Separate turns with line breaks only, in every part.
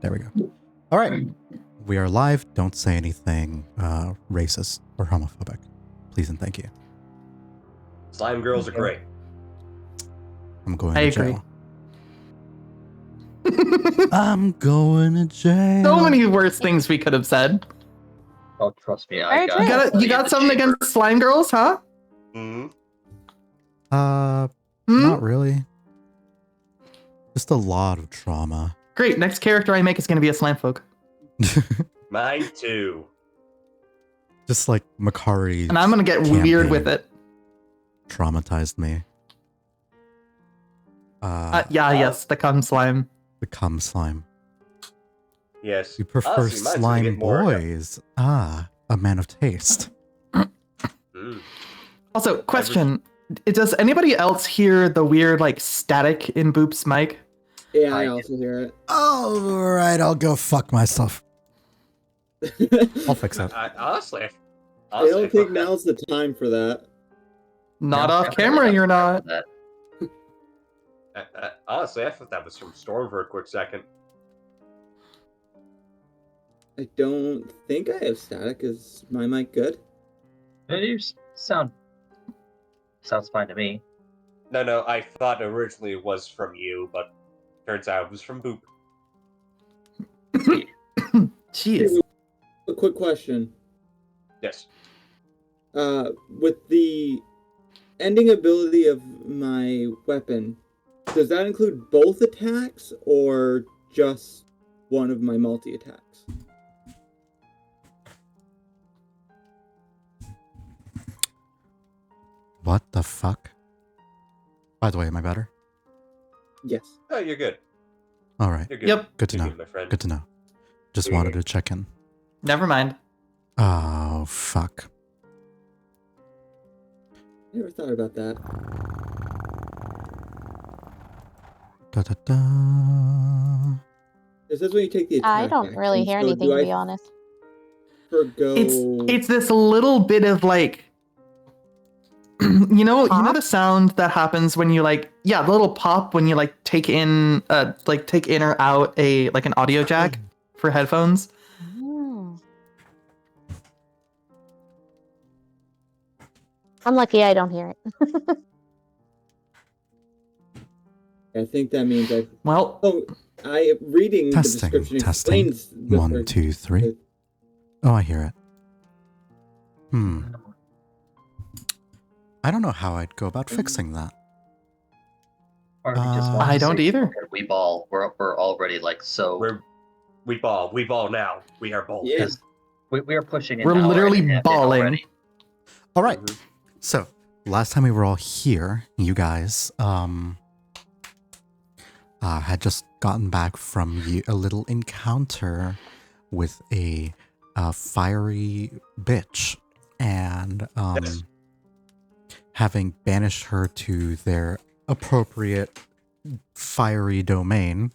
There we go. All right. We are live. Don't say anything racist or homophobic. Please and thank you.
Slime girls are great.
I'm going
I
to
agree.
jail. I'm going to jail.
So many worse things we could have said.
Oh, trust me,
Very true.
You got something against slime girls, huh?
Mm-hmm.
Not really. Just a lot of trauma.
Great. Next character I make is going to be a slime folk.
Mine too.
Just like Makari.
And I'm going to get weird with it.
Traumatized me.
Yes, the cum slime.
The cum slime.
Yes.
You prefer
Honestly, mine's gonna
slime
get more-
boys. A man of taste.
Mm.
Also, question. Does anybody else hear the weird, like, static in Boop's mic?
Yeah, I also hear it.
All right, I'll go fuck myself. I'll fix it.
Honestly,
I don't think now's the time for that.
Not
Yeah,
off camera, you're not.
That.
honestly, I thought that was from Storm for a quick second.
I don't think I have static. Is my mic good?
Sounds fine to me.
No, I thought originally it was from you, but turns out it was from Boop.
Jeez.
A quick question.
Yes.
With the ending ability of my weapon, does that include both attacks or just one of my multi-attacks?
What the fuck? By the way, am I better?
Yes.
Oh, you're good.
All right.
You're good.
Yep.
Good to
You're
know.
good, my friend.
Good to know. Just wanted to check in.
Never mind.
Oh, fuck.
Never thought about that.
Da, da, da.
Is this when you take the attack
I don't really
action?
hear
So
anything,
do
to
I
be honest.
Forgo...
It's this little bit of, like, you know the sound that happens when you, like, the little pop when you, like, take in or out an audio jack for headphones.
Oh. I'm lucky I don't hear it.
I think that means I...
Well,
reading
Testing,
the description
testing.
explains... the
1,
first-
2, 3. Oh, I hear it. I don't know how I'd go about fixing that.
Or we just want
I
to
don't
say,
either.
We ball. We're already like so.
We ball now. We are both.
Yeah.
We are pushing.
We're literally balling.
Already.
All right. So, last time we were all here, you guys had just gotten back from a little encounter with a fiery bitch. And
Yes.
having banished her to their appropriate fiery domain,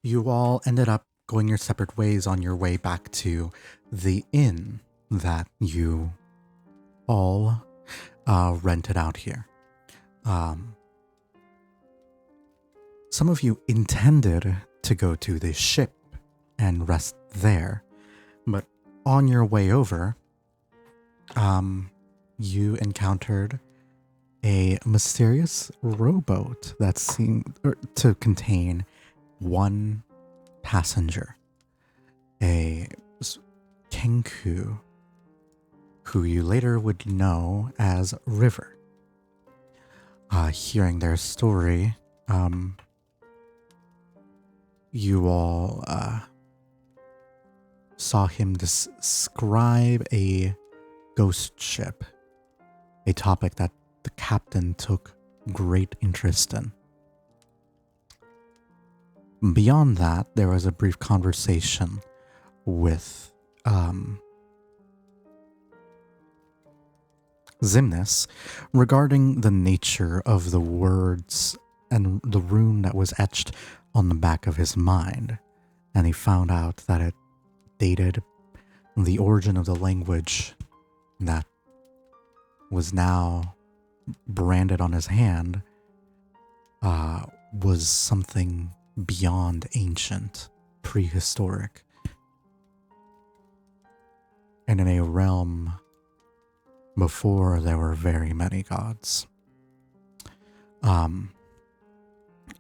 you all ended up going your separate ways on your way back to the inn that you all rented out here. Some of you intended to go to the ship and rest there, but on your way over, you encountered a mysterious rowboat that seemed to contain one passenger, a Kenku, who you later would know as River. Hearing their story, you all saw him describe a ghost ship, a topic that the captain took great interest in. Beyond that, there was a brief conversation with Xemnas regarding the nature of the words and the rune that was etched on the back of his mind, and he found out that it dated the origin of the language that was now branded on his hand was something beyond ancient, prehistoric, and in a realm before there were very many gods.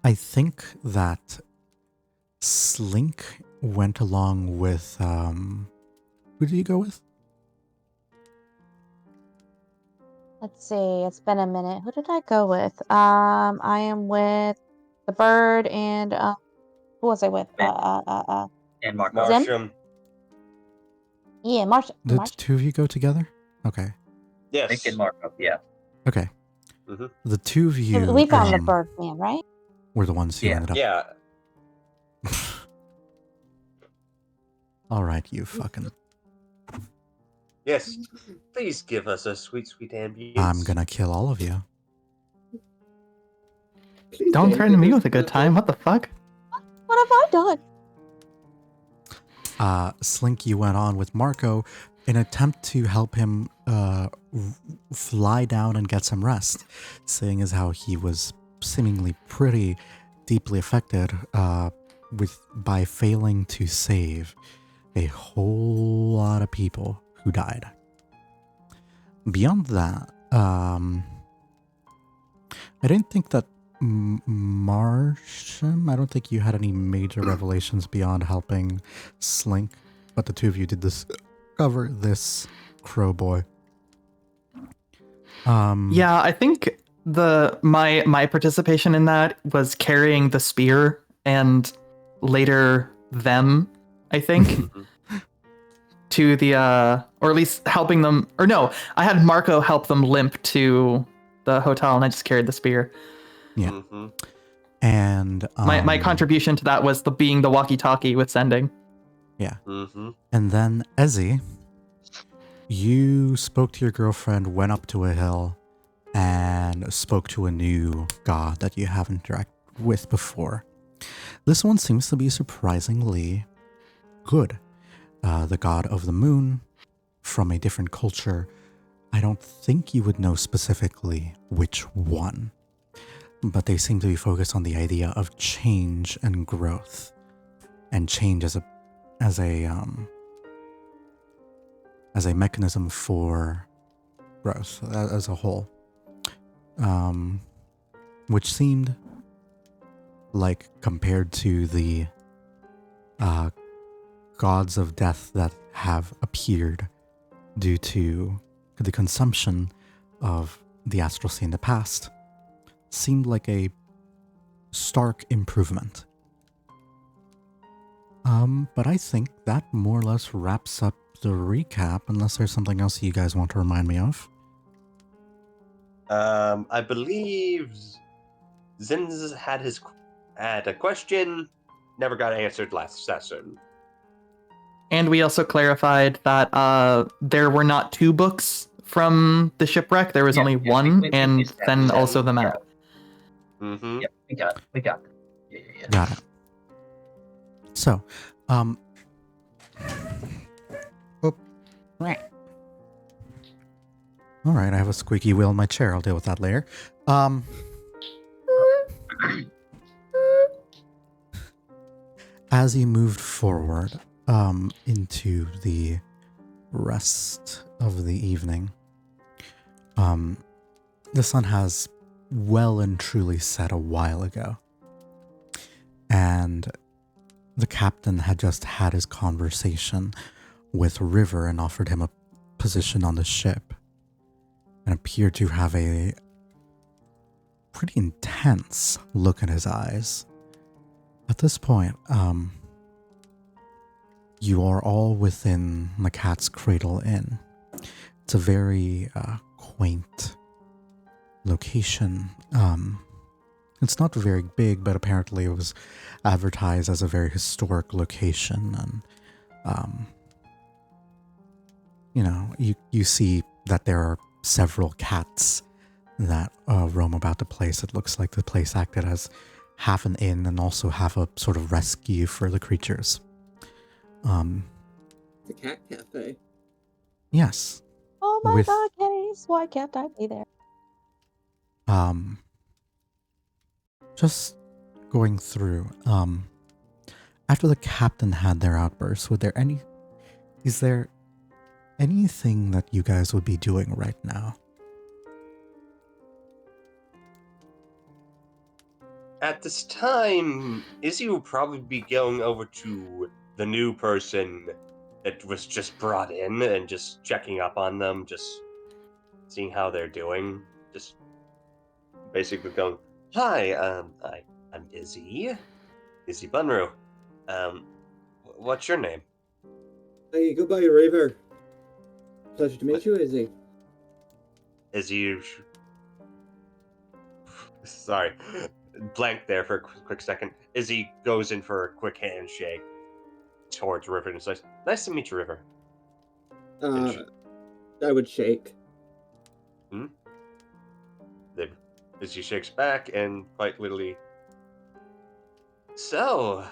I think that Slink went along with, who did you go with?
Let's see. It's been a minute. Who did I go with? I am with the bird and who was I with?
And Marco.
Zim?
Marsham.
Yeah, Marsh.
Did
Marsh.
two of you go together? Okay.
Yes.
Nick and Marco, yeah.
Okay.
Mhm.
The two of you
We found the bird man, right?
were the ones who
Yeah.
ended up.
Yeah.
All right, you fucking.
Yes. Please give us a sweet, sweet ambience.
I'm gonna kill all of you.
Please
Don't threaten me
give us
with a good time. What the fuck?
What have I done?
Slink, you went on with Marco in an attempt to help him fly down and get some rest, seeing as how he was seemingly pretty deeply affected by failing to save a whole lot of people who died. Beyond that, I didn't think that Marsham, I don't think you had any major revelations beyond helping Slink, but the two of you did discover this crow boy.
Yeah, I think my participation in that was carrying the spear and later them, I think,
Mhm.
to the or at least helping them, or no, I had Marco help them limp to the hotel and I just carried the spear.
Yeah.
Mhm.
And
My contribution to that was being the walkie-talkie with sending.
Mhm.
And then Ezzy, you spoke to your girlfriend, went up to a hill, and spoke to a new god that you haven't interacted with before. This one seems to be surprisingly good. The god of the moon, from a different culture. I don't think you would know specifically which one, but they seem to be focused on the idea of change and growth, and change as a mechanism for growth as a whole, which seemed like, compared to the gods of death that have appeared due to the consumption of the astral sea in the past, seemed like a stark improvement. But I think that more or less wraps up the recap, unless there's something else you guys want to remind me of.
I believe Zinz had a question, never got answered last session.
And we also clarified that there were not two books from the shipwreck. There was
Yeah,
only
yeah,
one,
we
and
established
then
that.
also the map.
Mm-hmm.
Yep, we got it. Yeah.
Got it. So, all right, I have a squeaky wheel in my chair. I'll deal with that later. As you moved forward into the rest of the evening, the sun has well and truly set a while ago. And the captain had just had his conversation with River and offered him a position on the ship, and appeared to have a pretty intense look in his eyes. At this point, you are all within the Cat's Cradle Inn. It's a very quaint location. It's not very big, but apparently it was advertised as a very historic location, and you see that there are several cats that roam about the place. It looks like the place acted as half an inn and also half a sort of rescue for the creatures.
The cat cafe.
Yes.
Oh my
With-
god, Case, why can't I be there?
Just going through, after the captain had their outburst, is there anything that you guys would be doing right now?
At this time, Izzy will probably be going over to the new person that was just brought in and just checking up on them, just seeing how they're doing. Just basically going, "Hi, I'm Izzy Bunru. What's your name?"
Hey, goodbye, River. Pleasure to meet you, Izzy.
Izzy. Sorry, blank there for a quick second. Izzy goes in for a quick handshake towards River and says, "Nice to meet you, River."
I would shake.
Izzy shakes back and quite literally, "So,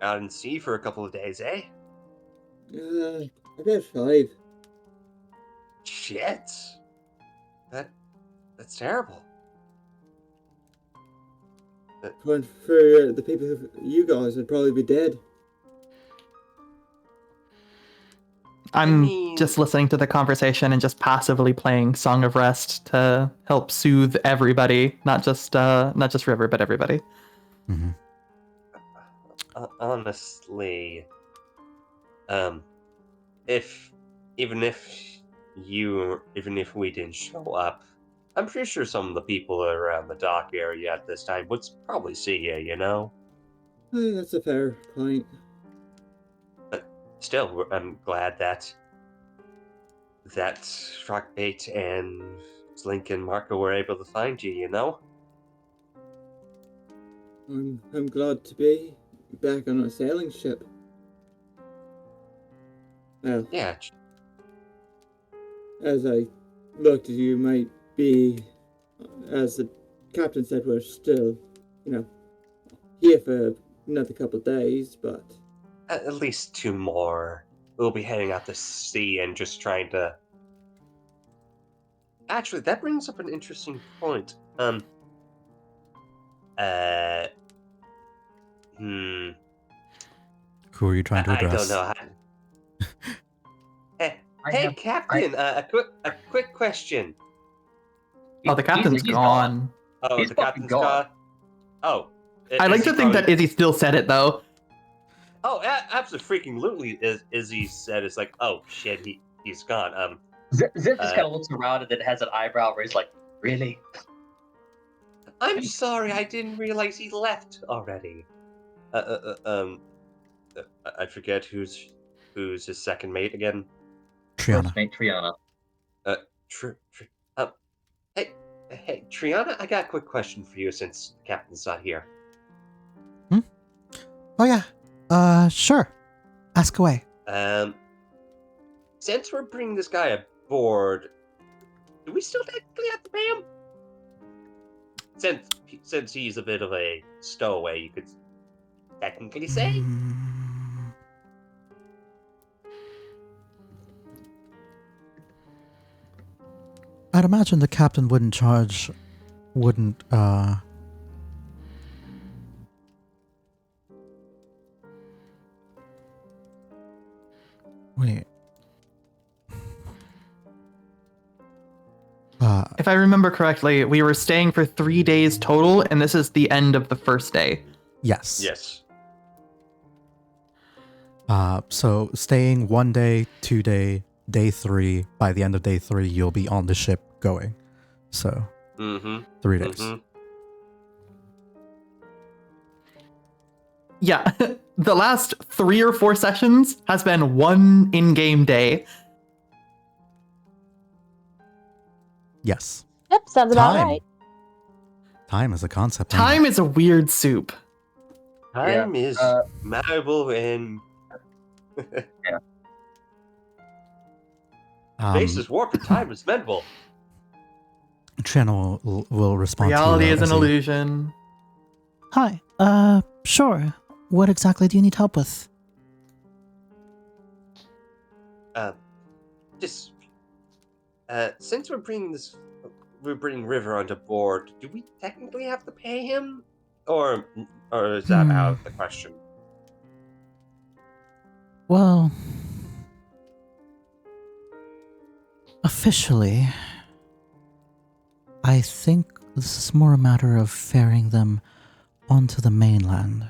out in sea for a couple of days, eh?"
About 5.
Shit. That's terrible.
Going for the people you guys would probably be dead.
I'm
mean-
just listening to the conversation and just passively playing Song of Rest to help soothe everybody, not just River, but everybody.
Mm-hmm.
Honestly, even if we didn't show up, I'm pretty sure some of the people around the dock area at this time would probably see you, you know?
That's a fair point.
Still, I'm glad that Rockbait and Slink and Marco were able to find you, you know?
I'm glad to be back on a sailing ship. Well,
Yeah,
as I looked at you, might be, as the captain said, we're still, here for another couple of days, but
at least 2 more. We'll be heading out to sea and just trying to... Actually, that brings up an interesting point.
Who are you trying to
I
address?
don't know. Hey, Captain, a quick question.
Oh, the captain's
he's
gone.
Oh,
He's
the
fucking
captain's
gone.
gone. Oh,
I like
Izzy
to think that
probably-
Izzy still said it though.
Oh, absolutely. Izzy said, "It's like, oh shit, he's gone."
Zip just kind of looks around and then has an eyebrow raised, like, really?
I'm sorry, I didn't realize he left already. I forget who's his second mate again.
Triana.
First mate Triana.
Hey, Triana, I got a quick question for you since the captain's not here.
Oh yeah. Sure. Ask away.
Since we're bringing this guy aboard, do we still technically have to pay him? Since he's a bit of a stowaway, you could technically say.
I'd imagine the captain wouldn't. Wait.
If I remember correctly, we were staying for 3 days total, and this is the end of the first day.
Yes.
Yes.
So staying 1 day, 2 day, day 3. By the end of day 3, you'll be on the ship going. So 3 days.
Mm-hmm.
Yeah, the last 3 or 4 sessions has been 1 in-game day.
Yes.
Yep, sounds about
Time.
right.
Time is a concept.
Time is a weird soup.
Time is malleable and space is warped and time is bendable.
Triana will respond
Reality
to you.
is an illusion.
Hi. Sure. What exactly do you need help with?
Since we're bringing River onto board, do we technically have to pay him? or is that out of the question?
Well, officially, I think this is more a matter of ferrying them onto the mainland.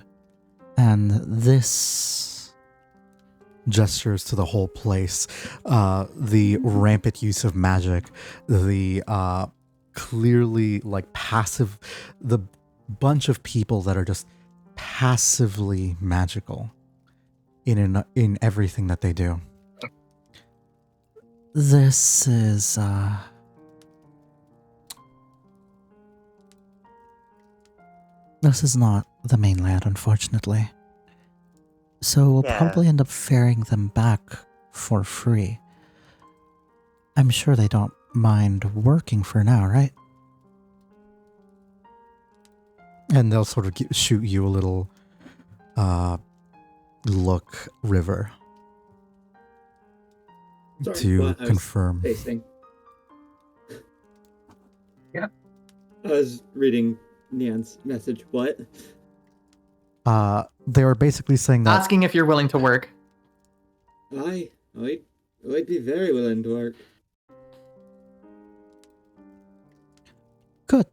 And this
gestures to the whole place. The rampant use of magic, the clearly like passive, the bunch of people that are just passively magical in everything that they do.
This is, this is not the mainland, unfortunately. So we'll
Yeah.
probably end up ferrying them back for free. I'm sure they don't mind working for now, right?
And they'll sort of shoot you a little look, River,
Sorry,
to
what? I was
confirm.
Tasting.
Yeah.
I was reading Nian's message. What?
They were basically saying that
Asking if you're willing to work.
I'd be very willing to work.
Good.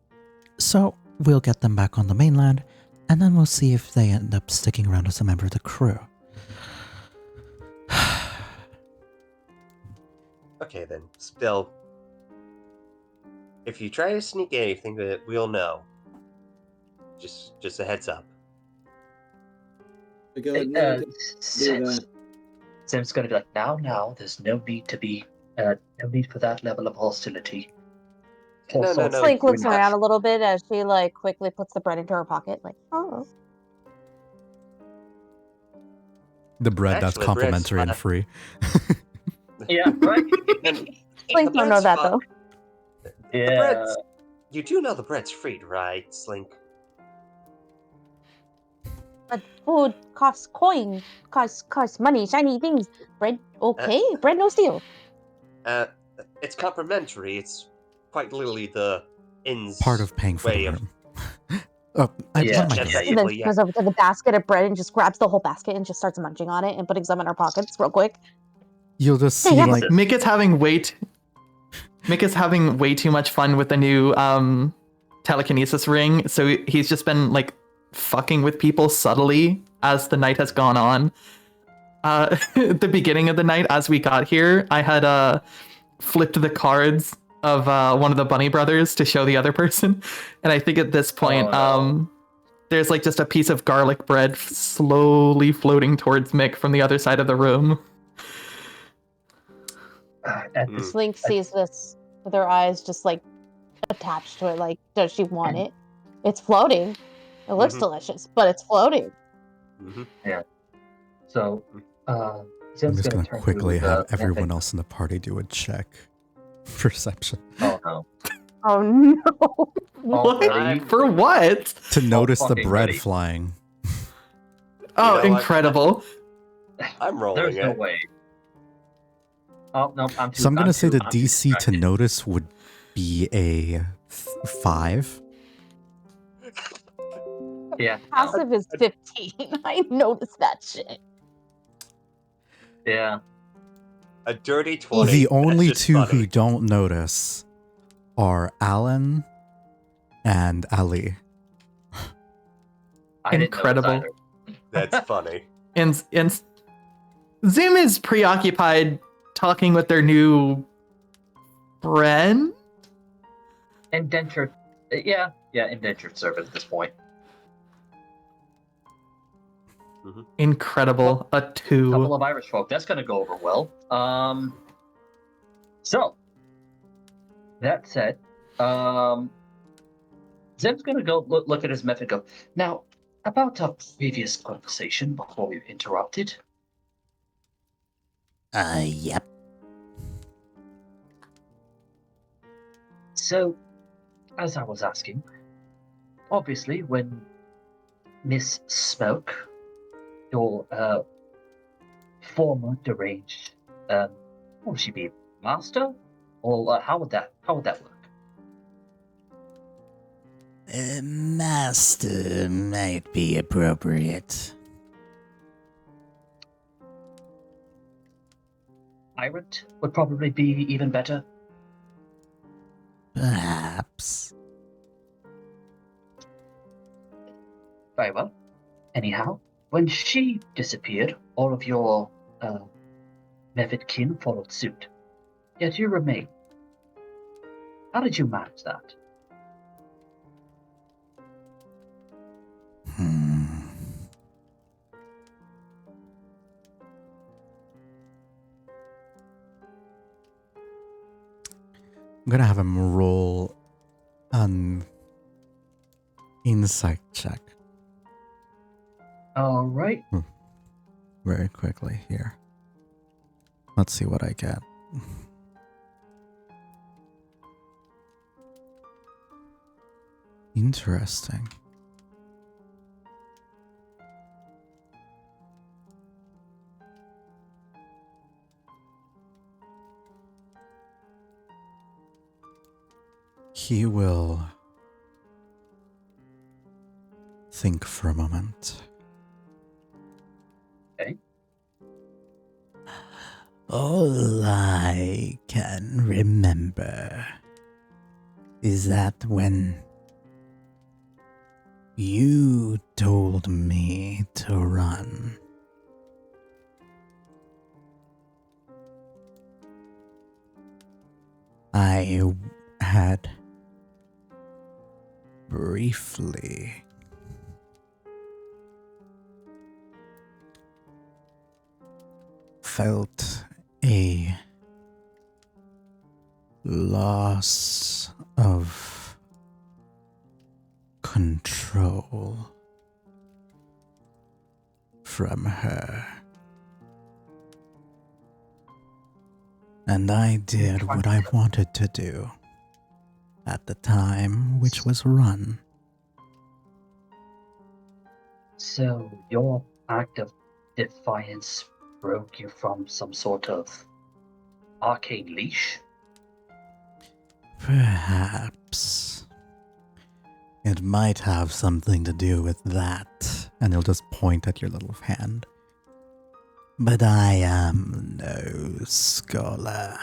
So we'll get them back on the mainland, and then we'll see if they end up sticking around as a member of the crew.
Okay then, still, if you try to sneak anything, that we'll know. Just a heads up.
I got
Hey,
no do
Sims,
that.
Sim's gonna be like, now, there's no need to be, no need for that level of hostility.
No, no, no.
Slink looks
we're not-
around a little bit as she like quickly puts the bread into her pocket, like, oh.
the bread that's
Actually, bread's
complimentary and
fine.
free.
Yeah, right?
Slink don't know that though.
The
Yeah.
bread's, you do know the bread's free, right, Slink?
But food costs coin, costs money, shiny things. Bread, okay, bread no steal.
It's complimentary. It's quite literally the inn's
Part of paying for
way
the
of.
room.
Yeah,
what am I
yeah,
doing?
yeah.
And then
well,
she goes over to the basket of bread and just grabs the whole basket and just starts munching on it and putting some in her pockets real quick.
You'll just
Hey,
see
yeah.
like
Mick is having way too much fun with the new telekinesis ring, so he's just been like fucking with people subtly as the night has gone on. At the beginning of the night, as we got here, I had flipped the cards of one of the bunny brothers to show the other person, and I think at this point,
Oh, no.
there's like just a piece of garlic bread slowly floating towards Mick from the other side of the room.
At
Mm.
this,
Slink sees this with her eyes just like attached to it. Like, does she want it? It's floating. It looks
Mhm.
delicious, but it's floating.
Mhm.
so,
I'm
Sim's
just
gonna
gonna
turn
quickly
to
have
the
everyone
method-
else in the party do a check. Perception.
Oh no!
Oh no.
What?
Already?
For what?
To notice the
fucking
bread
ready.
flying.
Oh,
know what?
incredible.
I'm rolling
There's no
it.
way. Oh no! I'm too.
So I'm gonna say the
I'm too
DC to
distracted.
notice would be a 5.
Yeah.
Passive is 15. I noticed that shit.
Yeah.
A dirty 20.
The
That's
only
just
two
funny.
who don't notice are Alan and Ali.
I didn't
Incredible.
notice either.
That's funny.
And Zim is preoccupied talking with their new friend.
Indentured. Yeah, indentured servant at this point.
Incredible. A
Couple
2.
of Irish folk. That's gonna go over well. So that said, Zim's gonna go look at his method. Go now about a previous conversation before we interrupted.
Yep.
So, as I was asking, obviously, when Miss Smoke, your former deranged, would she be master, or how would that work?
Master might be appropriate.
Pirate would probably be even better.
Perhaps.
Very well. Anyhow, when she disappeared, all of your method kin followed suit. Yet you remain. How did you manage that?
I'm gonna have him roll an insight check
All right.
very quickly here. Let's see what I get. Interesting. He will think for a moment.
Okay.
All I can remember is that when you told me to run, I had briefly felt a loss of control from her. And I did what I wanted to do at the time, which was run.
So your act of defiance broke you from some sort of arcane leash?
Perhaps. It might have something to do with that. And he'll just point at your little hand. But I am no scholar.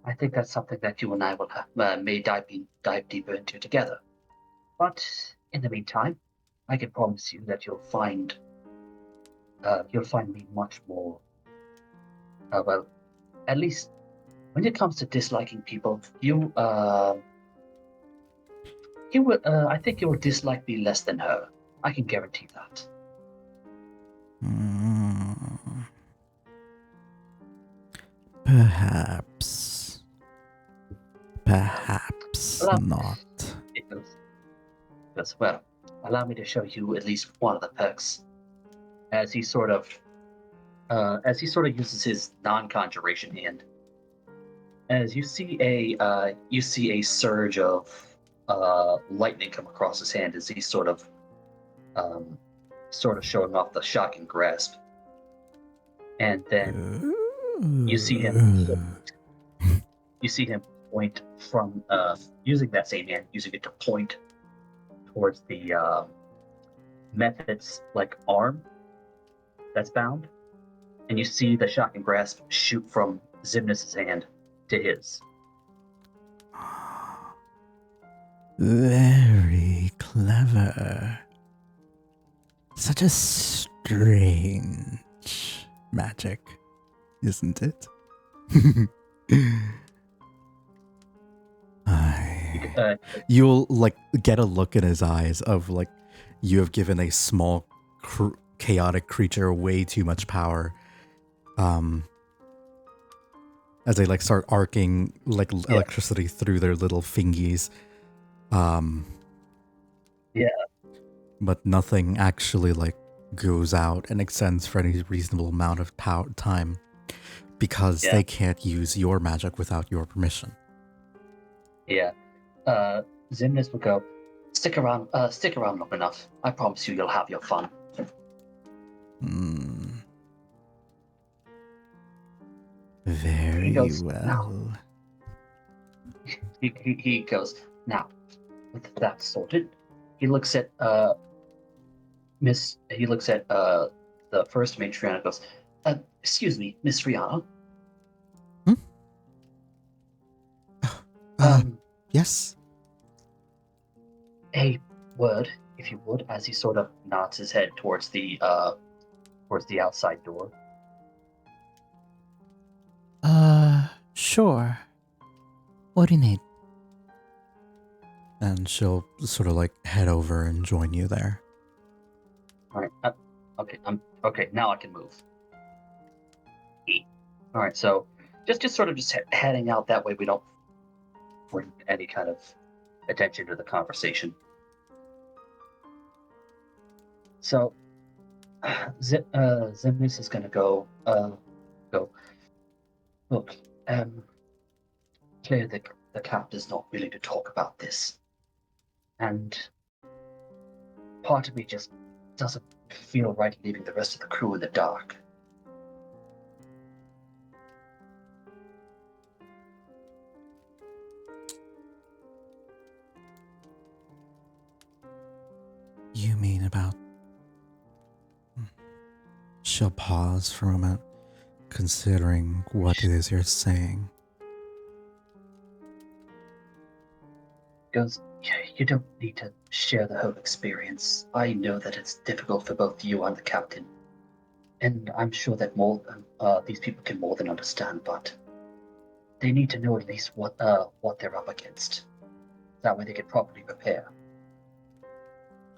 I think that's something that you and I will have, may dive deeper into together. But in the meantime, I can promise you that you'll find me much more. Well, at least when it comes to disliking people, I think you will dislike me less than her. I can guarantee that.
Perhaps. Perhaps not.
Because, well, allow me to show you at least one of the perks. As he sort of uses his non-conjuration hand, as you see a surge of lightning come across his hand as he's sort of showing off the shocking grasp, and then you see him point from using that same hand, using it to point towards the Method's like arm that's bound, and you see the shocking grasp shoot from Xemnas' hand to his.
Very clever. Such a strange magic, isn't it? You'll like get a look in his eyes of like you have given a small chaotic creature way too much power. As they like start arcing like electricity through their little fingies. But nothing actually like goes out and extends for any reasonable amount of time because they can't use your magic without your permission.
Yeah. Xemnas will go, stick around long enough. I promise you'll have your fun.
Very
He goes,
well.
"No." he goes, now, with that sorted, he looks at the first matron and goes, excuse me, Miss Rihanna.
Yes?
A word, if you would, as he sort of nods his head towards the outside door.
Sure. What do you need?
And she'll sort of like head over and join you there.
All right. Okay. Now I can move. All right. So just heading out that way. We don't bring any kind of attention to the conversation. So Zemnis is gonna go. Look. Clearly the captain's not willing to talk about this, and part of me just doesn't feel right leaving the rest of the crew in the dark.
You mean about... She'll pause for a moment, considering what it is you're saying.
Goes, you don't need to share the whole experience. I know that it's difficult for both you and the captain, and I'm sure that these people can more than understand, but they need to know at least what they're up against. That way they can properly prepare.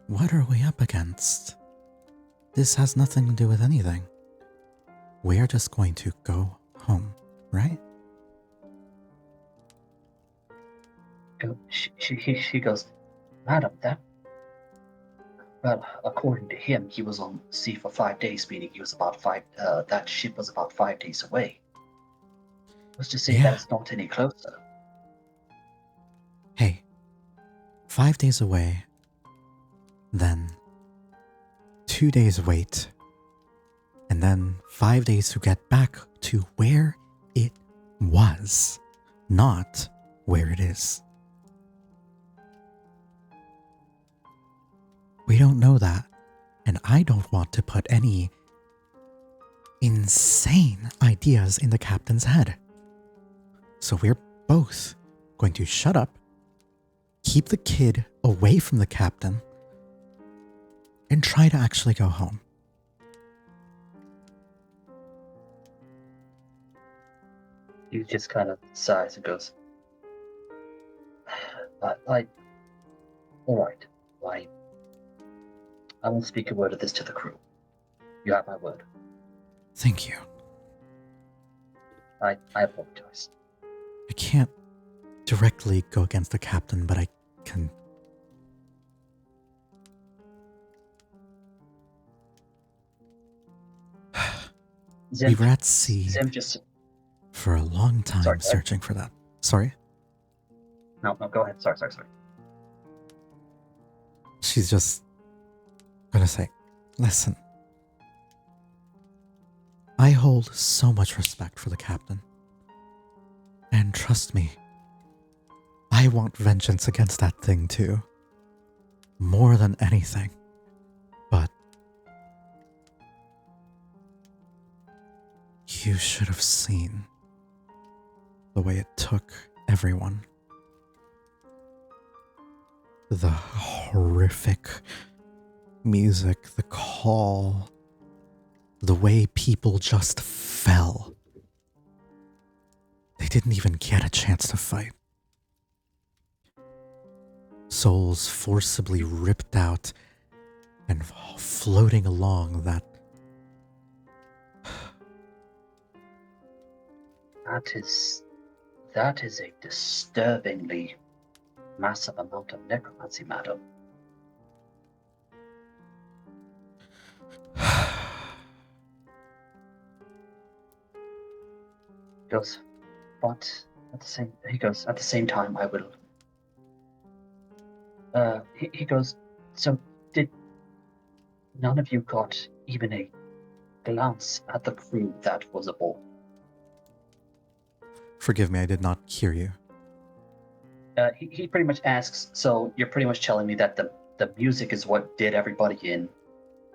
What are we up against? This has nothing to do with anything. We're just going to go home, right?
She goes, Madam, well, according to him, he was on sea for 5 days, meaning he was that ship was about 5 days away. What's to say that it's not any closer?
Hey, 5 days away, then 2 days wait, and then 5 days to get back to where it was, not where it is. We don't know that, and I don't want to put any insane ideas in the captain's head. So we're both going to shut up, keep the kid away from the captain, and try to actually go home.
He just kind of sighs and goes, all right, I won't speak a word of this to the crew. You have my word.
Thank you.
I apologize.
I can't directly go against the captain, but I can... We were at sea for a long time searching for that. Sorry?
No, go ahead. Sorry.
She's just gonna say, listen, I hold so much respect for the captain. And trust me, I want vengeance against that thing too. More than anything. But you should have seen the way it took everyone. The horrific music, the call, the way people just fell. They didn't even get a chance to fight. Souls forcibly ripped out and floating along that...
That is a disturbingly massive amount of necromancy, madam. Goes, but at the same time, I will. He goes, so did none of you got even a glance at the crew that was aboard?
Forgive me, I did not hear you.
he pretty much asks, so you're pretty much telling me that the music is what did everybody in,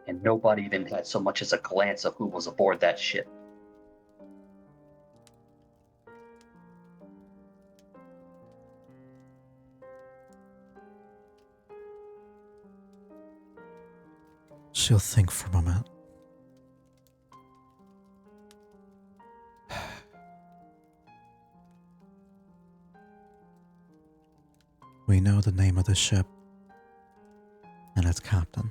and nobody even had so much as a glance of who was aboard that ship.
She'll think for a moment. We know the name of the ship and its captain.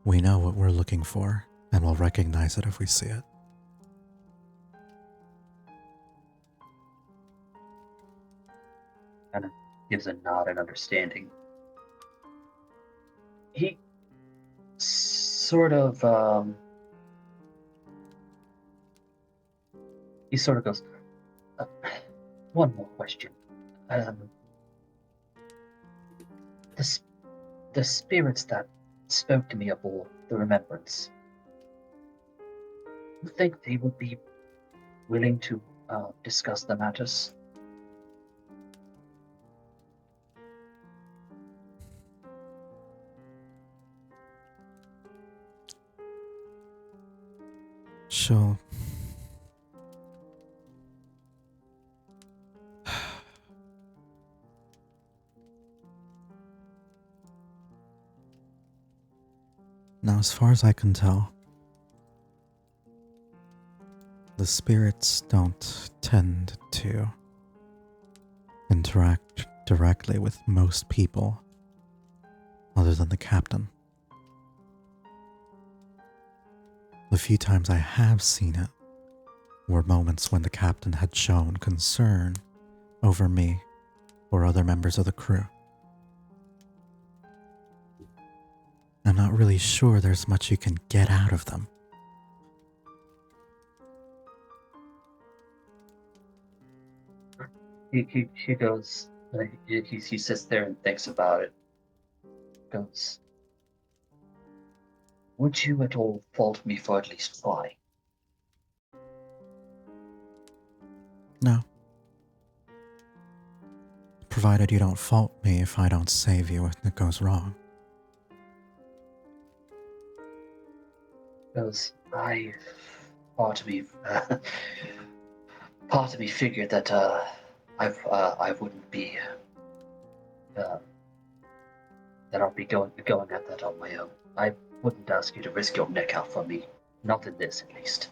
We know what we're looking for, and we'll recognize it if we see it.
Kind of gives a nod and understanding. He sort of goes, one more question. The spirits that spoke to me aboard the Remembrance, you think they would be willing to discuss the matters?
She'll... Now, as far as I can tell, the spirits don't tend to interact directly with most people other than the captain. The few times I have seen it were moments when the captain had shown concern over me or other members of the crew. I'm not really sure there's much you can get out of them.
He goes, he sits there and thinks about it. Goes, would you at all fault me for at least trying?
No. Provided you don't fault me if I don't save you when it goes wrong.
Goes, part of me figured that I wouldn't be that I'll be going at that on my own. I wouldn't ask you to risk your neck out for me, not in this at least.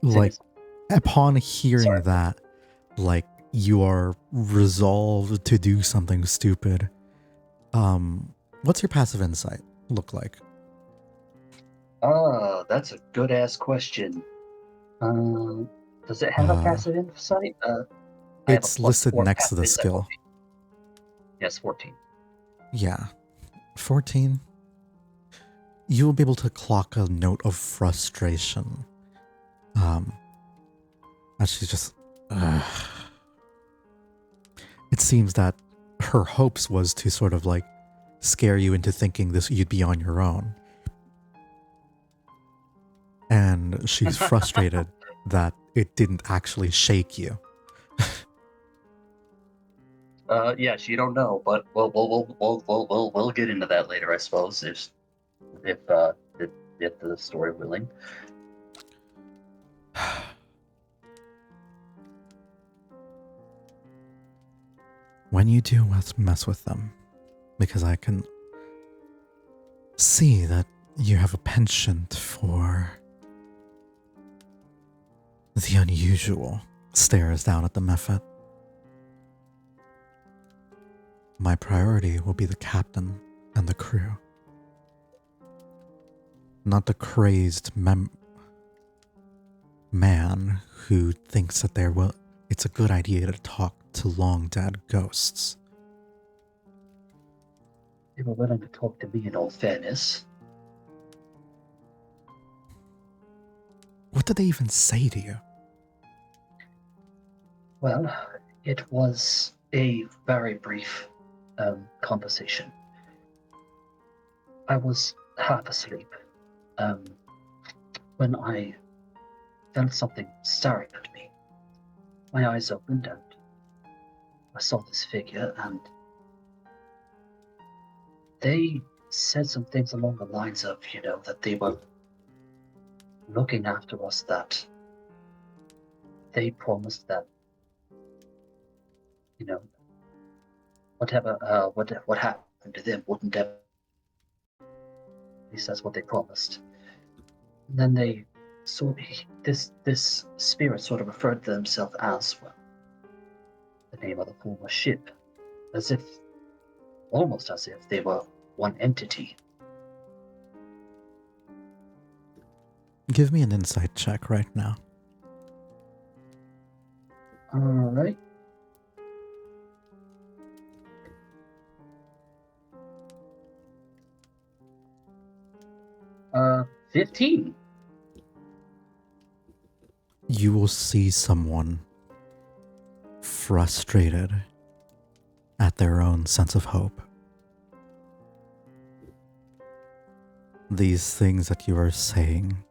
Like, upon hearing that, like, you are resolved to do something stupid. What's your passive insight look like?
Oh, that's a good ass question. Does it have a passive insight? I have a
It's listed
+4
next to the
passive insight.
skill.
Yes, 14.
Yeah. 14. You will be able to clock a note of frustration. As she's just... It seems that her hopes was to sort of like scare you into thinking this you'd be on your own. And she's frustrated that it didn't actually shake you.
Yeah, she don't know, but we'll get into that later, I suppose, if the story willing.
When you do mess with them, because I can see that you have a penchant for the unusual, stares down at the Mephit. My priority will be the captain and the crew. Not the crazed man who thinks that it's a good idea to talk to long dead ghosts.
They were willing to talk to me in all fairness.
What did they even say to you?
Well, it was a very brief conversation. I was half asleep when I felt something staring at me. My eyes opened and I saw this figure, and they said some things along the lines of, that they were looking after us, that they promised that, whatever, what happened to them wouldn't ever. At least that's what they promised. And then they this spirit sort of referred to themselves as, well, the name of the former ship, almost as if they were one entity.
Give me an insight check right now.
All right. Uh, 15.
You will see someone frustrated at their own sense of hope. These things that you are saying,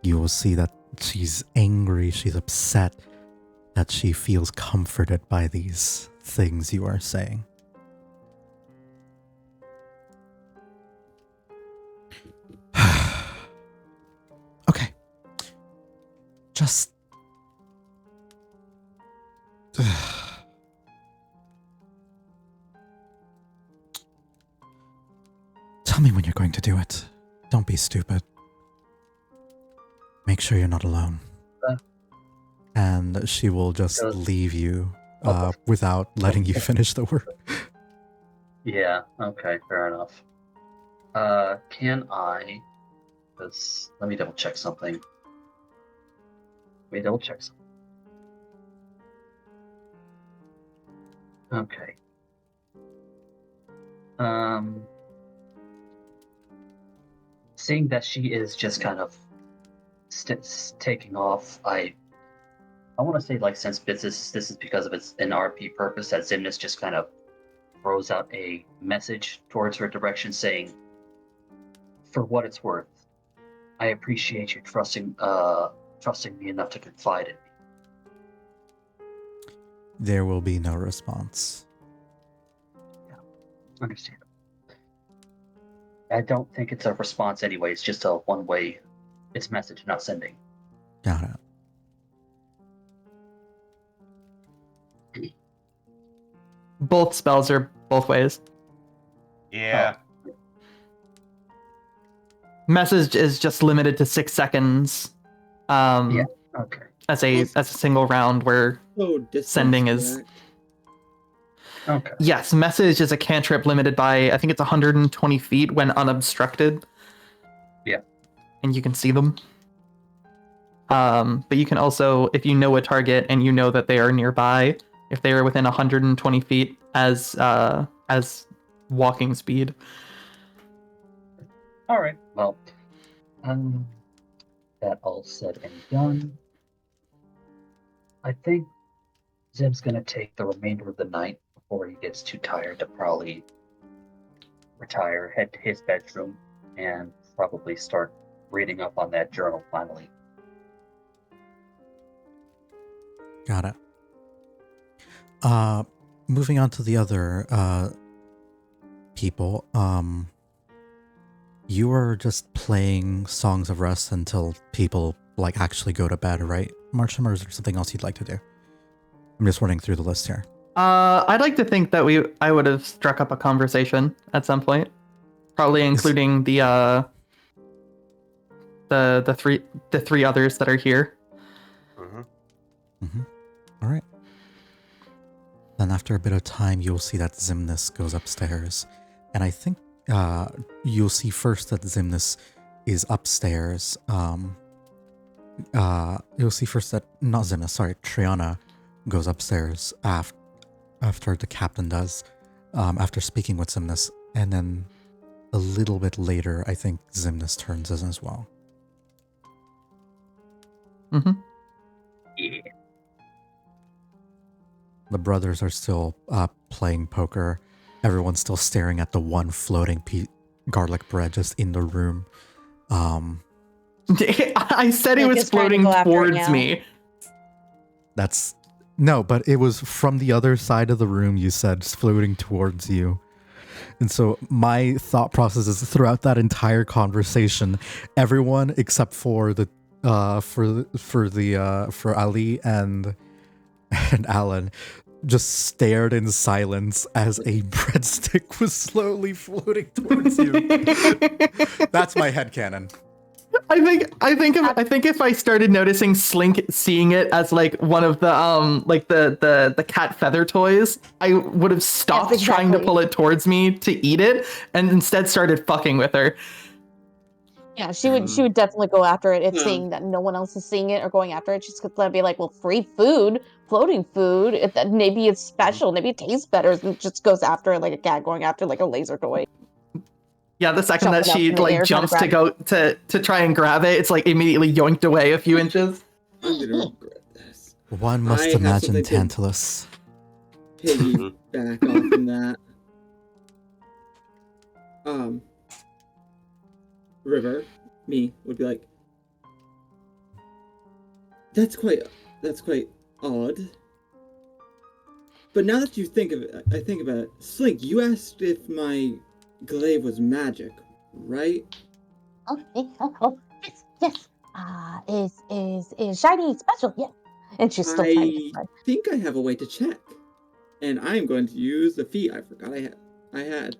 you will see that she's angry, she's upset, that she feels comforted by these things you are saying. Okay. Just... Tell me when you're going to do it. Don't be stupid. Make sure you're not alone. And she will just leave you without letting you finish the work.
Yeah, okay, fair enough. Can I... Let me double check something. Okay. Seeing that she is just kind of taking off, I want to say, like, since this is because of its an RP purpose, that Xemnas just kind of throws out a message towards her direction saying, "For what it's worth, I appreciate you trusting me enough to confide in me."
There will be no response.
Yeah, understand. I don't think it's a response anyway. It's just a one-way. It's message, not sending.
Got it.
Both spells are both ways.
Yeah.
Message is just limited to 6 seconds.
Yeah. Okay.
As a single round, where sending is.
Okay.
Yes, message is a cantrip limited by, I think it's 120 feet when unobstructed.
Yeah.
And you can see them. But you can also, if you know a target and you know that they are nearby, if they are within 120 feet as walking speed.
All right. Well, that all said and done, I think Zim's gonna take the remainder of the night before he gets too tired to probably retire, head to his bedroom, and probably start reading up on that journal finally.
Got it. Moving on to the other people, you are just playing Songs of Rest until people like actually go to bed, right, Marsham, or is there something else you'd like to do? I'm just running through the list here.
I'd like to think that I would have struck up a conversation at some point, probably including the three others that are here.
All right. Then after a bit of time, you'll see that Xemnas goes upstairs, and I think you'll see first that Xemnas is upstairs. You'll see first that Triana goes upstairs after the captain does, after speaking with Xemnas, and then a little bit later, I think Xemnas turns in as well.
Mm-hmm.
Yeah.
The brothers are still playing poker. Everyone's still staring at the one floating garlic bread just in the room.
I said it
Like
was
it's trying to
floating
go after it
towards
now.
me.
That's no, but it was from the other side of the room. You said floating towards you, and so my thought process is throughout that entire conversation, everyone except for the for Ali and Alan just stared in silence as a breadstick was slowly floating towards you. That's my headcanon.
I think if I started noticing Slink seeing it as like one of the like the cat feather toys, I would have stopped
Yes,
trying to
exactly.
pull it towards me to eat it and instead started fucking with her.
Yeah, she would definitely go after it if
Hmm.
seeing that no one else is seeing it or going after it. She's gonna be like, well, free food, floating food. Maybe it's special. Maybe it tastes better. And just goes after it like a cat going after like a laser toy.
Yeah, the second that
Jumping up
she
in the
like
air, trying to
jumps to
grab
go to try and grab it, it's like immediately yoinked away a few inches.
I'm gonna regret this.
One must
I have
imagine
something to-
Tantalus.
Piggyback off from that. River, me, would be like, that's quite odd. But now that you think of it, I think about it. Slink, you asked if my glaive was magic, right?
Oh, yes. Is shiny special? Yeah. And she's still trying to get
I
blood.
think I have a way to check, and I'm going to use the feat I forgot I had.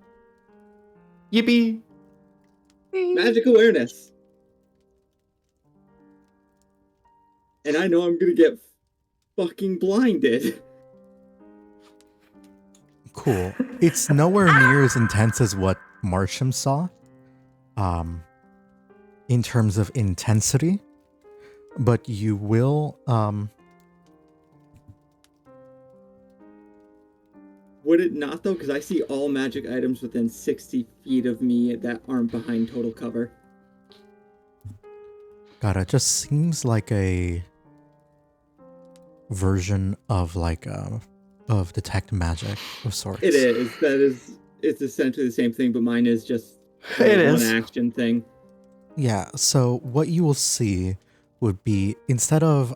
Yippee!
Magic awareness. And I know I'm gonna get fucking blinded.
Cool. It's nowhere near as intense as what Marsham saw. In terms of intensity. But you will
Would it not though? Because I see all magic items within 60 feet of me that aren't behind total cover.
God, it just seems like a version of of detect magic of sorts.
It is. It's essentially the same thing, but mine is just
It
one
is.
action thing.
Yeah, so what you will see would be instead of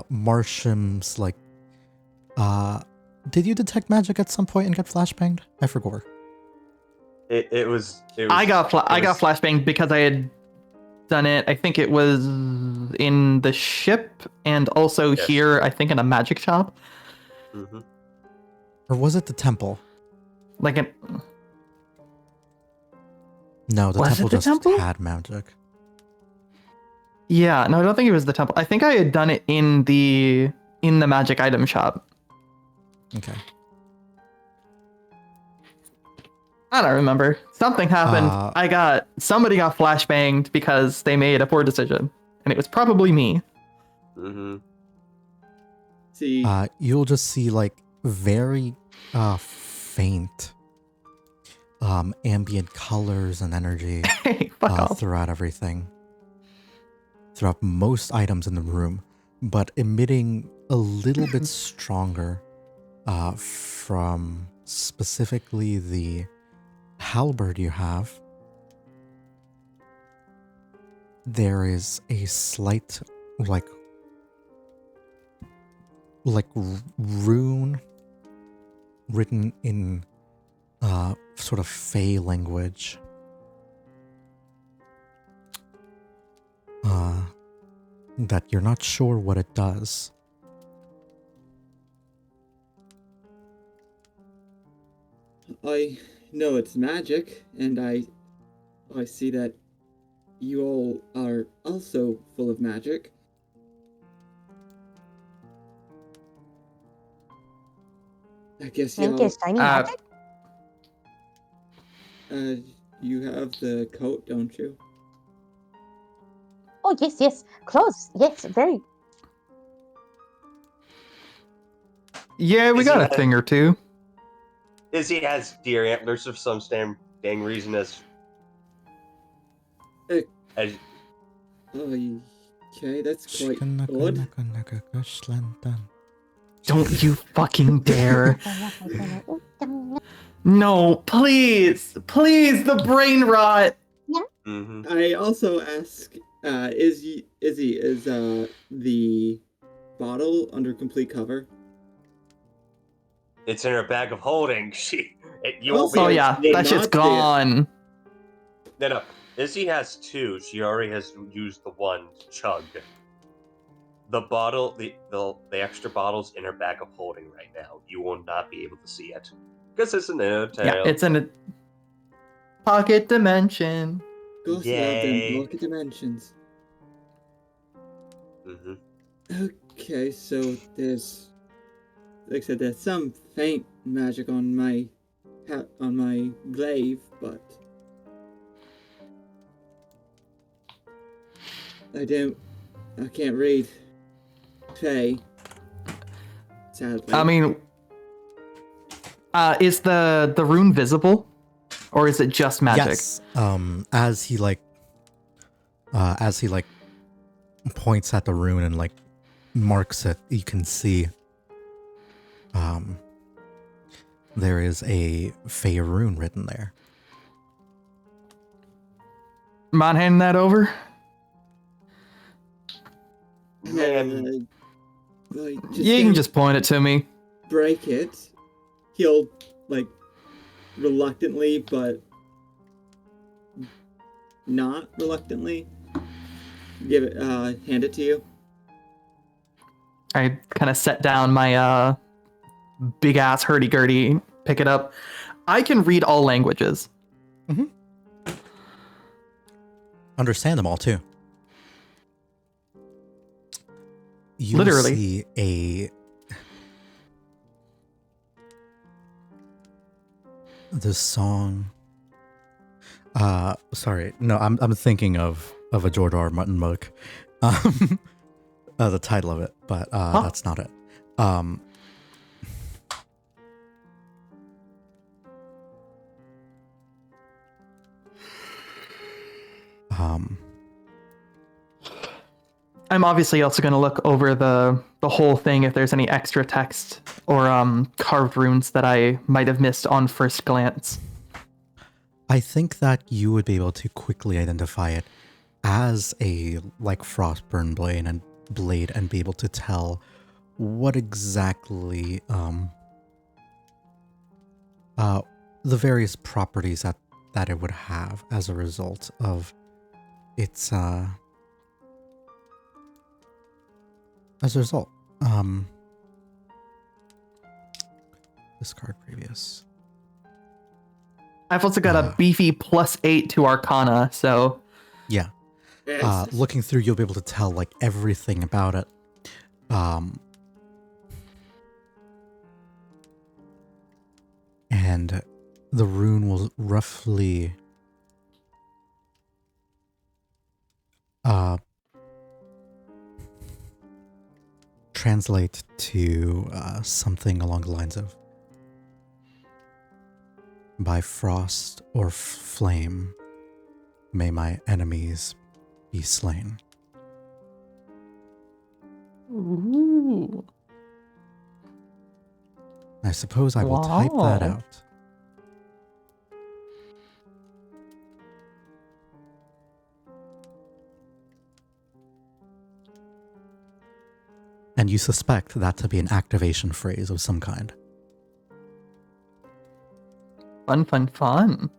Marsham's did you detect magic at some point and get flashbanged? I forgot.
It was.
I got flashbanged because I had done it. I think it was in the ship and also
Yes.
here. I think in a magic shop.
Mhm.
Or was it the temple?
Like an
No, the
Was it
temple
the
just
temple?
had magic.
yeah. No, I don't think it was the temple. I think I had done it in the magic item shop.
Okay.
I don't remember. Something happened. Somebody got flashbanged because they made a poor decision, and it was probably me.
Mhm.
See,
You'll just see very faint ambient colors and energy
Hey, fuck off.
throughout everything. Throughout most items in the room, but emitting a little bit stronger from specifically the halberd you have. There is a slight rune written in sort of Fey language. That you're not sure what it does.
I know it's magic, and I see that you all are also full of magic. I guess
Think
y'all,
is shiny magic?
you have the coat, don't you?
Oh yes. Clothes. Yes, very.
Yeah, we
Is
got
he
a
a-
thing or two.
Izzy has deer antlers for some dang reason as
Eh.
as
Okay, that's quite odd.
Don't you fucking dare. No, please, the brain rot.
Mm-hmm.
I also ask, Izzy, is the bottle under complete cover?
It's in her bag of holding. You won't be
Oh
able
yeah,
to see it.
that shit's
not there.
gone.
No. Izzy has two. She already has used the one to chug. The bottle, the extra bottle's in her bag of holding right now. You will not be able to see it. Because it's an inner tail.
Yeah, it's in a pocket dimension.
Gosh,
Yay.
them pocket dimensions.
Mm-hmm.
Okay, so there's, like I said, there's some faint magic on my glaive, but I can't read Fey. Sadly.
I mean, is the rune visible, or is it just magic?
Yes. As he points at the rune and like marks it, you can see there is a Fey rune written there.
Mind handing that over?
Man.
You can just point it to me.
break it. He'll like reluctantly, but not reluctantly hand it to you.
I kind of set down my big ass hurdy-gurdy, pick it up. I can read all languages.
Understand them all too. You
Literally.
see the song. Sorry, no, I'm thinking of a George R. R. Martin book. The title of it, but that's not it.
I'm obviously also going to look over the whole thing if there's any extra text or carved runes that I might have missed on first glance.
I think that you would be able to quickly identify it as a like Frostburn blade and be able to tell what exactly the various properties that it would have as a result of its as a result. Discard previous.
I've also got a beefy +8 to Arcana, so
Yeah.
Yes.
Looking through, you'll be able to tell like everything about it. And the rune will roughly translate to something along the lines of by frost or flame may my enemies be slain.
ooh.
I suppose I will type that
Wow.
out. And you suspect that to be an activation phrase of some kind.
Fun.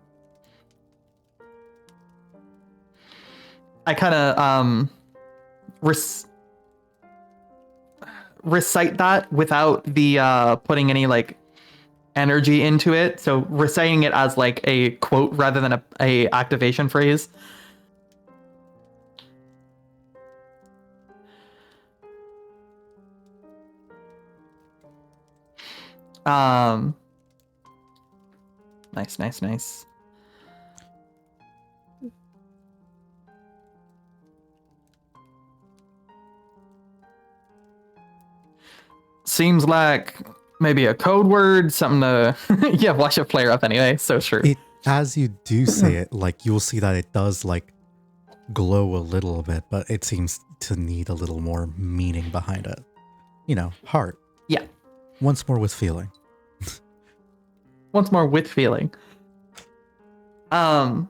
I kind of recite that without the putting any like energy into it. So reciting it as like a quote rather than a activation phrase. Nice. Seems like maybe a code word, something to yeah, watch it flare up anyway, so sure.
As you do say it, like you'll see that it does like glow a little bit, but it seems to need a little more meaning behind it. You know, heart.
Yeah.
Once more with feeling.
Once more with feeling. Mick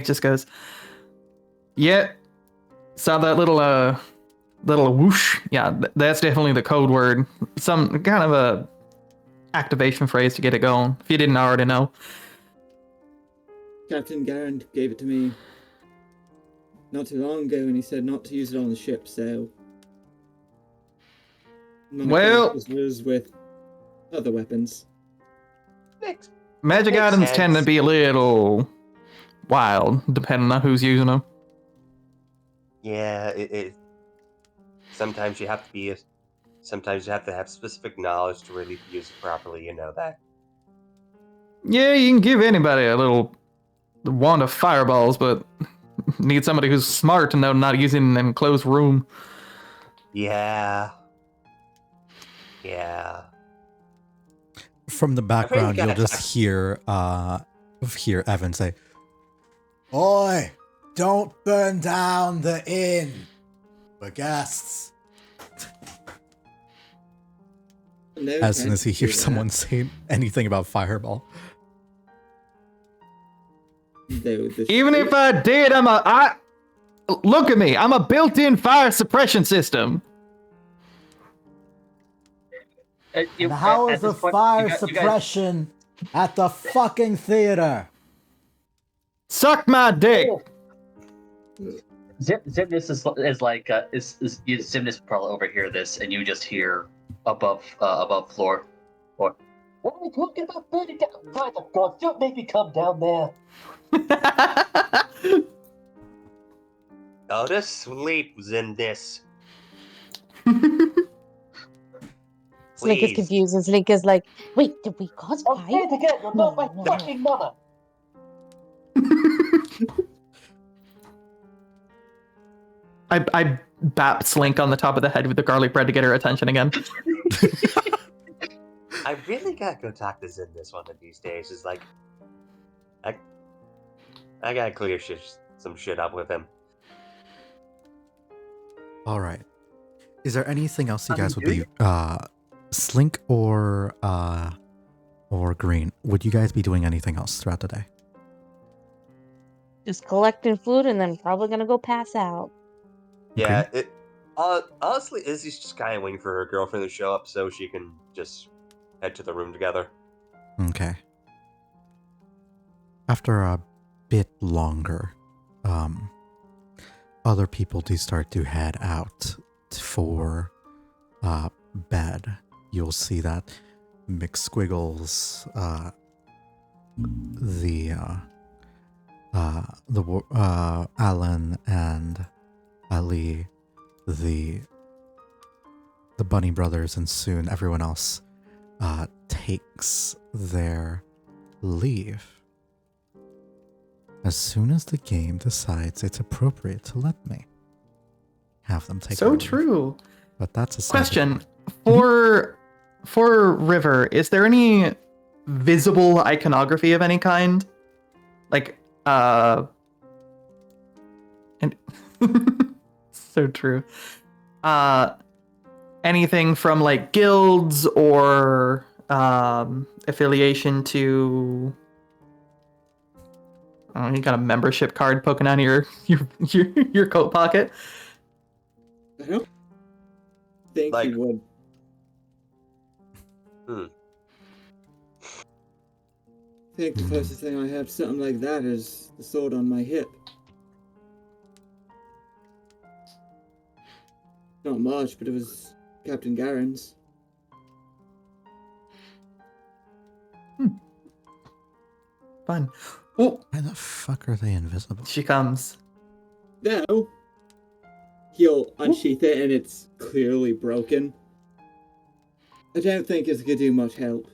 just goes, yeah, saw that little whoosh. Yeah, that's definitely the code word. Some kind of a activation phrase to get it going, if you didn't already know.
Captain Garand gave it to me not too long ago, and he said not to use it on the ship, so...
Well...
was with other weapons.
Magic
Makes
items tend to
sense.
be a little wild, depending on who's using them.
Yeah, it sometimes you have to be sometimes you have to have specific knowledge to really use it properly, you know that.
Yeah, you can give anybody a little wand of fireballs, but need somebody who's smart to know not using an enclosed room.
Yeah. Yeah.
From the background,
gotta
you'll just hear Evan say, "Oi, don't burn down the inn for guests."
No
As soon as he
intention to do
hears
that.
someone say anything about fireball.
Even if I did, look at me, I'm a built-in fire suppression system.
And how is the fire suppression at the fucking theater?
Suck my dick.
Zimnis is like Zimnis probably overhear this, and you just hear above floor, or what are we talking about? Burning down? By the God, don't make me come down there.
Go to sleep, Zimnis.
Slink is
Please.
confused, and Slink is like, wait, did we cause
I'm
fire?
dead again. You're not my
No.
fucking mother.
I bap Slink on the top of the head with the garlic bread to get her attention again.
I really gotta go talk to Zimnis one of these days. It's like, I gotta clear some shit up with him.
All right. Is there anything else you guys would be Slink or Green? Would you guys be doing anything else throughout the day?
Just collecting food and then probably gonna go pass out.
Yeah, honestly, Izzy's just kind of waiting for her girlfriend to show up so she can just head to the room together.
Okay. After a bit longer, other people do start to head out for bed. You'll see that McSquiggles, Alan and Ali, the Bunny Brothers, and soon everyone else takes their leave. As soon as the game decides it's appropriate to let me have them take
So
their leave.
true.
But that's a side
Question
effect.
for River, is there any visible iconography of any kind? Like and so true. Anything from like guilds or affiliation to, I don't know, you got a membership card poking out of your coat pocket?
I don't think
Like-
you would. I think the closest thing I have to something like that is the sword on my hip. Not much, but it was Captain Garen's.
Fun. Oh,
Why the fuck are they invisible?
she comes.
No. He'll unsheath it and it's clearly broken. I don't think it's gonna do much help.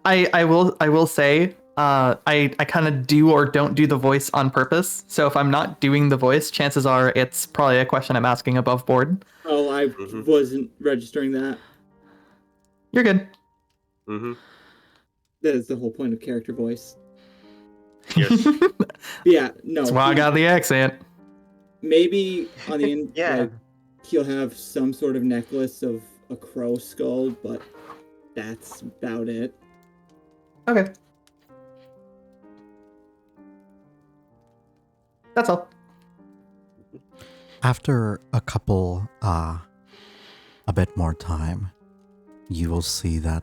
I will say, I kind of do or don't do the voice on purpose. So if I'm not doing the voice, chances are it's probably a question I'm asking above board.
Oh, I
Mhm.
wasn't registering that.
You're good.
Mm-hmm.
That is the whole point of character voice.
Yes.
Yeah, no.
That's why I
he-
got the accent.
maybe on the
Yeah.
like he'll have some sort of necklace of a crow skull, but that's about it.
Okay. That's all.
After a bit more time, you will see that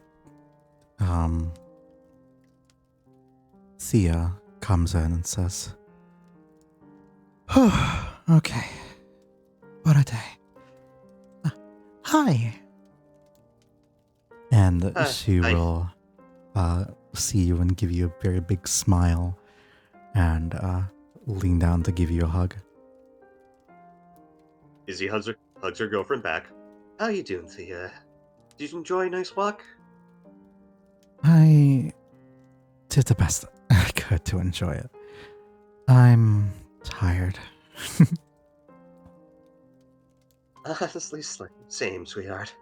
Thea comes in and says, okay, what a day. Hi. And she
hi.
will see you and give you a very big smile and lean down to give you a hug.
Izzy hugs her girlfriend back. How you doing, Thea? Did you enjoy a nice walk?
I did the best I could to enjoy it. I'm tired.
Honestly, same, sweetheart.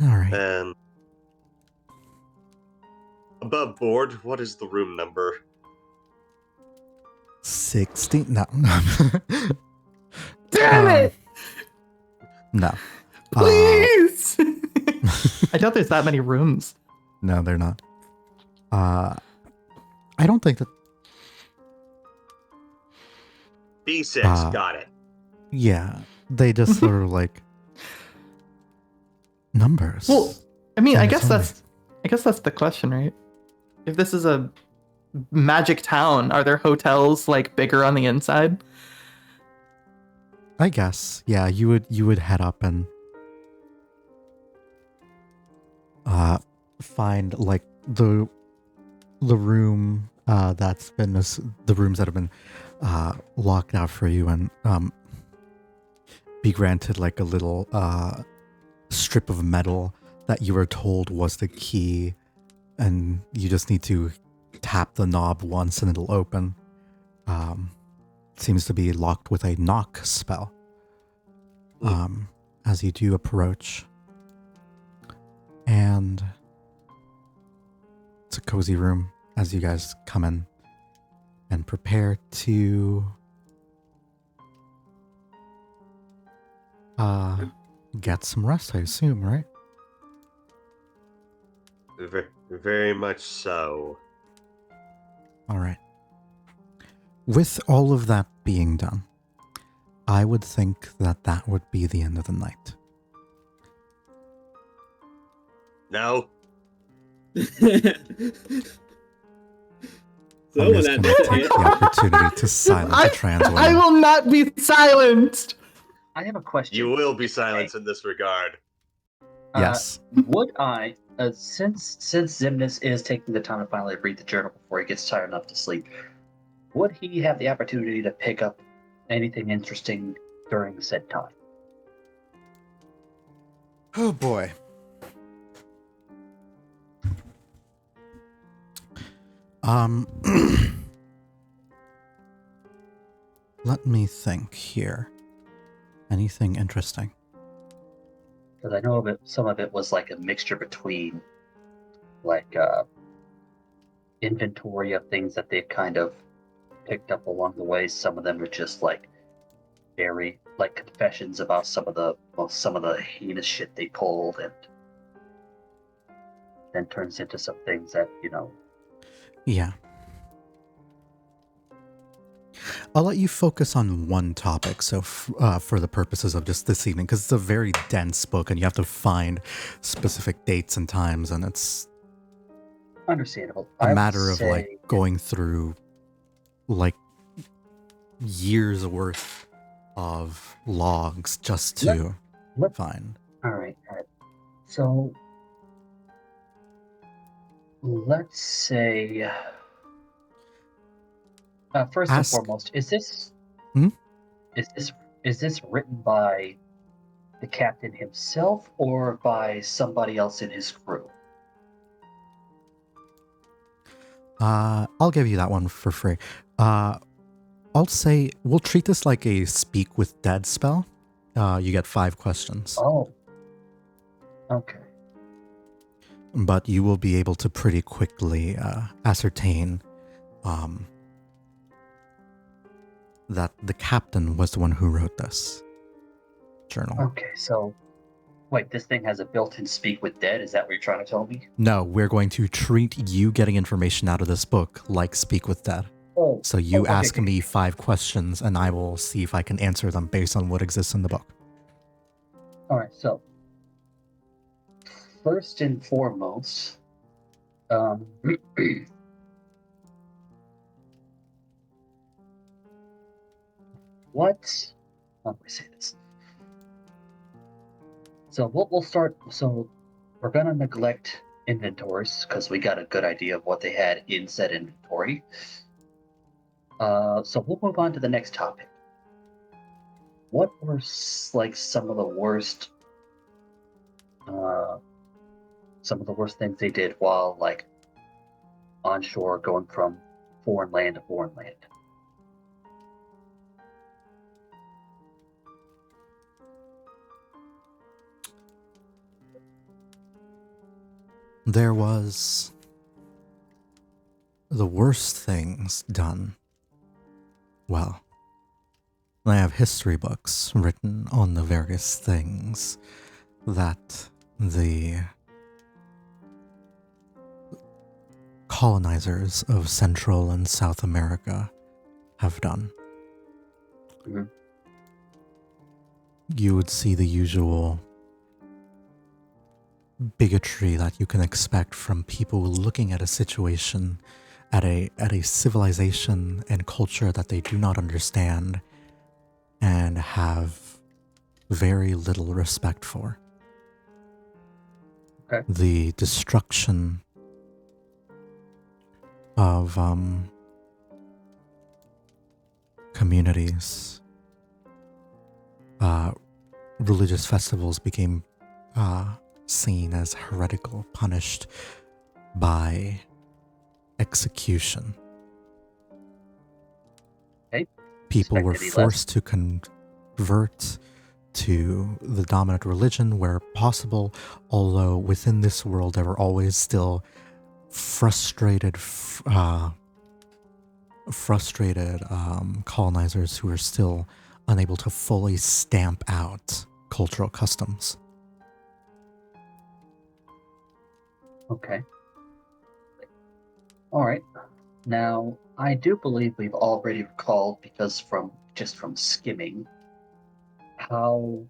All right.
Above board, what is the room number?
16. No.
Damn it!
No.
Please! I doubt there's that many rooms.
No, they're not. I don't think that.
B6, got it.
Yeah, they just sort of like numbers.
Well, I mean,
And
I
it's
guess that's the question, right? If this is a magic town, are there hotels like bigger on the inside?
I guess, yeah, you would head up and find like the room that's been the rooms that have been locked out for you, and be granted like a little strip of metal that you were told was the key, and you just need to tap the knob once and it'll open. Seems to be locked with a knock spell. As you do approach, and it's a cozy room as you guys come in and prepare to get some rest, I assume, right?
Very much so.
All right. With all of that being done, I would think that that would be the end of the night.
No.
I'm just going to take the opportunity to silence the trans woman.
I will not be silenced!
I have a question.
You will be silenced in this regard.
Yes.
Would I, since Zimnus is taking the time to finally read the journal before he gets tired enough to sleep, would he have the opportunity to pick up anything interesting during said time?
Oh boy. Let me think here. Anything interesting?
Because I know some of it was like a mixture between like inventory of things that they've kind of picked up along the way. Some of them are just like very like confessions about some of the heinous shit they pulled, and then turns into some things that, you know.
Yeah. I'll let you focus on one topic, so for the purposes of just this evening, because it's a very dense book and you have to find specific dates and times, and it's
Understandable.
a matter of like going through like years worth of logs just to find.
All right. So let's say, first and foremost, is this written by the captain himself or by somebody else in his crew?
I'll give you that one for free. I'll say we'll treat this like a speak with dead spell. You get 5 questions.
Oh. Okay.
But you will be able to pretty quickly ascertain that the captain was the one who wrote this journal.
Okay, so wait, this thing has a built-in speak with dead? Is that what you're trying to tell me?
No, we're going to treat you getting information out of this book like Speak with Dead.
Oh.
So you
okay,
ask me 5 questions, and I will see if I can answer them based on what exists in the book.
All right, so first and foremost, what? How do I say this? So we'll start. So we're gonna neglect inventories because we got a good idea of what they had in said inventory. So we'll move on to the next topic. What were like some of the worst things they did while like onshore, going from foreign land to foreign land?
There was the worst things done. Well, I have history books written on the various things that the colonizers of Central and South America have done.
Mm-hmm.
You would see the usual bigotry that you can expect from people looking at a situation, at a civilization and culture that they do not understand and have very little respect for.
Okay.
The destruction of communities, religious festivals became seen as heretical, punished by execution.
Okay.
People were forced to convert to the dominant religion where possible, although within this world there were always still frustrated colonizers who were still unable to fully stamp out cultural customs.
Okay. All right. Now, I do believe we've already recalled, because from skimming, how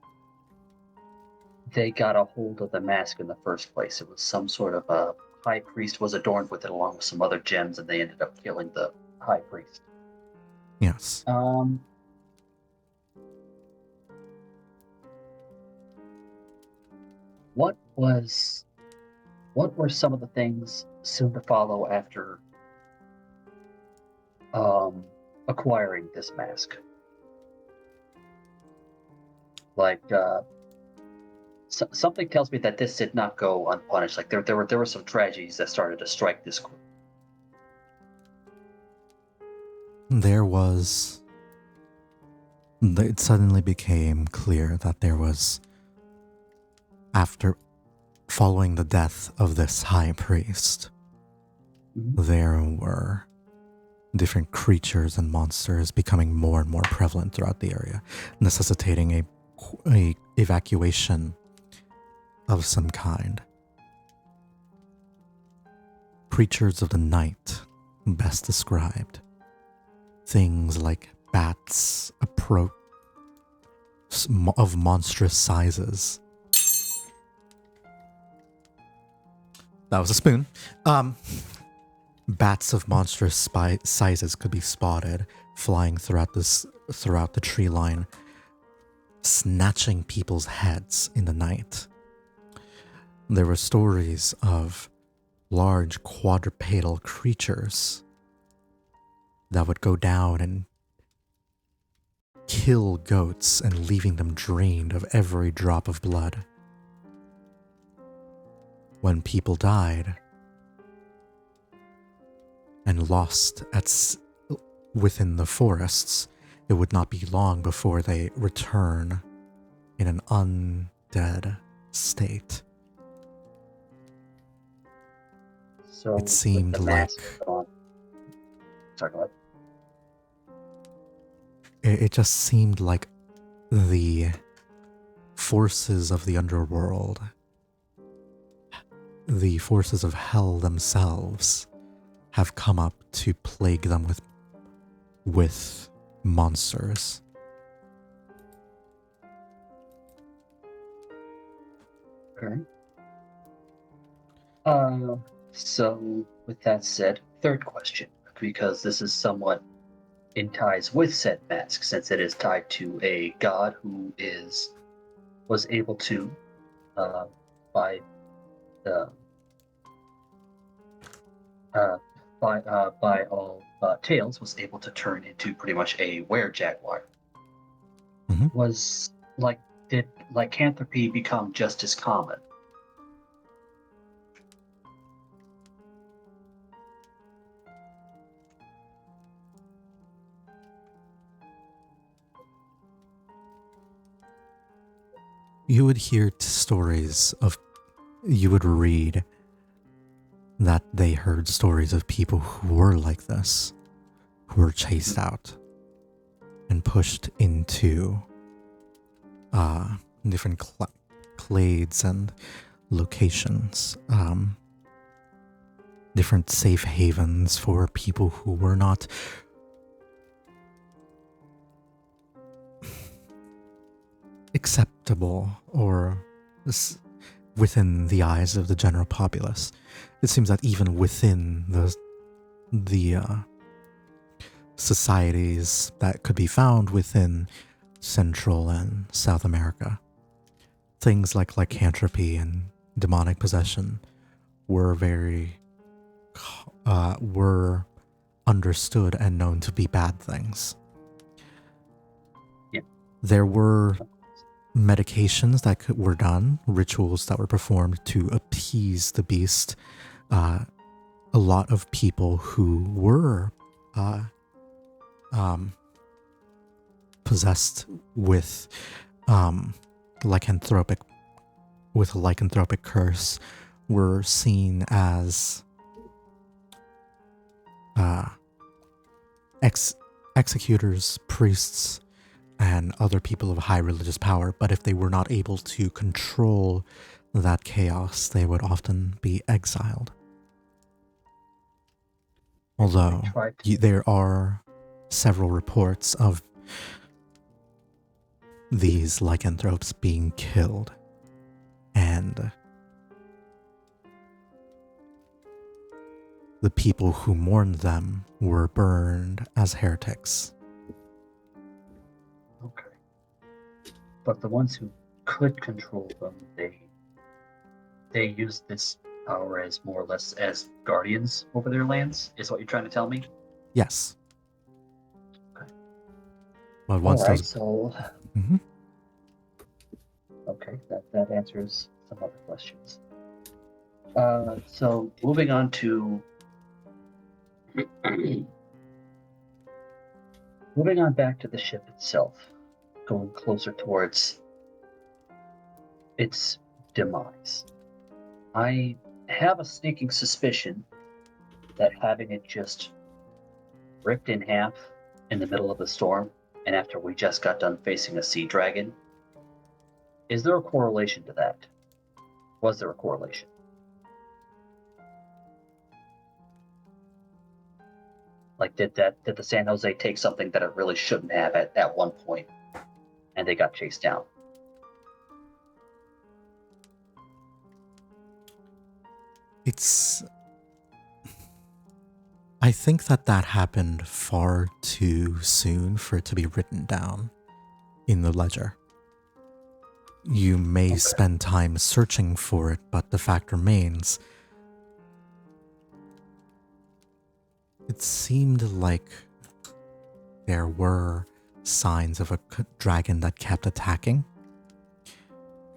they got a hold of the mask in the first place. It was some sort of a high priest was adorned with it along with some other gems, and they ended up killing the high priest.
Yes.
What were some of the things soon to follow after acquiring this mask? Like, something tells me that this did not go unpunished. Like there were some tragedies that started to strike this group.
It suddenly became clear that there was, after following the death of this high priest, there were different creatures and monsters becoming more and more prevalent throughout the area, necessitating a evacuation of some kind. Creatures of the night, best described. Things like bats of monstrous sizes. That was a spoon. Bats of monstrous sizes could be spotted flying throughout the tree line, snatching people's heads in the night. There were stories of large quadrupedal creatures that would go down and kill goats and leaving them drained of every drop of blood. When people died and lost within the forests, it would not be long before they return in an undead state.
So
it seemed
with the
like...
mask on. Sorry, go ahead.
it just seemed like the forces of the underworld, the forces of hell themselves, have come up to plague them with monsters.
Okay. So with that said, third question, because this is somewhat in ties with said mask, since it is tied to a god who was able to, by the by all tales, was able to turn into pretty much a were-jaguar.
Mhm.
Did lycanthropy become just as common?
You would hear stories of, you would read that they heard stories of people who were like this, who were chased out and pushed into different clades and locations, different safe havens for people who were not acceptable or within the eyes of the general populace. It seems that even within the societies that could be found within Central and South America, things like lycanthropy and demonic possession were were understood and known to be bad things.
Yeah.
There were medications that were done, rituals that were performed to appease the beast. A lot of people who were possessed with lycanthropic curse were seen as executors, priests, and other people of high religious power, but if they were not able to control that chaos, they would often be exiled. Although there are several reports of these lycanthropes being killed, and the people who mourned them were burned as heretics.
Okay. But the ones who could control them, they use this power as more or less as guardians over their lands, is what you're trying to tell me?
Yes.
Okay.
But once
All right,
those...
so...
Mm-hmm.
Okay, that answers some other questions. So moving on to... moving on back to the ship itself, going closer towards its demise. I have a sneaking suspicion that having it just ripped in half in the middle of the storm, and after we just got done facing a sea dragon, is there a correlation to that? Was there a correlation? Like, did the San Jose take something that it really shouldn't have at one point, and they got chased down?
I think that happened far too soon for it to be written down in the ledger. You may spend time searching for it, but the fact remains, it seemed like there were signs of a dragon that kept attacking.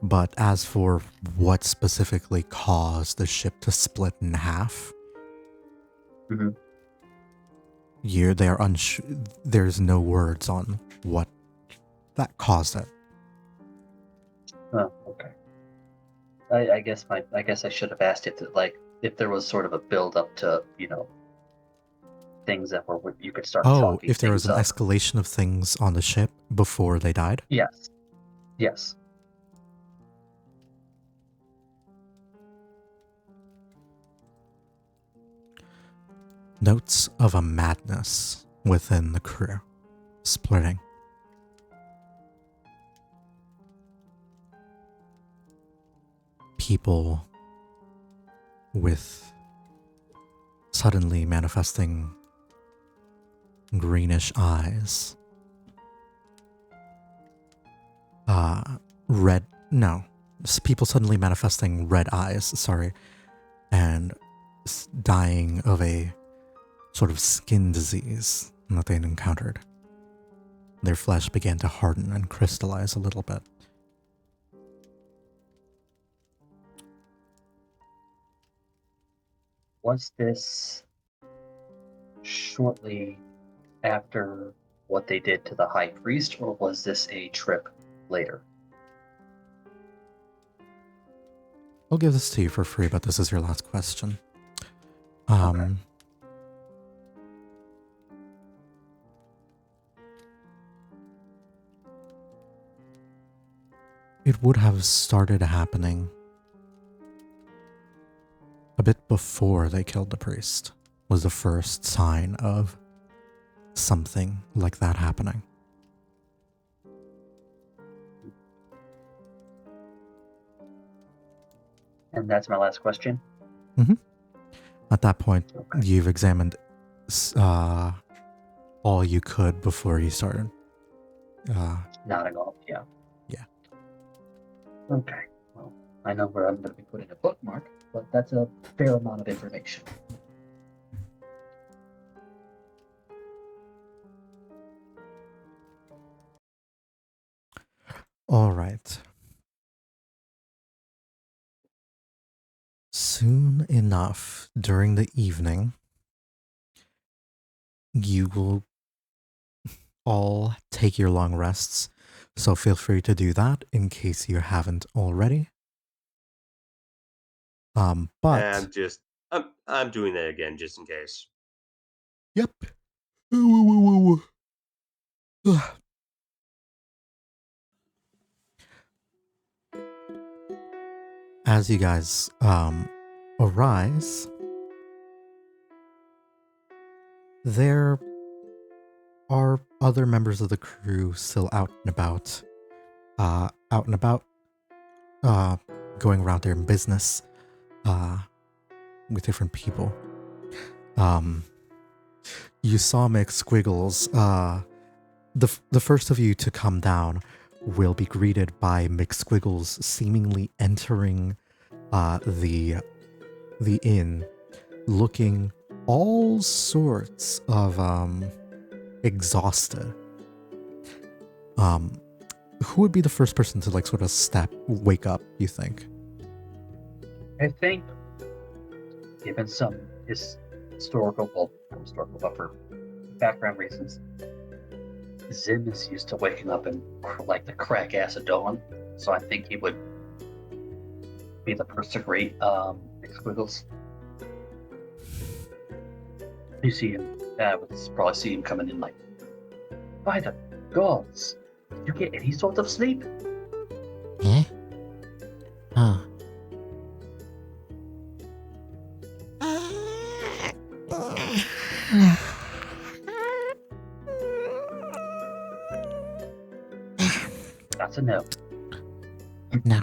But as for what specifically caused the ship to split in half, they are unsure. There's no words on what that caused it.
Oh, okay. I guess I should have asked if there was sort of a build up to, things that were you could start
Oh,
talking.
if there was an
things up.
escalation of things on the ship before they died?
Yes. Yes.
Notes of a madness within the crew. Splitting. People with suddenly manifesting greenish eyes. People suddenly manifesting red eyes, sorry, and dying of a sort of skin disease that they'd encountered. Their flesh began to harden and crystallize a little bit.
Was this shortly after what they did to the high priest, or was this a trip later?
I'll give this to you for free, but this is your last question.
Okay.
It would have started happening a bit before they killed the priest, was the first sign of something like that happening.
And that's my last question?
At that point,
Okay.
you've examined all you could before you started.
Nodding off, yeah.
Yeah.
Okay. Well, I know where I'm going to be putting a bookmark, but that's a fair amount of information.
All right. Soon enough, during the evening, you will all take your long rests, so feel free to do that in case you haven't already. But
I'm doing that again just in case.
yep. As you guys arise, there are other members of the crew still out and about, going around their business, with different people. You saw McSquiggles. The first of you to come down will be greeted by McSquiggles seemingly entering the inn, looking all sorts of exhausted. Who would be the first person to like sort of wake up, you think?
I think, given some historical, but for background reasons, Zim is used to waking up in like the crack ass of dawn, so I think he would be the first to greet Squiggles. You see him, probably see him coming in like, by the gods, did you get any sort of sleep?
Eh? Huh.
That's a no.
No.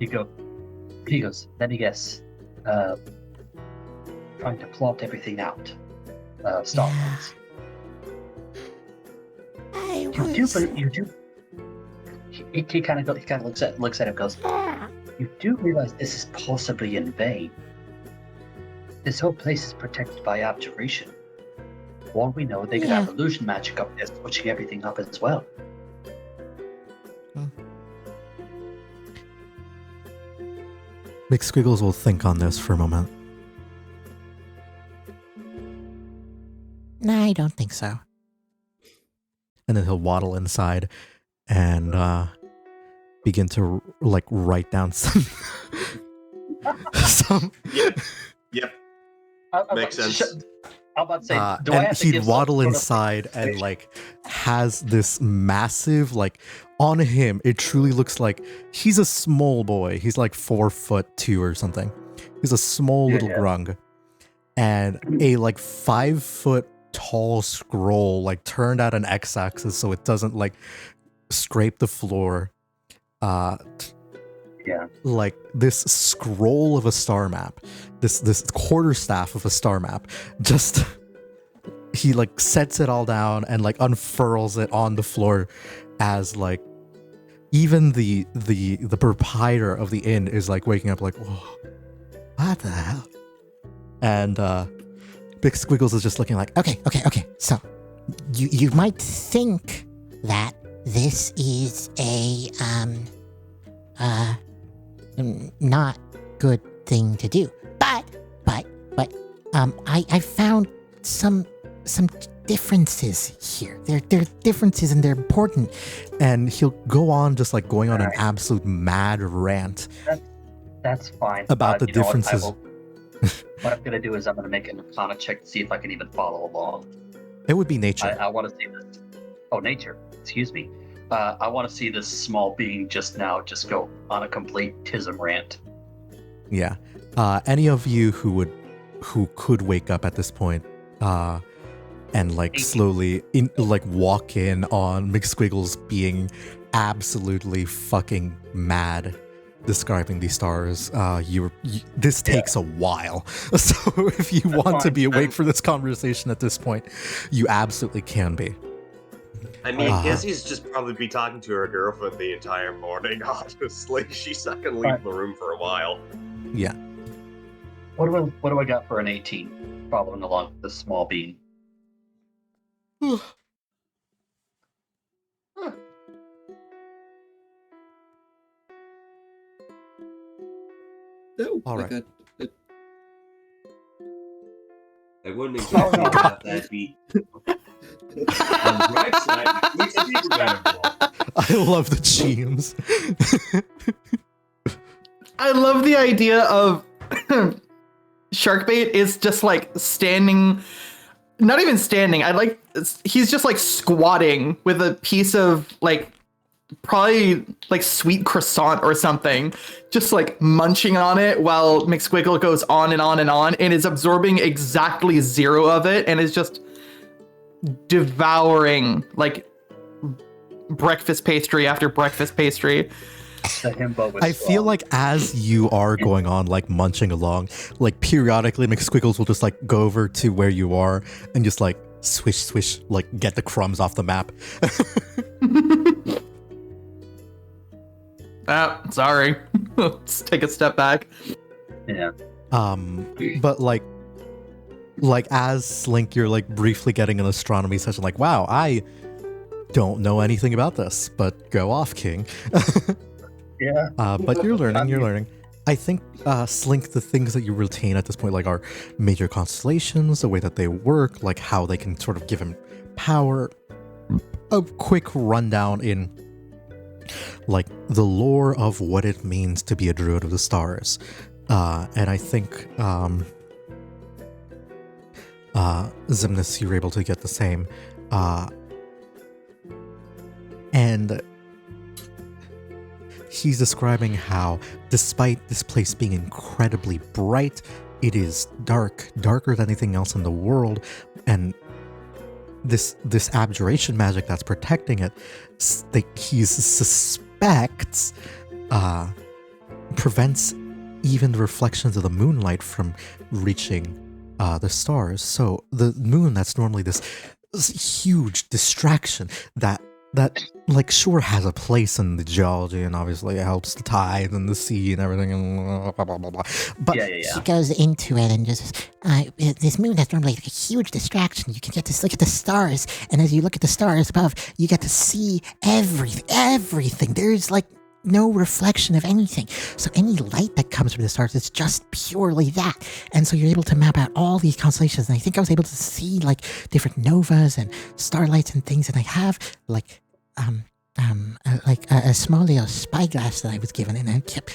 He goes, let me guess. Trying to plot everything out. Starlight. You do. He kind of looks at him and goes, you do realize this is possibly in vain. This whole place is protected by abjuration. For all we know, they could have illusion magic up there, switching everything up as well.
McSquiggles will think on this for a moment.
No, I don't think so.
And then he'll waddle inside and begin to like write down some
Yep. Makes sense.
I'm about to say, do I
and
have to
he'd
give some
waddle
sort of
inside and like has this massive like on him. It truly looks like he's a small boy. He's like 4'2" or something. He's a small little grung, and a like 5 foot tall scroll like turned at an x-axis so it doesn't like scrape the floor. Like this scroll of a star map, this quarterstaff of a star map, just he like sets it all down and like unfurls it on the floor as like even the proprietor of the inn is like waking up like, whoa, what the hell? And Big Squiggles is just looking like,
Okay. So, you might think that this is a not good thing to do, but I found some differences here. There are differences and they're important.
And he'll go on just like going on an absolute mad rant.
That's fine.
About the
you know what,
differences.
What I'm gonna do is I'm gonna make an Arcana check to see if I can even follow along.
It would be nature.
I want to see this. Oh, nature. Excuse me. I want to see this small being just go on a complete tism rant.
Yeah. Any of you who could wake up at this point, and like slowly walk in on McSquiggles being absolutely fucking mad describing these stars. This takes a while. So if you want to be awake for this conversation at this point, you absolutely can be.
I mean, Izzy's just probably be talking to her girlfriend the entire morning, honestly. She's not going to leave the room for a while.
Yeah.
What do I got for an 18? Following along with the small bean.
Oh,
All right.
I wouldn't exactly have that beat. On the right side, it's a deeper metaphor.
I love the cheems.
I love the idea of Sharkbait is just like standing, not even standing. He's just like squatting with a piece of like probably like sweet croissant or something, just like munching on it while McSquiggle goes on and on and on and is absorbing exactly 0 of it and is just devouring like breakfast pastry after breakfast pastry.
I feel like as you are going on, like munching along, like periodically McSquiggles will just like go over to where you are and just like swish, like get the crumbs off the map.
Sorry. Let's take a step back.
Yeah.
But like as Slink, you're like briefly getting an astronomy session. Like, wow, I don't know anything about this, but go off, King.
Yeah.
But you're learning. I think, Slink, the things that you retain at this point, like, are major constellations, the way that they work, like how they can sort of give him power. A quick rundown in, like, the lore of what it means to be a Druid of the Stars. And I think, Xemnas, you're able to get the same. And he's describing how, despite this place being incredibly bright, it is darker than anything else in the world, and this abjuration magic that's protecting it, he suspects prevents even the reflections of the moonlight from reaching the stars. So the moon, that's normally this huge distraction that like sure has a place in the geology and obviously it helps the tide and the sea and everything and blah, blah, blah, blah. But
He goes into it and just this moon that's normally like a huge distraction. You can get to look at the stars, and as you look at the stars above, you get to see everything. There's like no reflection of anything. So any light that comes from the stars is just purely that. And so you're able to map out all these constellations. And I think I was able to see like different novas and starlights and things. And I have like a small little spyglass that I was given, and I kept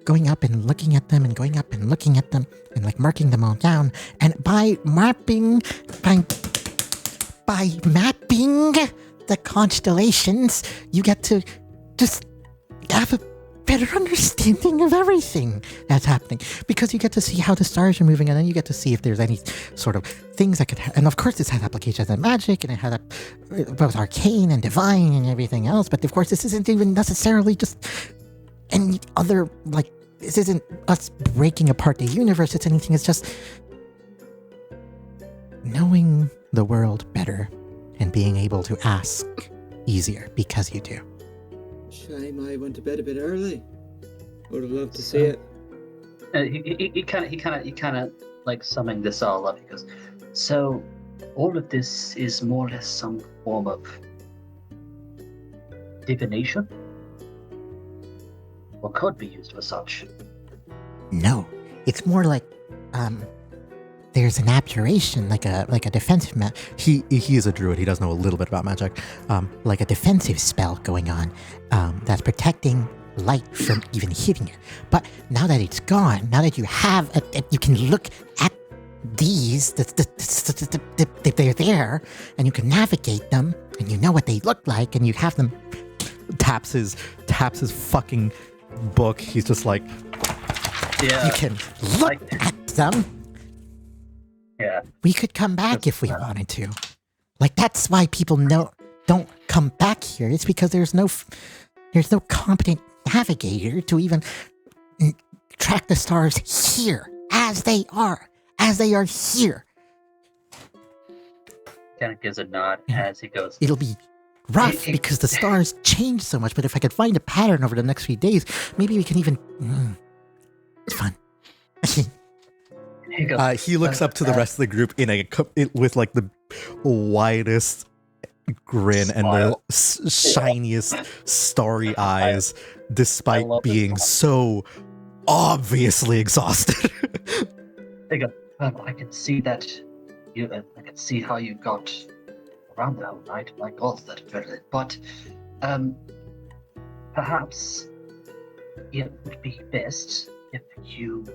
going up and looking at them and going up and looking at them and like marking them all down. And by mapping the constellations, you get to just have a better understanding of everything that's happening, because you get to see how the stars are moving, and then you get to see if there's any sort of things that could and of course this has applications in magic, and it has both arcane and divine and everything else, but of course this isn't even necessarily just any other, like, this isn't us breaking apart the universe, it's just knowing the world better and being able to ask easier because you do.
Shame I went to bed a bit early. Would have loved to see it.
He kind of like summing this all up. He goes, so all of this is more or less some form of divination, or could be used for such.
No, it's more like there's an abjuration, like a defensive
He is a druid. He does know a little bit about magic.
like a defensive spell going on that's protecting light from even hitting it. But now that it's gone, now that you have, you can look at these, they're there, and you can navigate them, and you know what they look like, and you have them.
Taps his fucking book. He's just like,
Yeah.
You can look at them.
Yeah.
We could come back if we wanted to. Like, that's why people don't come back here. It's because there's no competent navigator to even track the stars here as they are here.
Kind of gives a nod as he goes.
It'll be rough because the stars change so much, but if I could find a pattern over the next few days, maybe we can even. It's fun.
He looks up to the rest of the group with like the widest grin and the shiniest starry eyes, despite being so obviously exhausted.
They go, I can see that I can see how you got around the whole night. My God, that adrenaline. But perhaps it would be best if you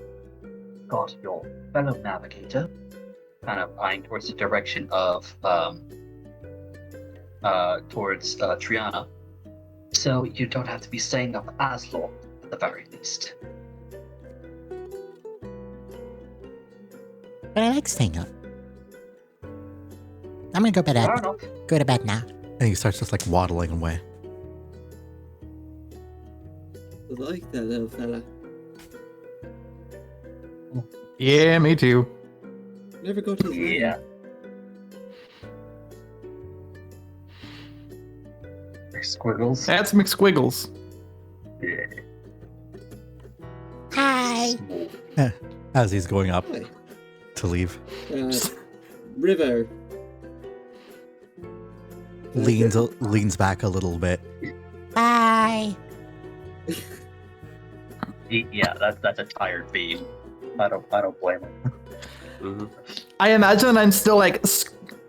got your fellow navigator, kind of eyeing towards the direction of towards Triana, so you don't have to be staying up as long at the very least.
But I like staying up. I'm gonna go to bed now.
And he starts just like waddling away.
I like that little fella.
Yeah, me too.
Never go to the
Yeah. Squiggles.
That's McSquiggles.
Yeah.
Hi.
As he's going up
Hi.
to leave.
River.
Leans back a little bit.
Bye.
Yeah, that's a tired beam. I don't blame him.
Mm-hmm.
I imagine I'm still like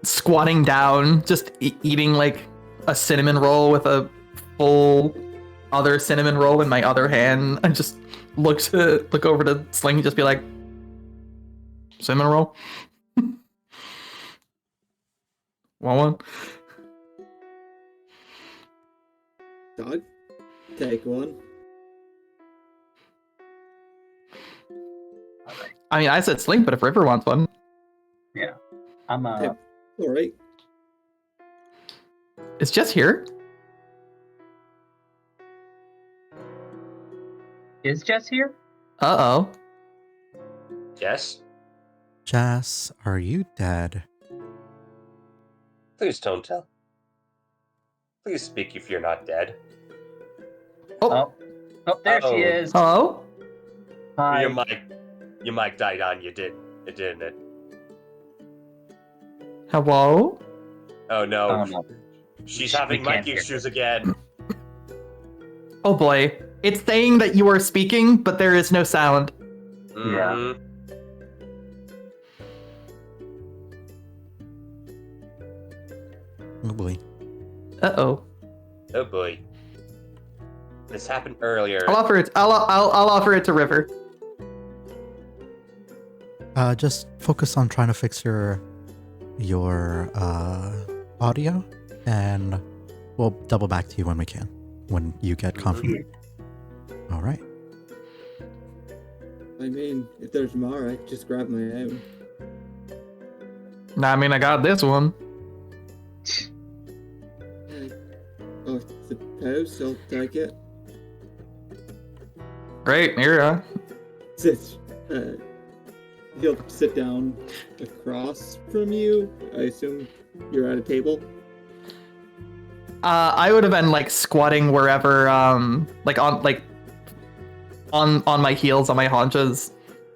squatting down, just eating like a cinnamon roll with a full other cinnamon roll in my other hand, and just look over to Sling and just be like, cinnamon roll. Want one?
Dog. Take one.
I mean, I said Sling, but if River wants one.
Yeah. I'm
All right.
It's just here.
Is Jess here?
Uh-oh.
Yes?
Jess, are you dead?
Please don't tell. Please speak if you're not dead.
Oh, there she is.
Hello?
Hi.
Your mic died on you, didn't it?
Hello?
Oh no.
Oh, no.
She's having mic issues again.
Oh boy. It's saying that you are speaking, but there is no sound.
Mhm.
Oh boy.
Uh-oh.
Oh boy. This happened earlier.
I'll offer it. I'll offer it to River.
Just focus on trying to fix your audio, and we'll double back to you when we can, when you get confident. All right.
I mean, if there's more, I could just grab my own.
Nah, I mean, I got this one.
I suppose I'll take it.
Great, here you are.
He'll sit down across from you. I assume you're at a table.
I would have been like squatting wherever, on my heels, on my haunches,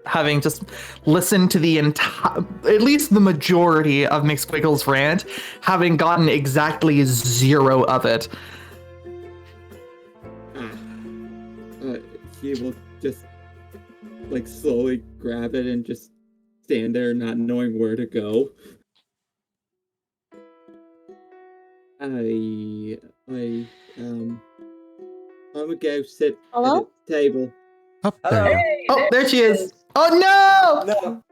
having just listened to the entire, at least the majority of McSquiggle's rant, having gotten exactly 0 of it.
He will just like slowly grab it and just stand there, not knowing where to go. I'm gonna go sit
Hello?
at the table.
Oh, there you go.
Oh, there she is. Oh no!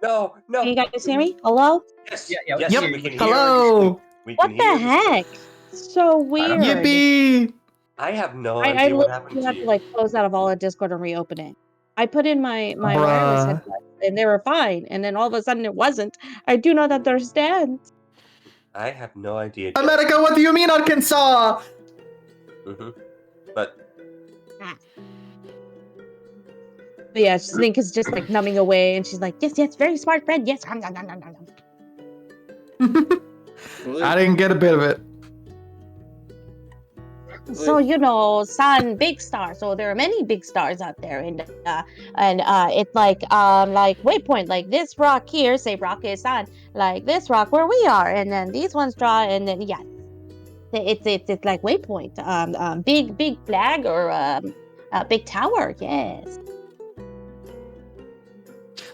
No.
Can you guys hear me? Hello?
Yes.
Yeah,
Yes,
Yep.
we can hear
Hello.
We
What
can
the
hear you.
heck? So weird.
Yippee!
I have no
I
idea what happened
literally
to
had to
you.
like close out of all of Discord and reopen it. I put in my wireless
Bruh.
headset and they were fine, and then all of a sudden it wasn't. I do not understand.
I have no idea.
America, what do you mean, Arkansas?
But
But yeah, Snink is just like numbing away, and she's like, yes, very smart friend, yes.
I didn't get a bit of it.
So sun, big star. So there are many big stars out there, and it's like waypoint, like this rock here. Say rock is sun, like this rock where we are, and then these ones draw, and then yeah, it's like waypoint. Big flag or a big tower. Yes.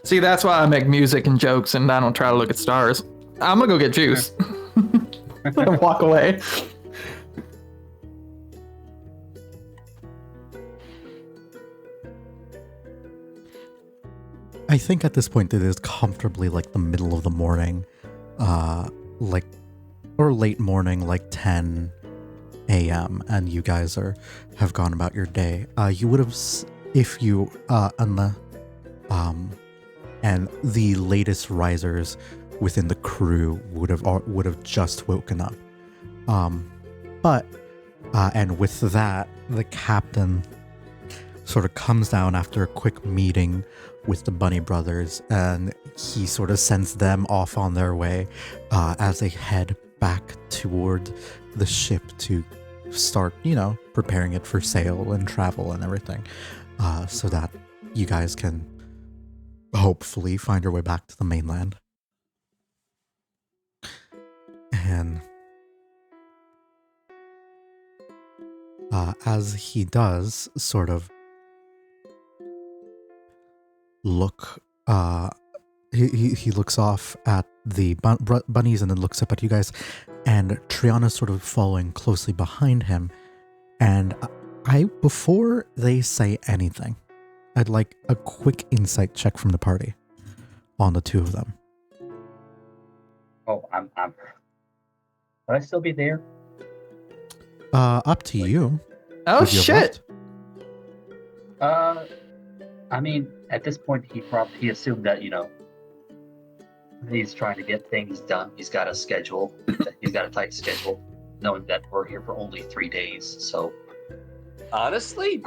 See, that's why I make music and jokes, and I don't try to look at stars. I'm gonna go get juice. Walk away.
I think at this point it is comfortably like the middle of the morning, or late morning, like 10 a.m. and you guys have gone about your day. You would have, if you and the latest risers within the crew would have just woken up. But with that, the captain sort of comes down after a quick meeting with the Bunny Brothers, and he sort of sends them off on their way as they head back toward the ship to start, preparing it for sail and travel and everything, so that you guys can hopefully find your way back to the mainland. And as he does sort of look, he looks off at the bunnies and then looks up at you guys, and Triana's sort of following closely behind him. And before they say anything, I'd like a quick insight check from the party on the two of them.
Oh, I'm. Would I still be there?
Up to you.
Oh
Would you have
shit!
left?
I mean, at this point, he assumed that he's trying to get things done. He's got a schedule. He's got a tight schedule, knowing that we're here for only 3 days. So,
honestly,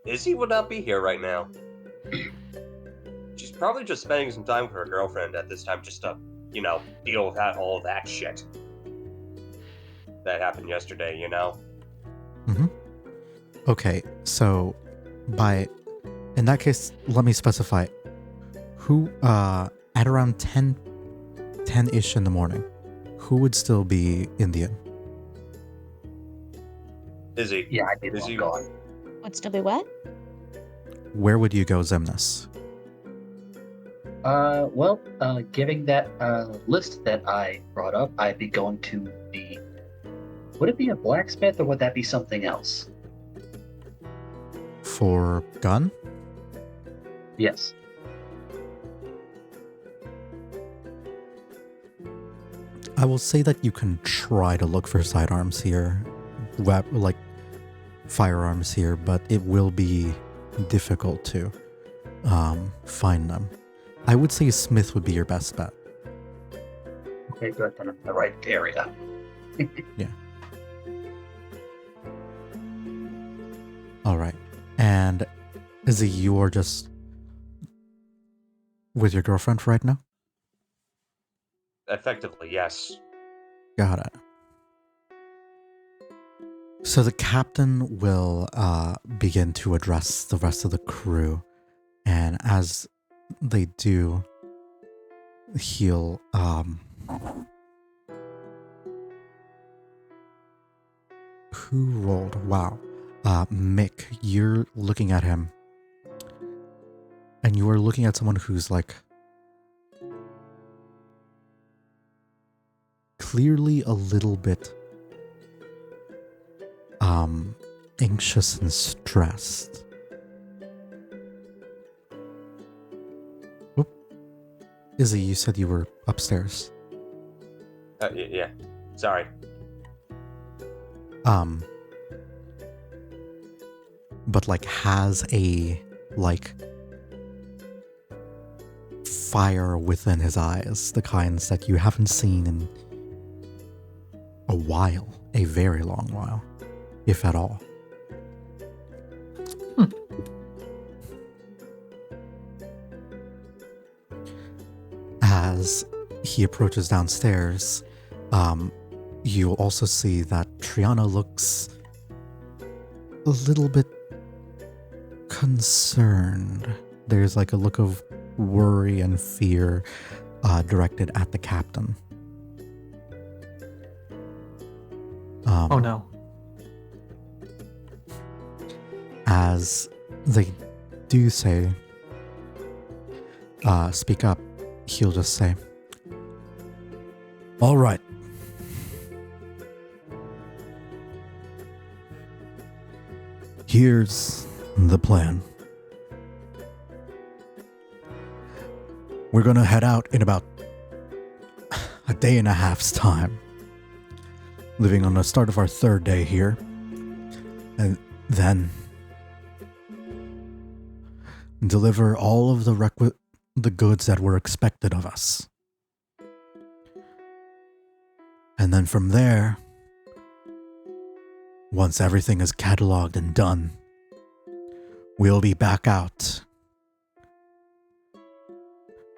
Izzy would not be here right now. She's probably just spending some time with her girlfriend at this time, just to, deal with all that shit that happened yesterday.
Mm-hmm. Okay, so in that case, let me specify who, at around 10-ish in the morning, who would still be Indian?
Izzy.
Yeah, I'd be long gone.
Would still be what?
Where would you go, Zemnis?
Giving that list that I brought up, I'd be going to would it be a blacksmith or would that be something else?
for gun?
Yes.
I will say that you can try to look for sidearms here, like firearms here, but it will be difficult to find them. I would say Smith would be your best bet.
Okay, good. Then I'm in the right area.
Yeah. All right. And Izzy, you are just with your girlfriend right now?
Effectively, yes.
Got it. So the captain will begin to address the rest of the crew, and as they do, he'll who rolled? Wow. Mick, you're looking at him, and you are looking at someone who's like clearly a little bit anxious and stressed. Oop. Izzy, you said you were upstairs.
Yeah. Sorry.
But like has a like fire within his eyes, the kinds that you haven't seen in a while, a very long while, if at all. As he approaches downstairs, you'll also see that Triana looks a little bit concerned. There's like a look of worry and fear directed at the captain.
Oh no.
As they do say, speak up, he'll just say, "All right. Here's the plan. We're gonna head out in about a day and a half's time, living on the start of our third day here, and then deliver all of the goods that were expected of us. And then from there, once everything is cataloged and done, we'll be back out.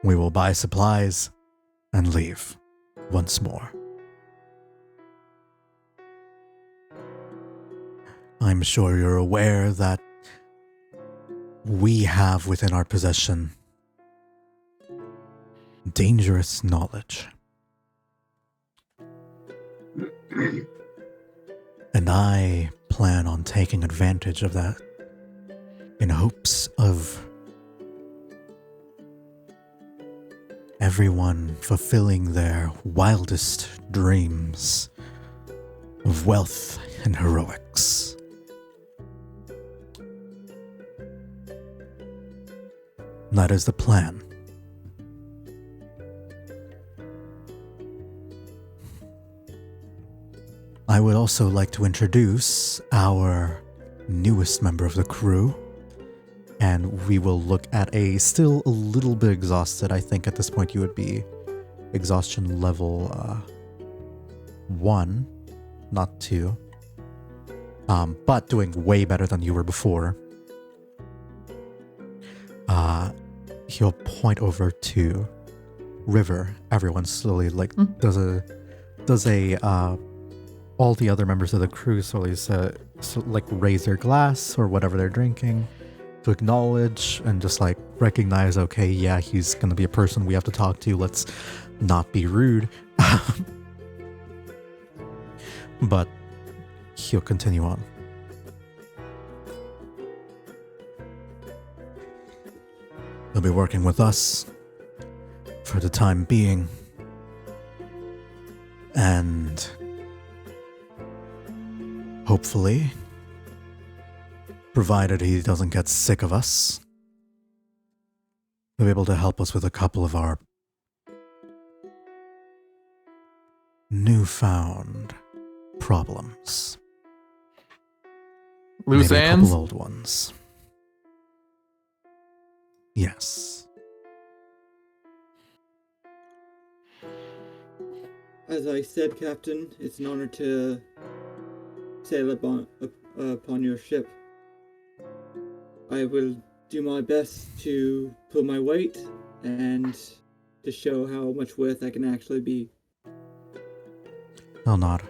We will buy supplies and leave once more. I'm sure you're aware that we have within our possession dangerous knowledge. And I plan on taking advantage of that in hopes of everyone fulfilling their wildest dreams of wealth and heroics. That is the plan. I would also like to introduce our newest member of the crew, and we will look at still a little bit exhausted. I think at this point you would be exhaustion level 1, not 2, but doing way better than you were before. He'll point over to River. Everyone slowly does a all the other members of the crew slowly raise their glass or whatever they're drinking to acknowledge and just recognize, okay, yeah, he's gonna be a person we have to talk to. Let's not be rude. But he'll continue on. He'll be working with us for the time being, and hopefully
provided he doesn't get sick of us, he'll be able to help us with a couple of our newfound problems.
Loose
Maybe a
ends?
couple old ones. Yes.
As I said, Captain, it's an honor to sail upon your ship. I will do my best to pull my weight and to show how much worth I can actually be.
I'll nod.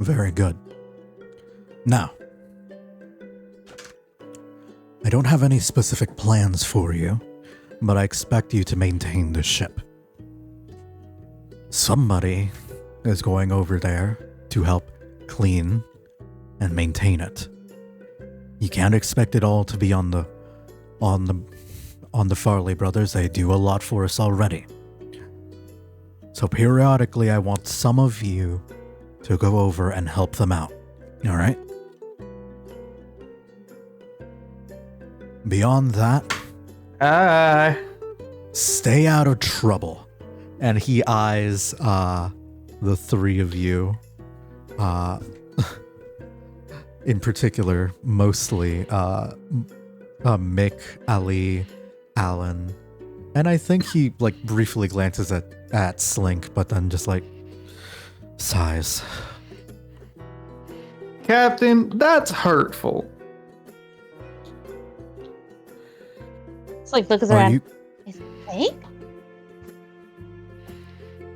Very good. Now, I don't have any specific plans for you, but I expect you to maintain the ship. Somebody is going over there to help clean and maintain it. You can't expect it all to be on the Farley brothers. They do a lot for us already. So periodically I want some of you to go over and help them out. All right? Beyond that, stay out of trouble. And he eyes the three of you, in particular, mostly Mick, Ali, Alan, and I think he briefly glances at Slink, but then just sighs.
Captain, that's hurtful.
Slink looks around. Is it fake?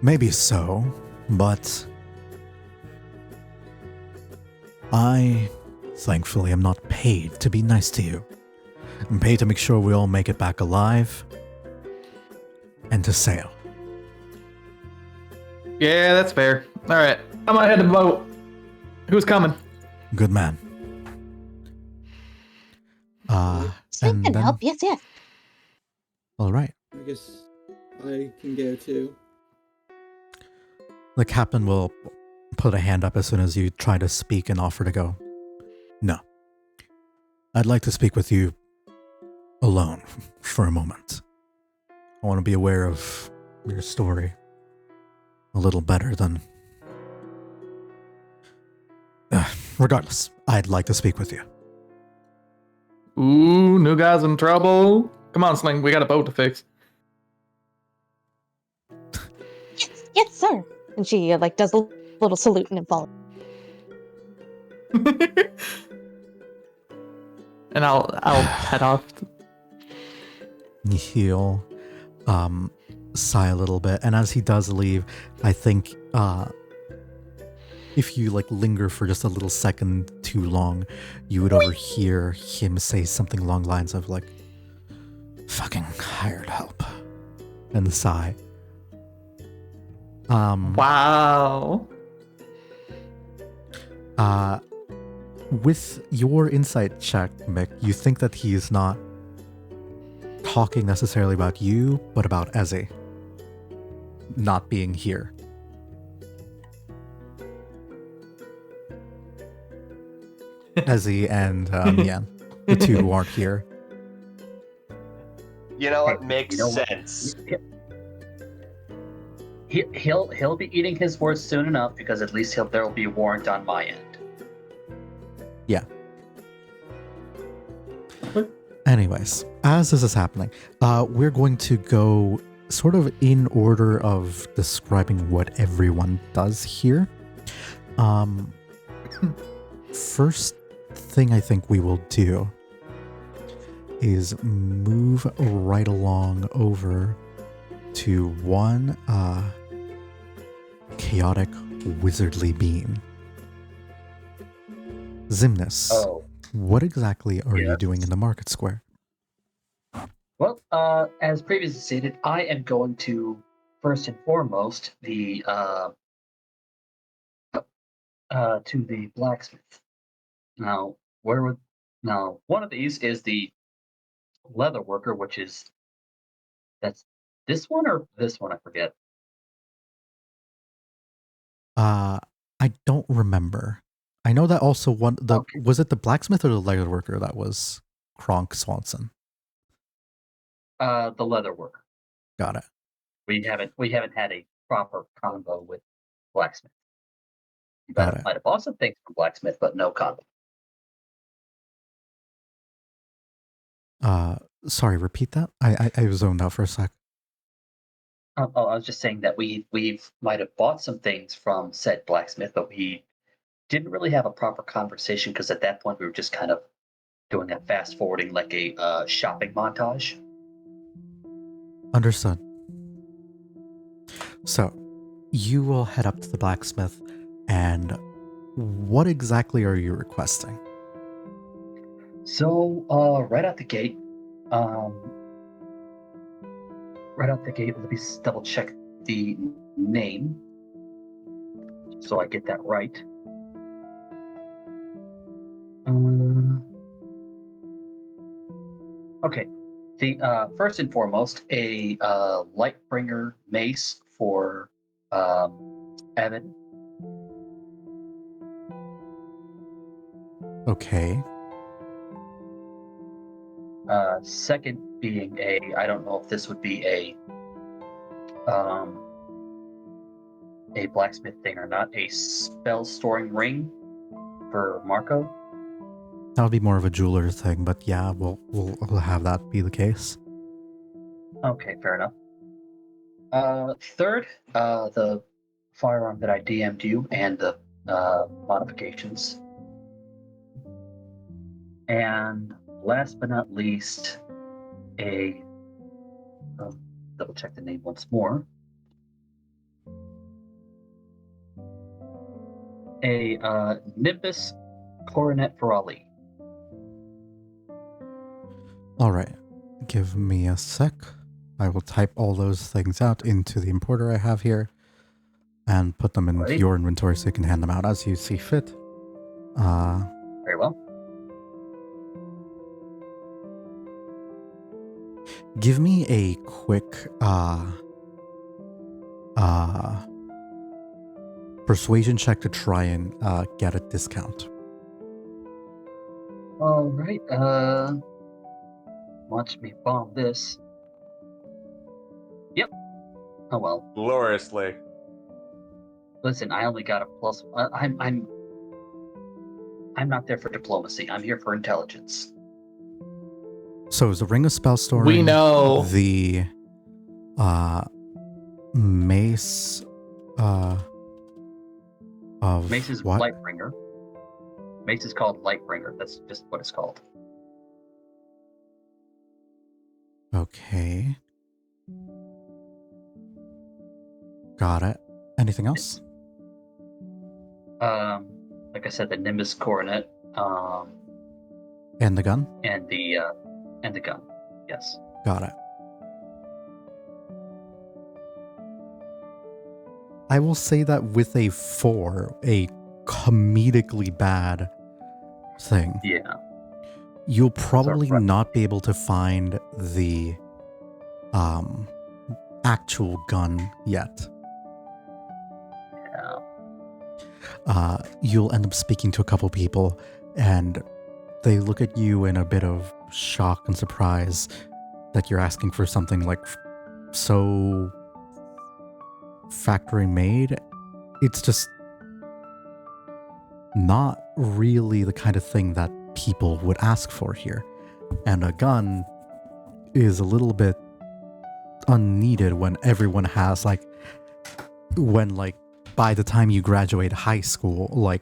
Maybe so, but I, thankfully, am not paid to be nice to you. I'm paid to make sure we all make it back alive and to sail.
Yeah, that's fair. All right, I'm gonna head to the boat. Who's coming?
Good man.
Slink can help. Yes, yes.
All right.
I guess I can go too.
The captain will put a hand up as soon as you try to speak and offer to go. No. I'd like to speak with you alone for a moment. I want to be aware of your story a little better than... regardless, I'd like to speak with you.
Ooh, new guy's in trouble. Come on, Sling, we got a boat to fix.
Yes, yes, sir. And she does a little salute and follow.
And I'll head off.
He'll sigh a little bit, and as he does leave, I think if you linger for just a little second too long, you would overhear him say something along the lines of fucking hired help, and sigh.
Wow.
With your insight check, Mick, you think that he is not talking necessarily about you, but about Eze not being here. Eze and Mian, the two who aren't here.
You know what makes sense?
He'll be eating his words soon enough, because at least there will be a warrant on my end.
Yeah. Anyways, as this is happening, we're going to go sort of in order of describing what everyone does here. First thing I think we will do is move right along over to one chaotic wizardly being. Zimnus, what exactly are you doing in the market square?
Well, as previously stated, I am going to first and foremost to the blacksmith. Now, one of these is the leather worker, that's this one or this one, I forget.
I don't remember. I know that also
Okay.
was it the blacksmith or the leather worker that was Kronk Swanson?
The leather worker.
Got it.
We haven't had a proper combo with blacksmith.
Got it.
Might have bought some things from blacksmith, but no combo.
Sorry, repeat that. I zoned out for a sec.
I was just saying that we might have bought some things from said blacksmith, but we didn't really have a proper conversation because at that point we were just kind of doing a fast forwarding, like a shopping montage.
Understood. So, you will head up to the blacksmith, and what exactly are you requesting?
So, right out the gate, let me double check the name so I get that right. Okay. The first and foremost, a Lightbringer mace for Evan.
Okay.
Second being I don't know if this would be a blacksmith thing or not, a spell storing ring for Marco.
That would be more of a jeweler thing, but yeah, we'll have that be the case.
Okay, fair enough. Third, the firearm that I DM'd you and the modifications. And last but not least, double check the name once more. A Nimbus Coronet for Ali.
All right. Give me a sec. I will type all those things out into the importer I have here and put them into your inventory so you can hand them out as you see fit.
Very well.
Give me a quick persuasion check to try and get a discount.
All right. Watch me bomb this. Yep. Oh well.
Gloriously.
Listen, I only got a plus. I'm not there for diplomacy. I'm here for intelligence.
So is the Ring of Spell Storing
We know.
the mace of
Mace is
what?
Lightbringer. Mace is called Lightbringer. That's just what it's called.
Okay. Got it. Anything else?
Like I said, the Nimbus Coronet.
And the gun?
And the gun. Yes.
Got it. I will say that with a 4, a comedically bad thing.
Yeah.
You'll probably not be able to find the actual gun yet.
Yeah.
You'll end up speaking to a couple people, and they look at you in a bit of shock and surprise that you're asking for something like so factory made. It's just not really the kind of thing that people would ask for here. And a gun is a little bit unneeded when everyone has by the time you graduate high school,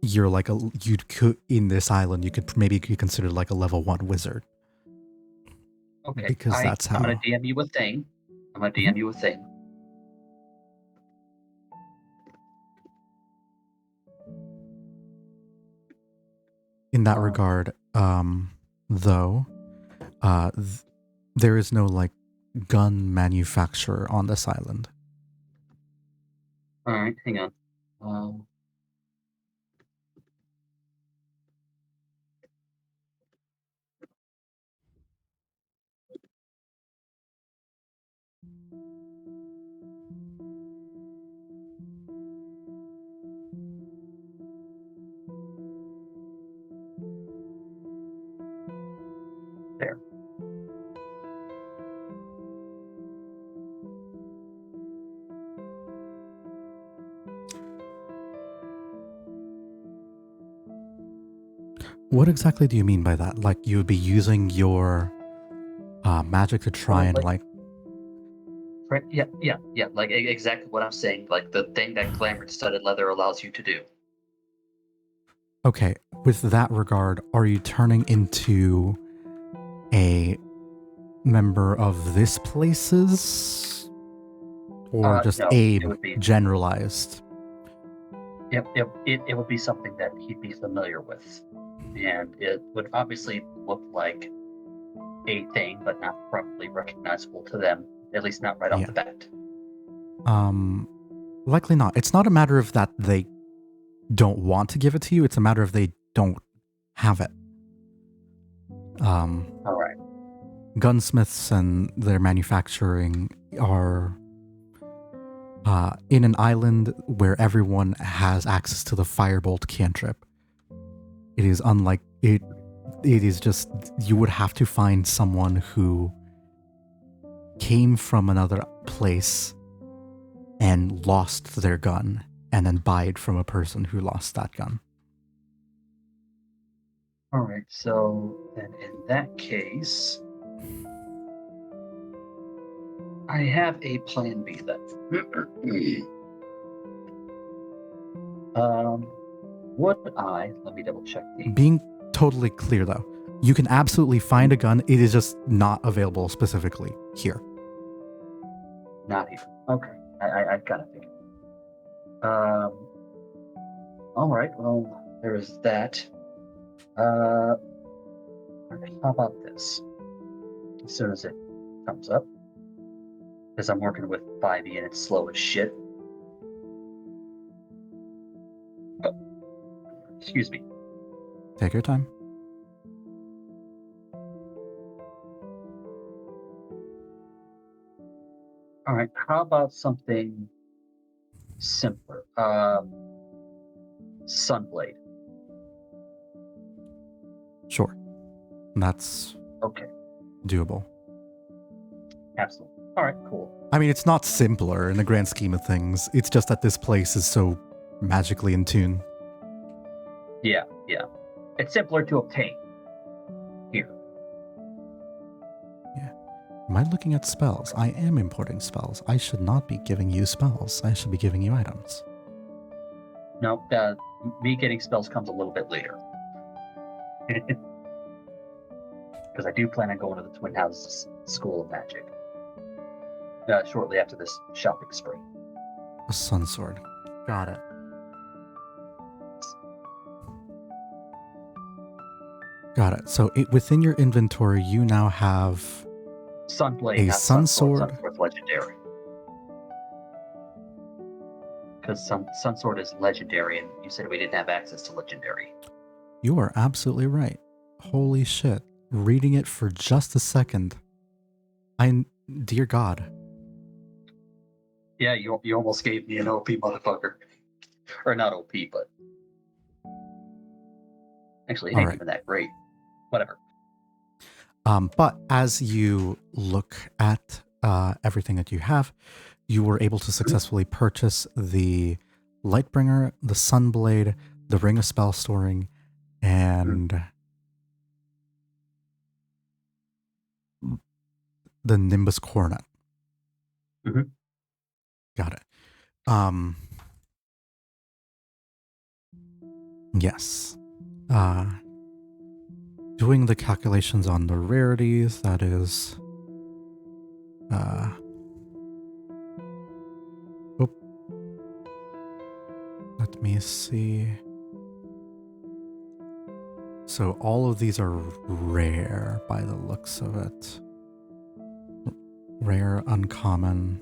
you're you could in this island you could maybe be considered like a level 1 wizard.
Okay.
Because that's how
I'm gonna DM you a thing.
In that regard, though, there is no gun manufacturer on this island.
All right, hang on.
What exactly do you mean by that? Like you would be using your magic to try and like...
Right, yeah. Like exactly what I'm saying. Like the thing that glamour-studded leather allows you to do.
Okay, with that regard, are you turning into a member of this place's, or just
no,
a
it would be
generalized?
It would be something that he'd be familiar with, and it would obviously look like a thing, but not probably recognizable to them, at least not right off the bat.
Likely not. It's not a matter of that they don't want to give it to you, it's a matter of they don't have it.
All right.
Gunsmiths and their manufacturing are in an island where everyone has access to the firebolt cantrip. It is unlike it. It is just, you would have to find someone who came from another place and lost their gun, and then buy it from a person who lost that gun.
All right. So then, in that case, I have a plan B then. Let me double check the...
Being totally clear though, you can absolutely find a gun, it is just not available specifically here.
Not here. Okay. I got it figured. All right. Well, there is that. How about this? As soon as it comes up, because I'm working with 5e and it's slow as shit. Oh, excuse me.
Take your time.
All right. How about something simpler? Sunblade.
Sure. That's
okay.
Doable.
Absolutely. All right, cool.
I mean, it's not simpler in the grand scheme of things. It's just that this place is so magically in tune.
Yeah. It's simpler to obtain here.
Yeah. Am I looking at spells? I am importing spells. I should not be giving you spells. I should be giving you items.
No, me getting spells comes a little bit later. Because I do plan on going to the Twin Houses School of Magic shortly after this shopping spree.
A sun sword. Got it. Got it. So within your inventory, you now have
Sunblade,
a sun sword.
Sunsword's legendary. Because Sunsword is legendary, and you said we didn't have access to legendary.
You are absolutely right. Holy shit. Reading it for just a second. Dear God.
Yeah, you almost gave me an OP motherfucker. Or not OP, but... Actually, it ain't even that great. Whatever.
But as you look at everything that you have, you were able to successfully purchase the Lightbringer, the Sunblade, the Ring of Spell Storing, and the Nimbus Coronet. Got it. Yes. Doing the calculations on the rarities, that is... Let me see. So all of these are rare by the looks of it. Rare, uncommon.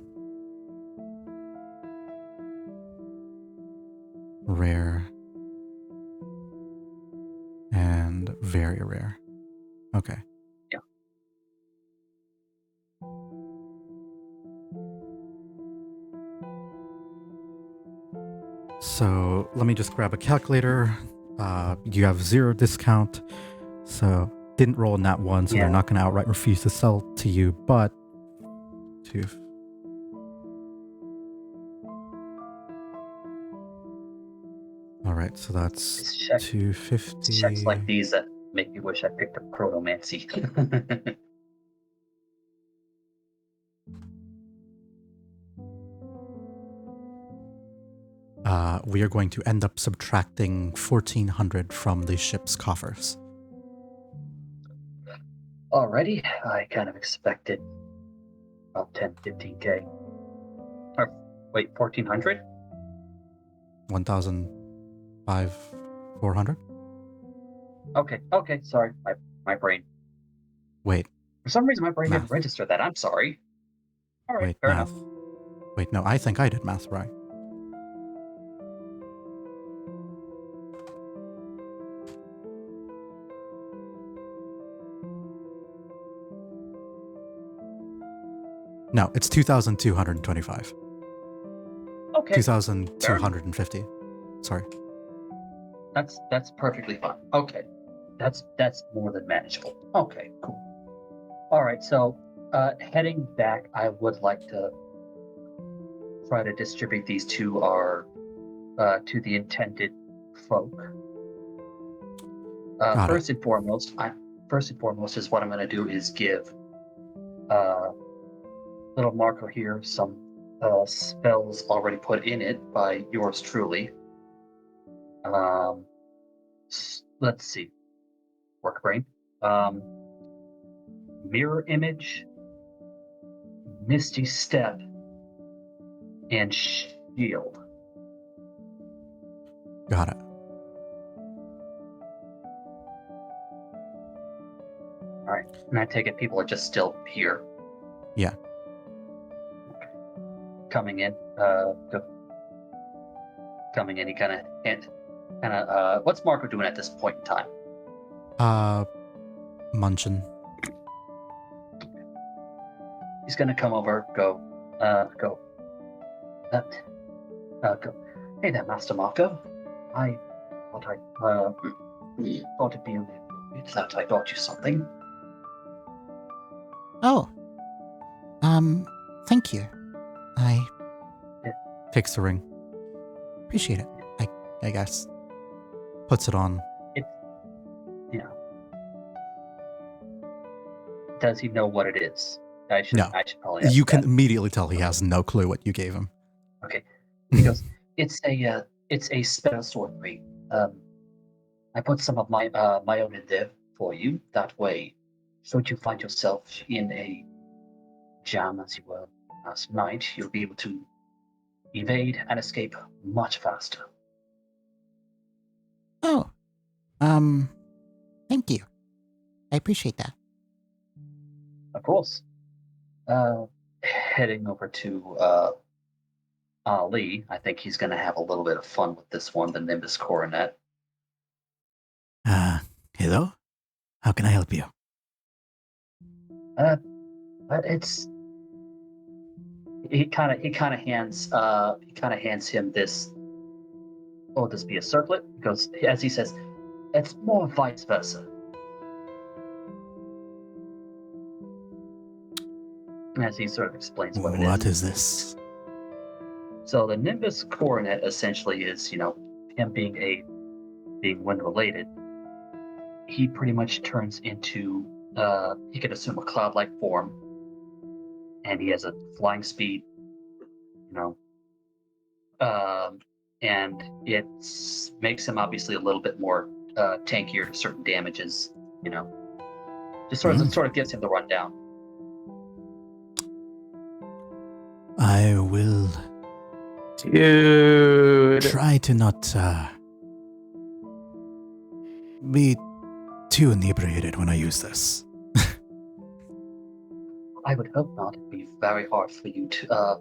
Rare. And very rare. Okay.
Yeah.
So let me just grab a calculator. You have 0 discount, so didn't roll a nat 1, so they're not going to outright refuse to sell to you, but all right, so that's
It's check-
250.
It's checks like these that make me wish I picked up chronomancy.
We are going to end up subtracting 1,400 from the ship's coffers.
Alrighty, I kind of expected about 10, 15k. Or, wait, 1,400?
1,400?
Okay, sorry, my brain.
Wait,
For some reason, my brain
Math.
didn't register that. I'm sorry. All right,
wait,
fair
math.
enough.
Wait, no, I think I did math right. No, it's 2,225.
Okay,
2,250. Sorry.
that's perfectly fine. Okay, that's more than manageable. Okay, cool. All right, so heading back, I would like to try to distribute these to our to the intended folk.
Got
First and foremost, is what I'm going to do is give little Marco here some spells already put in it by yours truly. Let's see. Work brain. Mirror image, misty step, and shield.
Got it.
All right, and I take it people are just still here.
Yeah.
Okay. Coming in, he kind of, what's Marco doing at this point in time?
Munchin.
He's gonna come over, go. Hey there, Master Marco. I thought it'd be only appropriate that I brought you something.
Oh. Thank you. I
Takes the ring.
appreciate it.
I guess. Puts it on.
Does he know what it is? I should probably ask
You can
that.
immediately tell he has no clue what you gave him.
Okay. He goes, it's a spell sword ring. I put some of my own in there for you. That way, should you find yourself in a jam as you were last night, you'll be able to evade and escape much faster.
Oh. Thank you. I appreciate that.
Of course. Heading over to Ali, I think he's going to have a little bit of fun with this one, the Nimbus Coronet.
Hello? How can I help you?
But it's he kind of hands him this. Oh, this be a circlet? Because as he says, it's more vice versa. As he sort of explains what it is.
What is this?
So the Nimbus Coronet essentially is, him being wind related, he pretty much turns into he can assume a cloud-like form, and he has a flying speed, and it makes him obviously a little bit more tankier to certain damages, just sort of gives him the rundown.
I will
Dude.
try to not be too inebriated when I use this.
I would hope not. It'd be very hard for you to,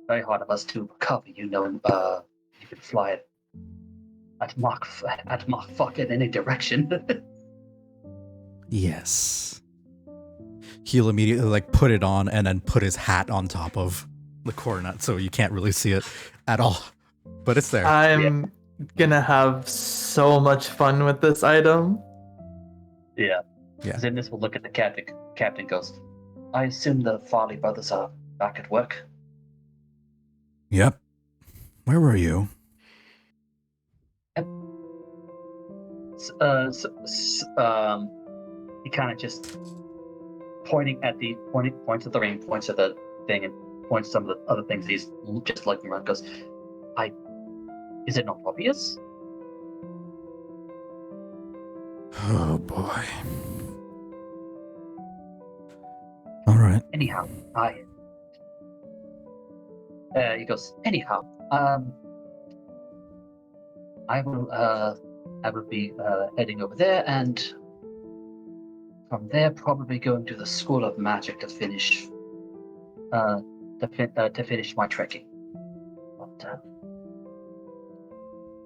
very hard of us to recover. You can fly it at Mach fuck in any direction.
Yes. He'll immediately put it on and then put his hat on top of the coronet so you can't really see it at all. But it's there.
I'm gonna have so much fun with this item.
Yeah.
Yeah.
Zinnis will look at the captain. Captain goes, I assume the Farley brothers are back at work.
Yep. Where were you?
He kind of just points at the ring, points at the thing, and points some of the other things he's just looking around. Goes, is it not obvious?
Oh boy. All right.
Anyhow, he goes, anyhow, I will be heading over there, and from there probably going to the School of Magic to finish my trekking. But,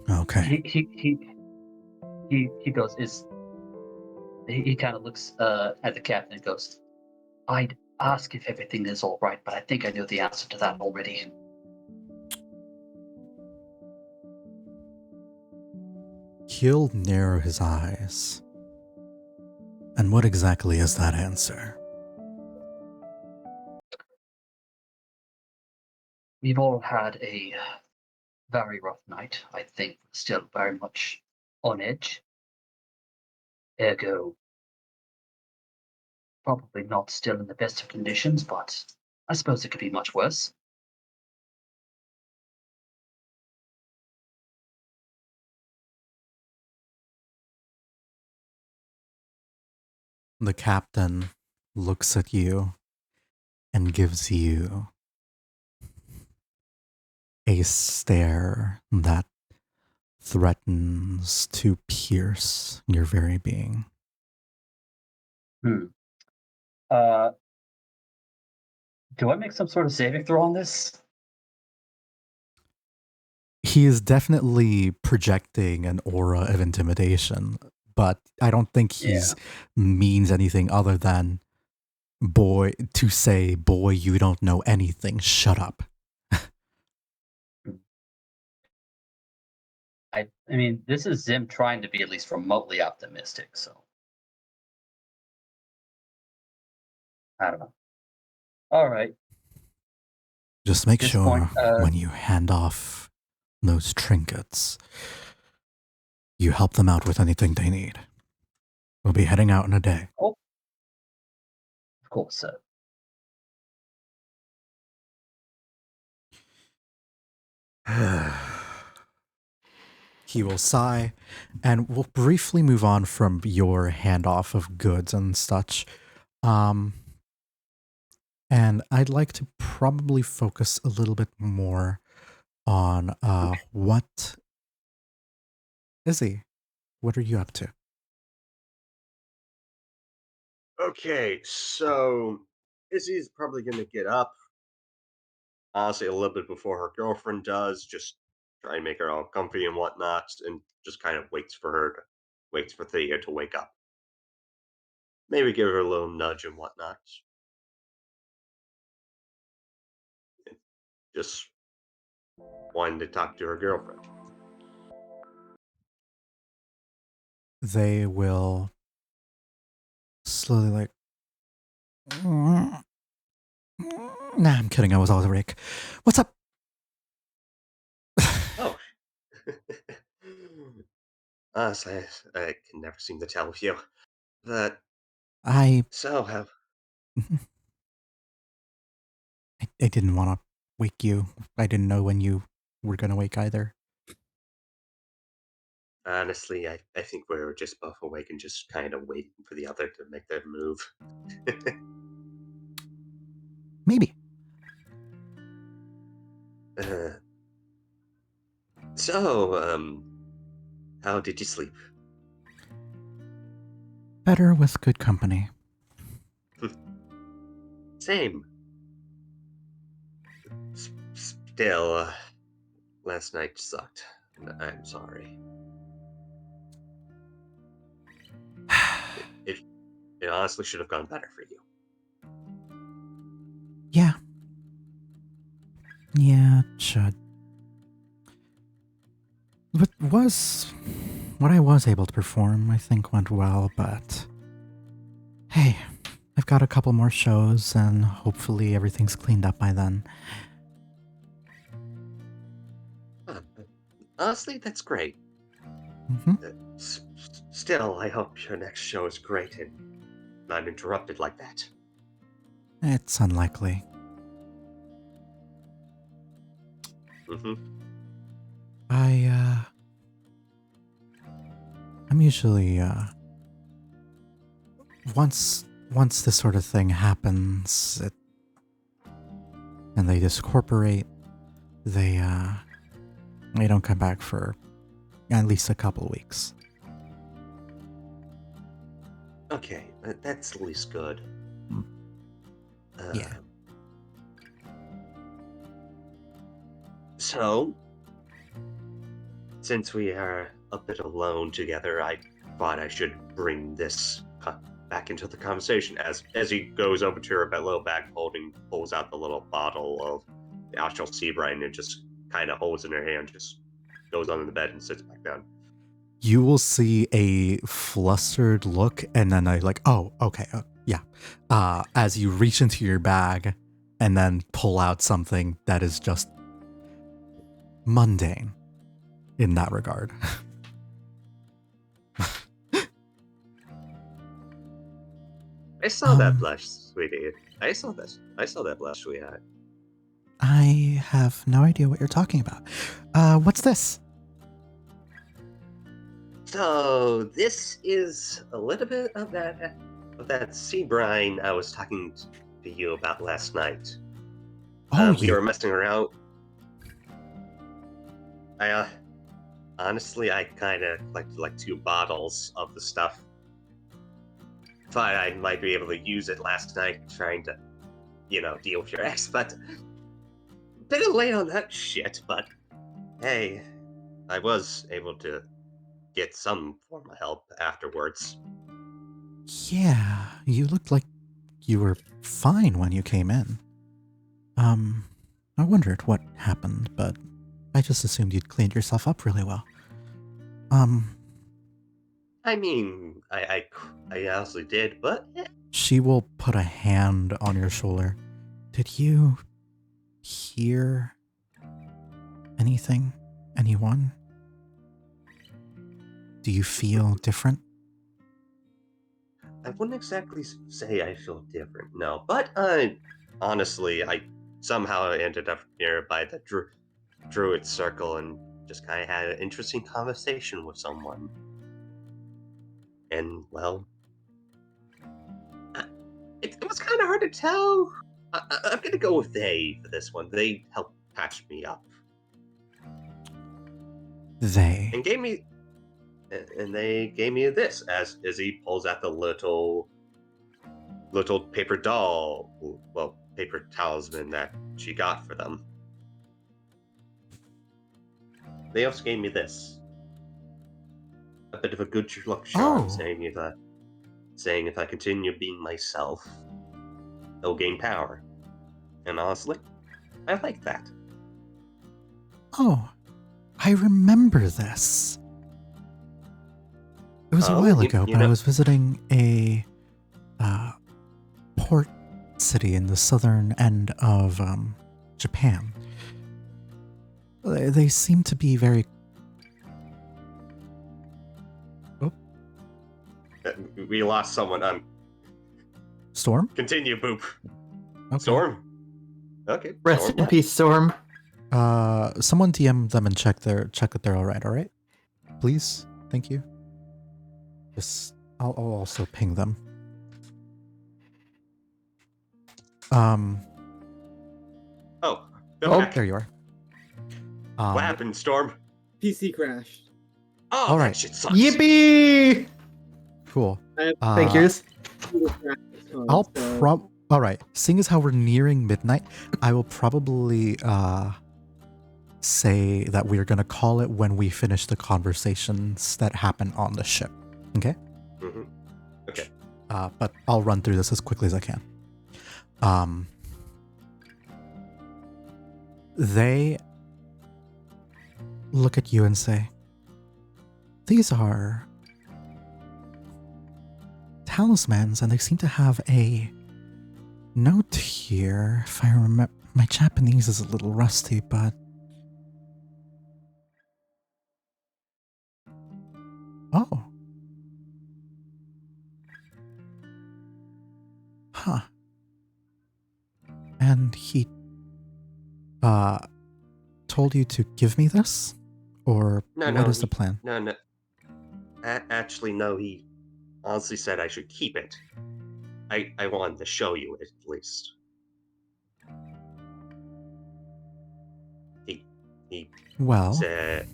okay.
He goes, he kind of looks at the captain and goes, I'd ask if everything is all right, but I think I know the answer to that already.
He'll narrow his eyes. And what exactly is that answer?
We've all had a very rough night. I think still very much on edge. Ergo, probably not still in the best of conditions, but I suppose it could be much worse.
The captain looks at you and gives you a stare that threatens to pierce your very being.
Do I make some sort of saving throw on this?
He is definitely projecting an aura of intimidation, but I don't think he's means anything other than boy, you don't know anything, shut up.
I mean, this is Zim trying to be at least remotely optimistic, so I don't know. All right.
Just make sure when you hand off those trinkets, you help them out with anything they need. We'll be heading out in a day.
Oh, of course, sir.
He will sigh, and we'll briefly move on from your handoff of goods and such. And I'd like to probably focus a little bit more on what... Izzy, what are you up to?
Okay, so Izzy's probably going to get up, honestly, a little bit before her girlfriend does, just try and make her all comfy and whatnot, and just kind of waits for Thea to wake up. Maybe give her a little nudge and whatnot. Just wanting to talk to her girlfriend.
They will slowly Nah, I'm kidding. I was always awake. What's up?
Oh. Honestly, I can never seem to tell with you. But
I didn't want to wake you. I didn't know when you were going to wake either.
Honestly, I think we were just both awake and just kind of waiting for the other to make their move.
Maybe.
How did you sleep?
Better with good company.
Same. Still, last night sucked. I'm sorry. It honestly should have gone better for you.
Yeah. Yeah, it should. What I was able to perform, I think went well, but hey, I've got a couple more shows and hopefully everything's cleaned up by then.
Honestly, that's great.
Mm-hmm.
Still, I hope your next show is great and not interrupted like that.
It's unlikely.
Mm-hmm.
I'm usually, once this sort of thing happens, and they discorporate, they don't come back for at least a couple of weeks.
Okay, that's at least good.
Yeah.
So, since we are a bit alone together, I thought I should bring this back into the conversation. As he goes over to her little bag, pulls out the little bottle of the Astral Sea Brine and just kind of holds in her hand, just goes under the bed and sits back down.
You will see a flustered look, and then oh, okay, yeah. As you reach into your bag and then pull out something that is just mundane in that regard.
I saw that blush, sweetie. I saw that blush, sweetheart.
I have no idea what you're talking about. What's this?
So this is a little bit of that sea brine I was talking to you about last night.
Oh,
we were messing around. Honestly, I kind of collected like 2 bottles of the stuff. Thought I might be able to use it last night, trying to, deal with your ex, but bit late on that shit. But hey, I was able to get some form of help afterwards.
Yeah, you looked like you were fine when you came in. I wondered what happened, but I just assumed you'd cleaned yourself up really well.
I mean, I honestly did, but
She will put a hand on your shoulder. Did you hear anything? Anyone? Do you feel different?
I wouldn't exactly say I feel different, no. But honestly, I somehow ended up here by the druid circle and just kind of had an interesting conversation with someone. And, well, it was kind of hard to tell. I'm going to go with they for this one. They helped patch me up.
They.
And they gave me this as Izzy pulls out the little paper doll, paper talisman that she got for them. They also gave me this. A bit of a good luck charm, saying if I continue being myself, they'll gain power. And honestly, I like that.
Oh, I remember this. It was a while ago, but I was visiting a port city in the southern end of Japan. They seem to be very... Oh.
We lost someone on...
Storm?
Continue, Boop.
Okay.
Storm? Okay.
Rest in peace, Storm.
Someone DM them and check that they're alright? Please? Thank you. I'll also ping them. There you are.
What happened, Storm?
PC crashed.
Oh,
all right.
That shit sucks.
Yippee!
Cool.
Thank yous.
All right. Seeing as how we're nearing midnight, I will probably say that we're gonna call it when we finish the conversations that happen on the ship. Okay.
Mm-hmm. Okay.
But I'll run through this as quickly as I can. They look at you and say, "These are talismans, and they seem to have a note here. If I remember, my Japanese is a little rusty, but And he told you to give me this? Or what is the plan?
No. Actually, no, he honestly said I should keep it. I wanted to show you it, at least. He
Well,
said...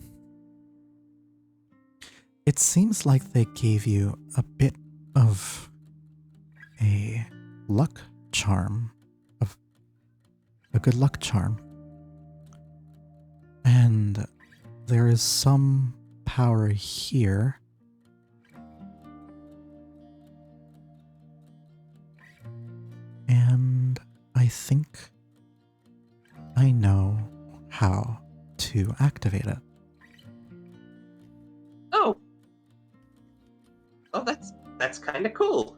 it seems like they gave you a bit of a luck charm. A good luck charm. And there is some power here. And I think I know how to activate it.
Oh, that's kind of cool.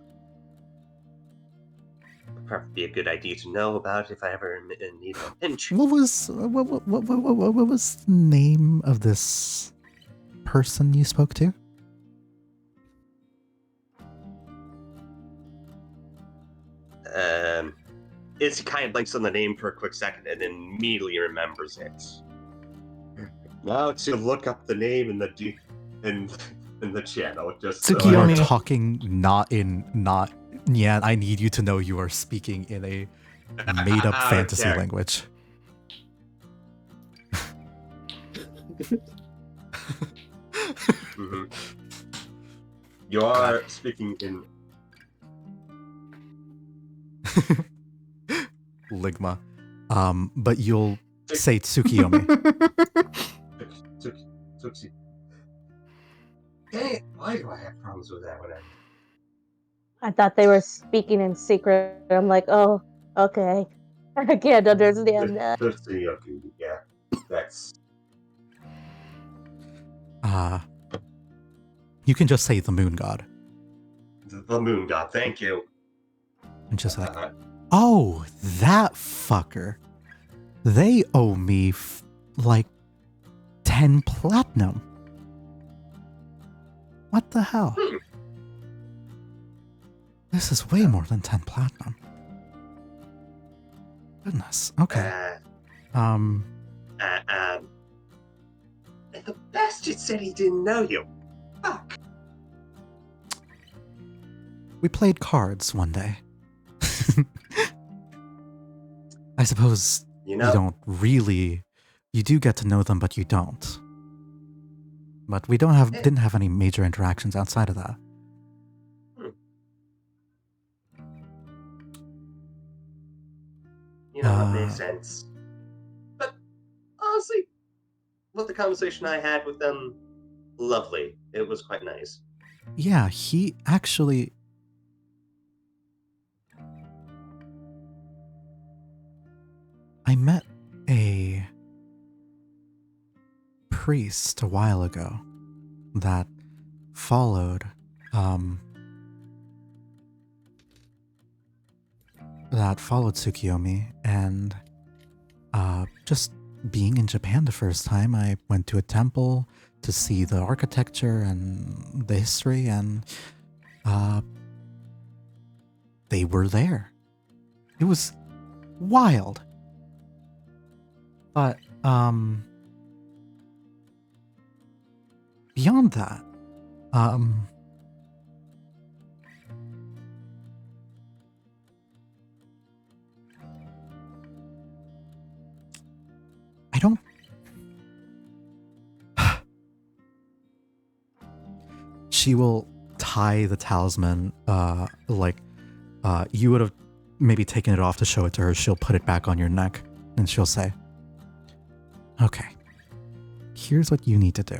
Probably be a good idea to know about if I ever need a pinch.
What was the name of this person you spoke to?
It's kind of blanks on the name for a quick second and then immediately remembers it. Now to look up the name in the channel. Just
You are talking not. Yeah, I need you to know you are speaking in a made-up fantasy language.
Mm-hmm. You are speaking in
Ligma. But you'll say Tsukiyomi.
Tsuki. Dang, why do I have problems with that one?
I thought they were speaking in secret. I'm like, oh, okay. I can't understand that.
Yeah, that's...
You can just say the moon god.
The moon god, thank you.
And just like, oh, that fucker. They owe me like 10 platinum. What the hell? This is way more than 10 platinum. Goodness. Okay.
The bastard said he didn't know you. Fuck.
We played cards one day. I suppose you don't really... You do get to know them, but you don't. But we didn't have any major interactions outside of that.
That makes sense. But honestly, the conversation I had with them, lovely. It was quite nice.
Yeah, he actually... I met a priest a while ago that followed Tsukiyomi, and just being in Japan the first time, I went to a temple to see the architecture and the history, and they were there. It was wild. But beyond that, I don't... She will tie the talisman, you would have maybe taken it off to show it to her. She'll put it back on your neck, and she'll say, okay, here's what you need to do.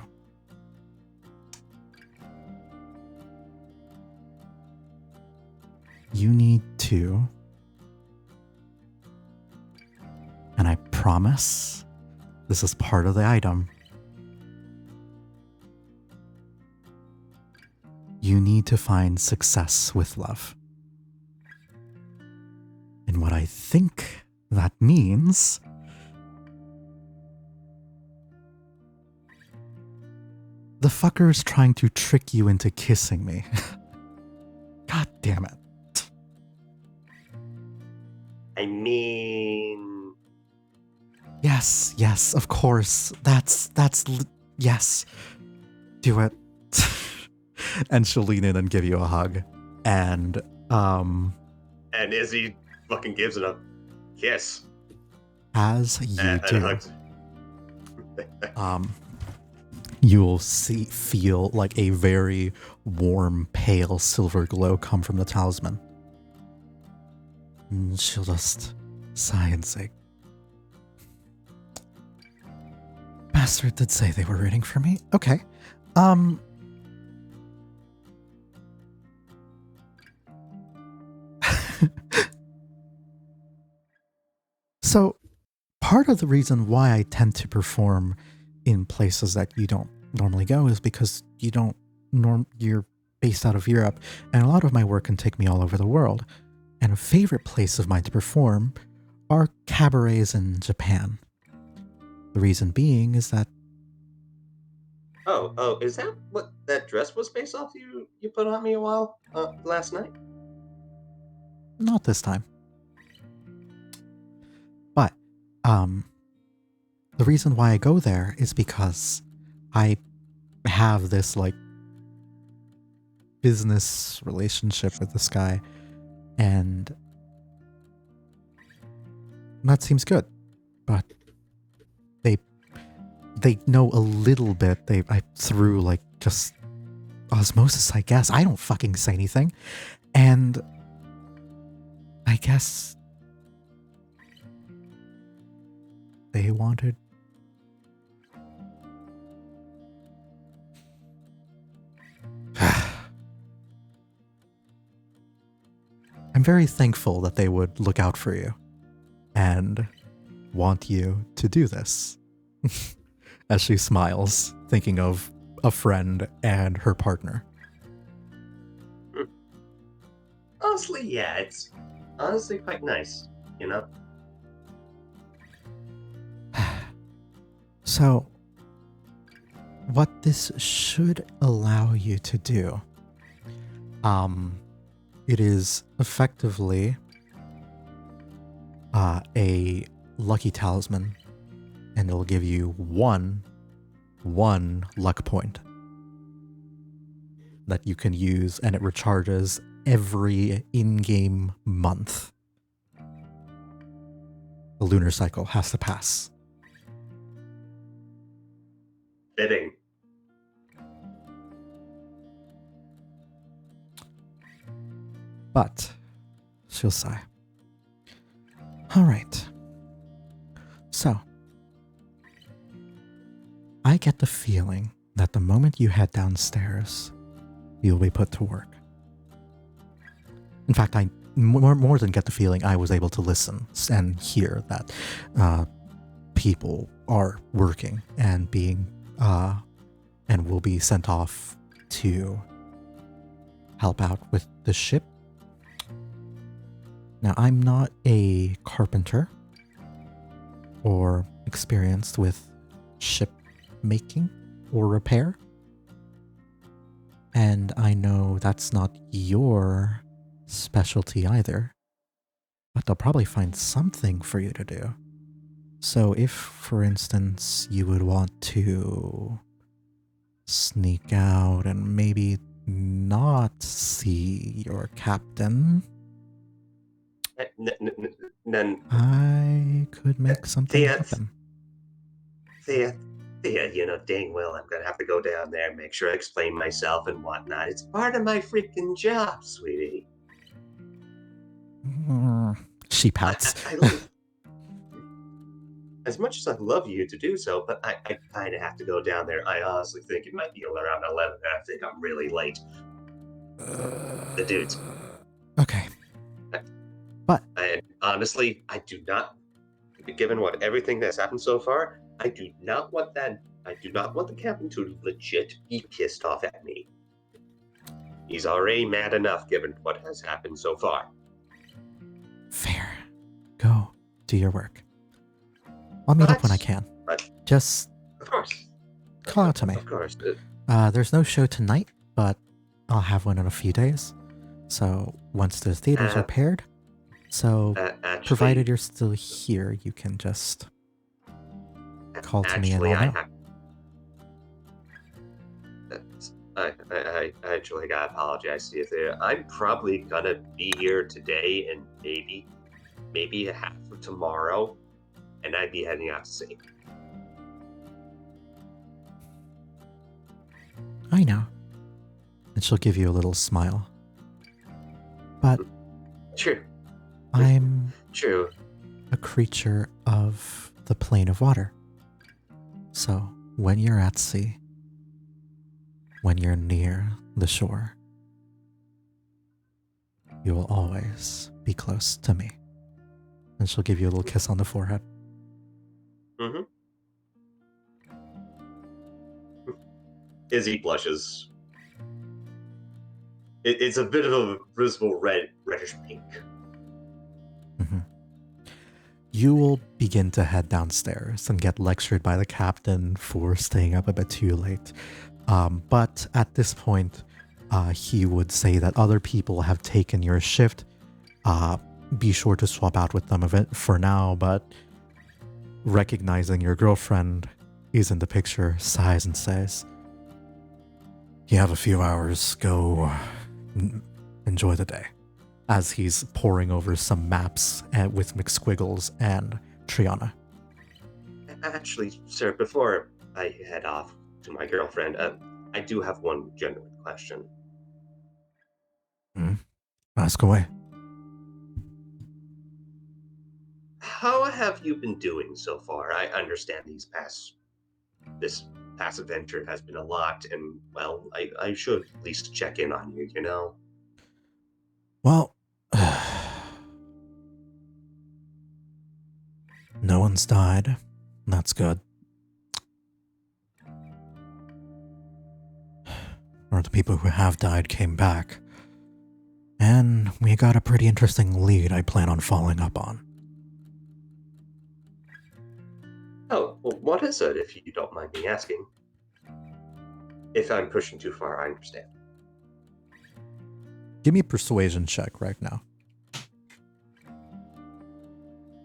You need to, and I promise this is part of the item, you need to find success with love. And what I think that means the fucker is trying to trick you into kissing me. God damn it.
I mean,
Yes, of course. Yes. Do it. And she'll lean in and give you a hug. And
Izzy fucking gives it a kiss.
as you
And
do,
hugs.
you'll feel like a very warm, pale silver glow come from the talisman. And she'll just sigh and say, Bastard did say they were rooting for me. Okay. So, part of the reason why I tend to perform in places that you don't normally go is because you're based out of Europe, and a lot of my work can take me all over the world. And a favorite place of mine to perform are cabarets in Japan. The reason being is that
Oh, is that what that dress was based off you put on me a while last night?
not this time. But the reason why I go there is because I have this like business relationship with this guy, and that seems good. But they know a little bit. I through like just osmosis, I guess. I don't fucking say anything. And I guess they wanted I'm very thankful that they would look out for you and want you to do this. As she smiles, thinking of a friend and her partner.
Honestly, yeah, it's honestly quite nice, you know?
So, what this should allow you to do, it is effectively a lucky talisman, and it'll give you one luck point that you can use, and it recharges every in-game month. The lunar cycle has to pass.
Fitting.
But she'll sigh. All right. So, I get the feeling that the moment you head downstairs, you'll be put to work. In fact, I more than get the feeling, I was able to listen and hear that people are working and being and will be sent off to help out with the ship. Now, I'm not a carpenter or experienced with ship making or repair. And I know that's not your specialty either. But they'll probably find something for you to do. So if, for instance, you would want to sneak out and maybe not see your captain,
Then
I could make something happen.
Thea, you know dang well I'm gonna have to go down there and make sure I explain myself and whatnot. It's part of my freaking job, sweetie.
She pouts.
As much as I'd love you to do so, but I kind of have to go down there. I honestly think it might be around 11, and I think I'm really late. The dudes.
Okay. But
And honestly, I do not, given what everything that's happened so far, I do not want the captain to legit be pissed off at me. He's already mad enough given what has happened so far.
fair. Go do your work. I'll meet up when I can. Just
Of course.
call out to me.
Of course.
There's no show tonight, but I'll have one in a few days. So once the theaters are paired,
So,
Actually,
provided you're still here, you can just call to me and
actually,
I'll
I
know.
have. I actually gotta apologize to you there. I'm probably gonna be here today and maybe half of tomorrow, and I'd be heading out to sea.
I know. And she'll give you a little smile. But
True.
I'm
True.
a creature of the plane of water. So, when you're at sea, when you're near the shore, you will always be close to me. And she'll give you a little kiss on the forehead.
Mm-hmm. Izzy blushes. It's a bit of a visible reddish pink.
Mm-hmm. You will begin to head downstairs and get lectured by the captain for staying up a bit too late. But at this point, he would say that other people have taken your shift. Be sure to swap out with them for now, but recognizing your girlfriend is in the picture, sighs and says, "You have a few hours, go enjoy the day," as he's poring over some maps with McSquiggles and Triana.
Actually, sir, before I head off to my girlfriend, I do have one genuine question.
Ask away.
How have you been doing so far? I understand this past adventure has been a lot, and, well, I should at least check in on you, you know?
Well, no one's died. That's good. Or the people who have died came back. And we got a pretty interesting lead I plan on following up on.
Oh, well, what is it, if you don't mind me asking? If I'm pushing too far, I understand.
Give me a persuasion check right now.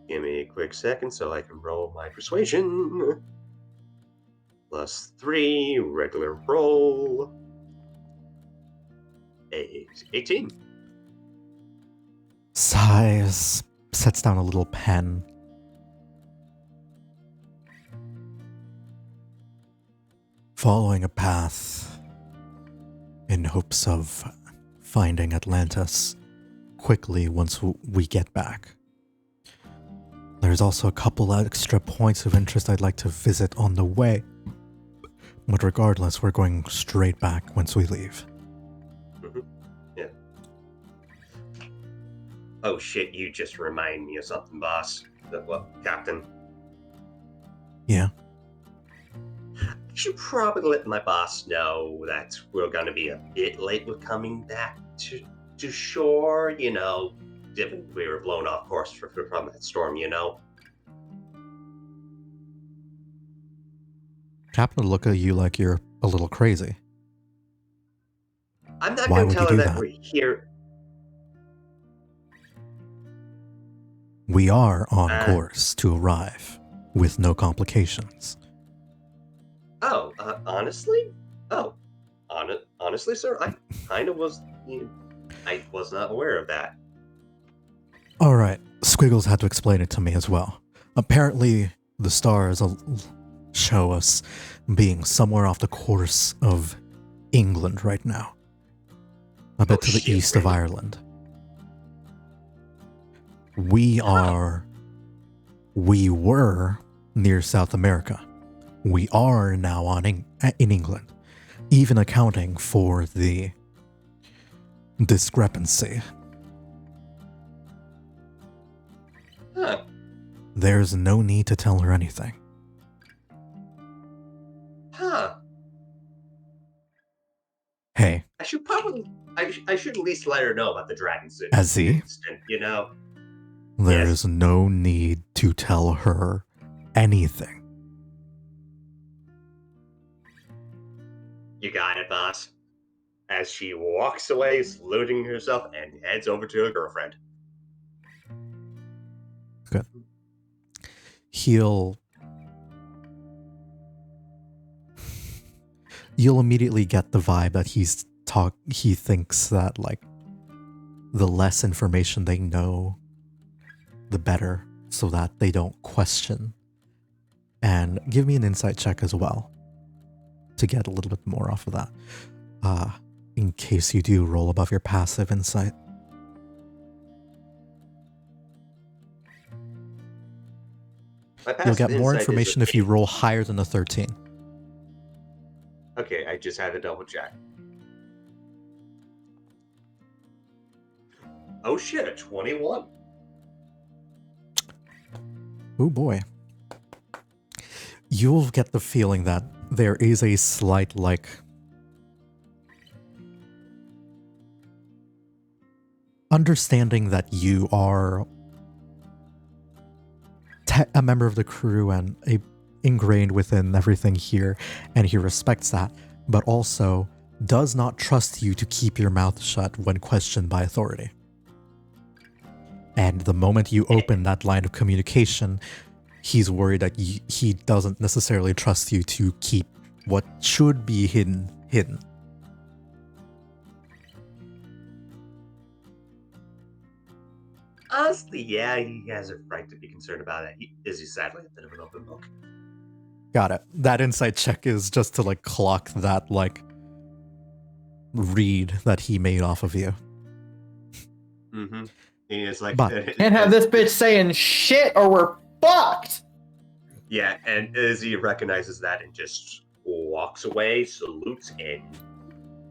Give me a quick second so I can roll my persuasion. +3, regular roll. 18.
Sighs, sets down a little pen. Following a path in hopes of finding Atlantis quickly once we get back. There's also a couple extra points of interest I'd like to visit on the way. But regardless, we're going straight back once we leave.
Mm-hmm. Yeah. Oh shit, you just remind me of something, boss. Well, Captain.
Yeah?
I should probably let my boss know that we're gonna be a bit late with coming back to shore, you know, given we were blown off course from that storm, you know.
Captain would look at you like you're a little crazy.
I'm not
Why
gonna
would
tell
you
her
do
that
that?
we're here.
We are on course to arrive with no complications.
Oh, honestly? Oh, honestly, sir, I kind of was. I was not aware of that.
All right, Squiggles had to explain it to me as well. Apparently, the stars show us being somewhere off the course of England right now, a bit to the east of Ireland. We were near South America. We are now in England, even accounting for the discrepancy.
Huh.
There's no need to tell her anything.
Huh.
Hey.
I should at least let her know about the dragon suit.
Azzy?
You know?
There's no need to tell her anything.
You got it, boss. As she walks away, saluting herself, and heads over to her girlfriend.
you'll immediately get the vibe that he thinks that like the less information they know, the better, so that they don't question. And give me an insight check as well to get a little bit more off of that. In case you do roll above your passive insight. You'll get more information if you roll higher than a 13.
Okay, I just had to double check. Oh shit, a 21.
Oh boy. You'll get the feeling that there is a slight, like, understanding that you are a member of the crew and ingrained within everything here, and he respects that, but also does not trust you to keep your mouth shut when questioned by authority. And the moment you open that line of communication, he's worried that he doesn't necessarily trust you to keep what should be hidden.
Honestly, yeah, he has a right to be concerned about it. He's sadly a bit of an open book.
Got it. That insight check is just to like clock that like read that he made off of you.
Mm-hmm. He is like,
can't have this bitch saying shit or we're fucked.
Yeah, and Izzy recognizes that and just walks away, salutes, and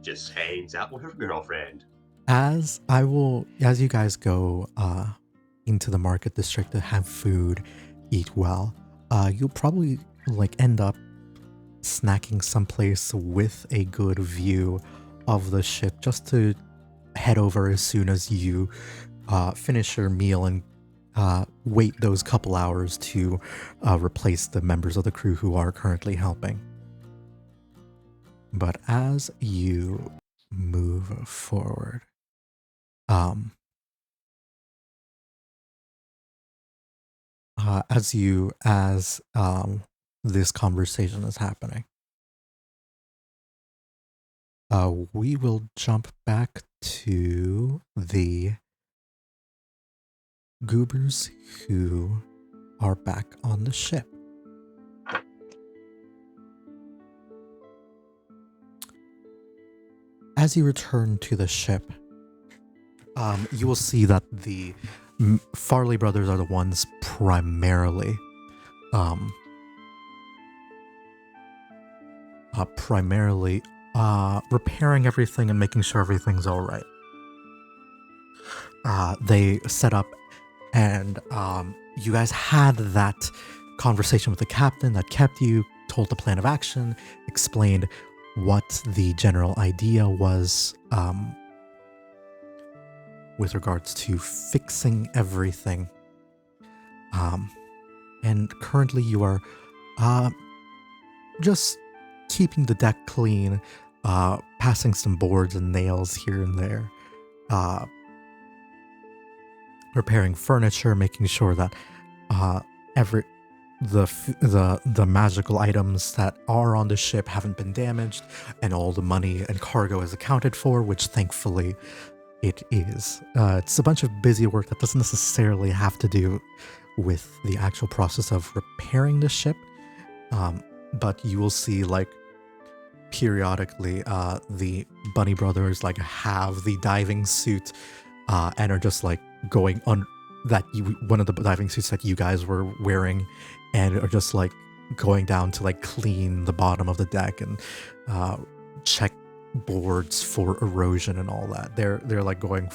just hangs out with her girlfriend.
As you guys go into the market district to have food, eat well, you'll probably like end up snacking someplace with a good view of the ship just to head over as soon as you finish your meal and wait those couple hours to replace the members of the crew who are currently helping. But as you move forward, as this conversation is happening, we will jump back to the goobers who are back on the ship. As you return to the ship, you will see that the Farley brothers are the ones primarily repairing everything and making sure everything's all right. They set up, and you guys had that conversation with the captain that kept you, told the plan of action, explained what the general idea was with regards to fixing everything. And currently you are just keeping the deck clean, passing some boards and nails here and there, repairing furniture, making sure that the magical items that are on the ship haven't been damaged, and all the money and cargo is accounted for, which thankfully it is. It's a bunch of busy work that doesn't necessarily have to do with the actual process of repairing the ship, but you will see like periodically the Bunny brothers like have the diving suit and are just like going on that one of the diving suits that you guys were wearing, and are just like going down to like clean the bottom of the deck and check boards for erosion and all that. They're like going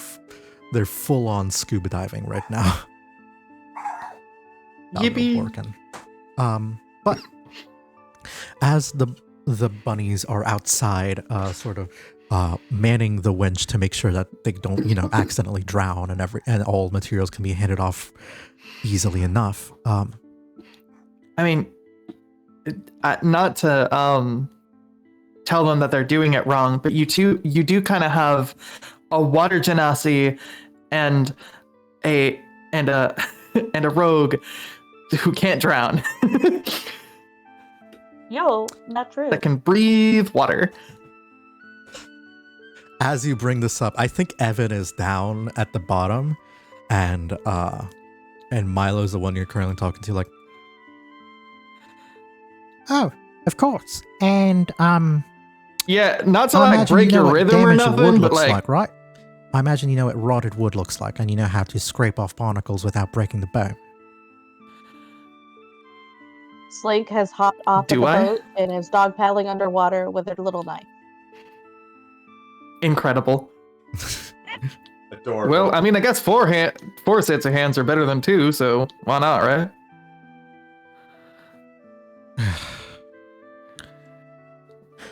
they're full on scuba diving right now.
Yippee.
But as the bunnies are outside sort of manning the winch to make sure that they don't, accidentally drown, and all materials can be handed off easily enough.
I mean, not to tell them that they're doing it wrong, but you do kind of have a water genasi and a rogue who can't drown.
Yo, not true.
That can breathe water.
As you bring this up, I think Evan is down at the bottom, and Milo's the one you're currently talking to. Like,
Oh, of course. And
Yeah, not to
I
like
imagine
break
you know
your
what
rhythm or
damaged wood
nothing, but
looks
like,
right? I imagine you know what rotted wood looks like, and you know how to scrape off barnacles without breaking the bone.
Slink has hopped off
Do
of the
I?
boat and is dog paddling underwater with her little knife.
incredible.
Adorable.
Well, I mean, I guess four sets of hands are better than two, so why not, right?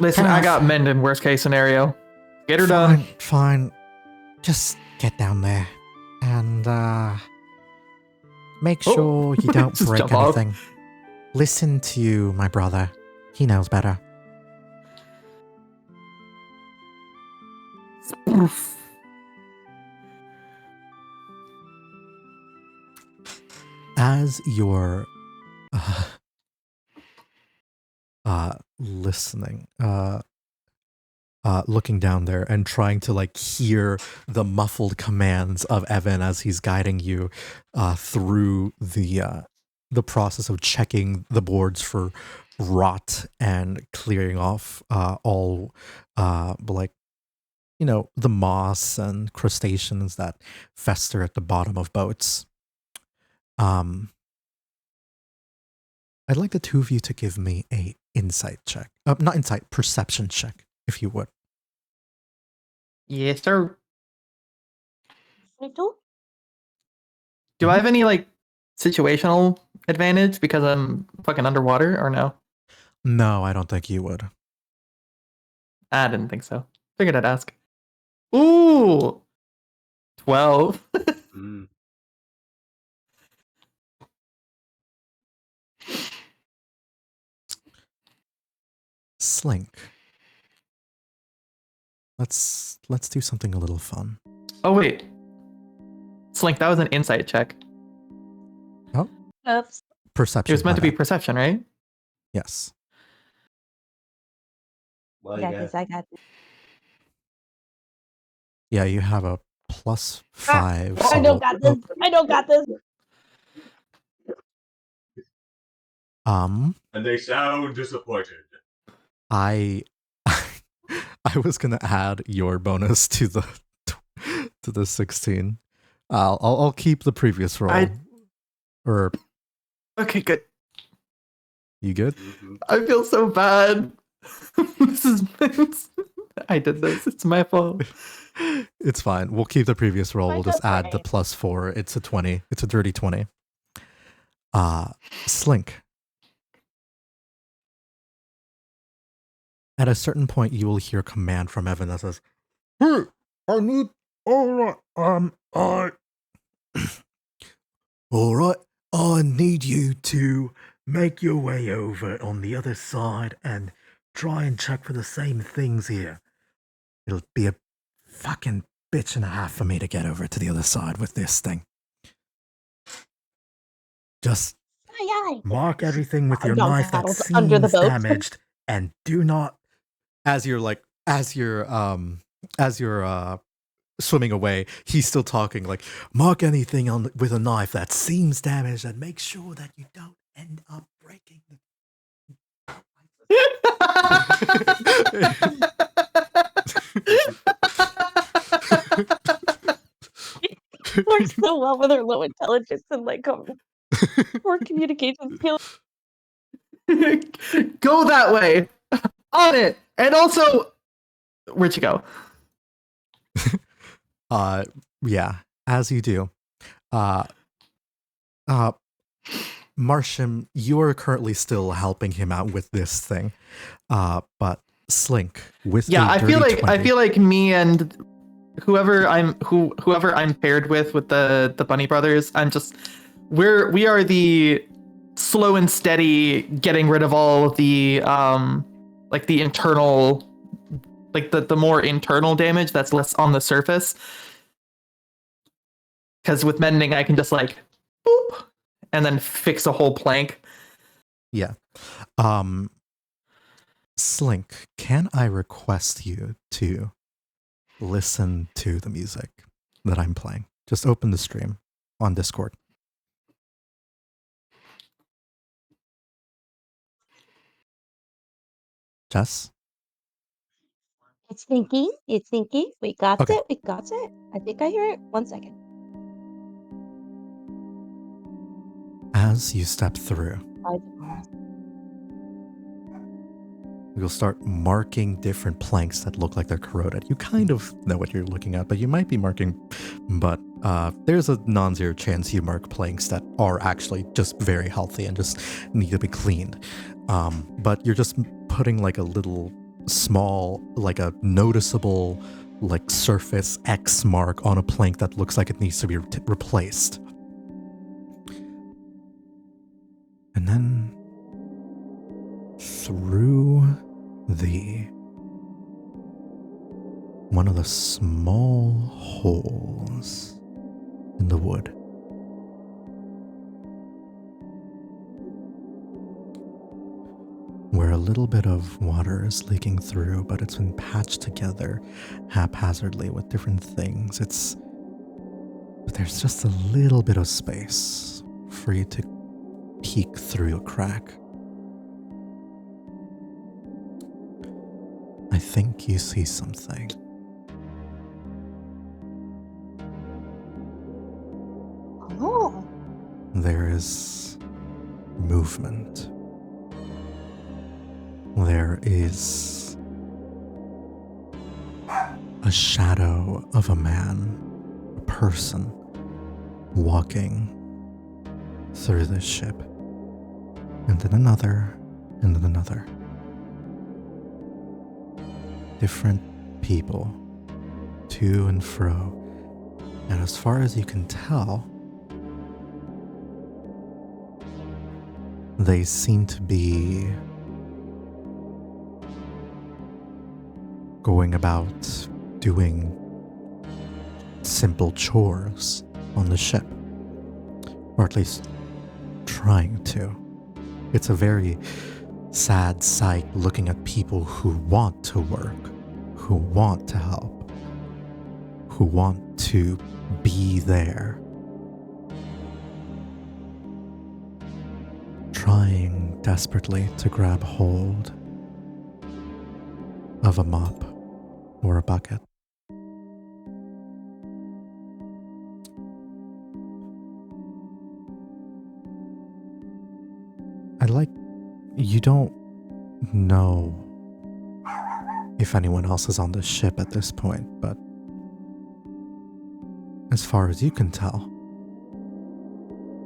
Listen, I got mend in worst case scenario. Get her done.
Fine. Just get down there and make
Oh.
sure you don't
Just
break
jump off.
anything. Listen to my brother. He knows better. As you're listening, looking down there and trying to like hear the muffled commands of Evan as he's guiding you through the process of checking the boards for rot and clearing off all like, you know, the moss and crustaceans that fester at the bottom of boats. I'd like the two of you to give me a insight check. Not insight, perception check, if you would.
Yes, sir.
22?
Do I have any like situational advantage because I'm fucking underwater or no?
No, I don't think you would.
I didn't think so. Figured I'd ask. Ooh, 12.
Mm.
Slink. Let's do something a little fun.
Oh wait, Slink, that was an insight check.
Oops.
Perception.
It was meant
my
to be
bad.
perception, right?
Yes.
Well,
I
you
got
got
this, I got this.
Yeah, you have a +5.
I don't got this. I don't got this.
and they sound disappointed.
I was gonna add your bonus to the 16. I'll keep the previous roll. Or
Okay, good.
you good?
Mhm.
I feel so bad. This is I did this. It's my fault.
It's fine. We'll keep the previous roll.
Why
We'll just
don't
add the
worry.
+4. It's a 20. It's a dirty 20. Slink. At a certain point, you will hear a command from Evan that says, "Hey, I need all right. All right. I need you to make your way over on the other side and try and check for the same things here. It'll be a fucking bitch and a half for me to get over to the other side with this thing. Just
Aye, aye.
mark everything with
I
your
don't
knife that
paddle
seems
under the boat.
damaged, and do not, as you're swimming away, he's still talking like, mark anything on with a knife that seems damaged and make sure that you don't end up breaking the
Works so well with her low intelligence and like poor communication skills.
Go that way. On it. And also, where'd you go?
Yeah, as you do. Marsham, you are currently still helping him out with this thing. But Slink, with
Yeah,
a
I feel
dirty
like
20,
me and whoever I'm paired with the Bunny Brothers, we are the slow and steady getting rid of all of the like the internal, like the more internal damage that's less on the surface. Because with mending, I can just like boop and then fix a whole plank.
Yeah. Slink, can I request you to listen to the music that I'm playing? Just open the stream on Discord. Jess?
It's thinking. It's thinking. We got
Okay.
it. We got it. I think I hear it. 1 second.
As you step through, you'll start marking different planks that look like they're corroded. You kind of know what you're looking at, but you might be marking, but there's a non-zero chance you mark planks that are actually just very healthy and just need to be cleaned. But you're just putting like a little small, like a noticeable like surface X mark on a plank that looks like it needs to be replaced. And then through one of the small holes in the wood, where a little bit of water is leaking through, but it's been patched together haphazardly with different things. But there's just a little bit of space for you to peek through a crack. I think you see something.
Oh.
There is movement. There is a shadow of a man, a person, walking through this ship. And then another, and then another. Different people, to and fro. And as far as you can tell, they seem to be going about doing simple chores on the ship. Or at least trying to. It's a very sad sight looking at people who want to work, who want to help, who want to be there. Trying desperately to grab hold of a mop or a bucket. You don't know if anyone else is on the ship at this point, but as far as you can tell,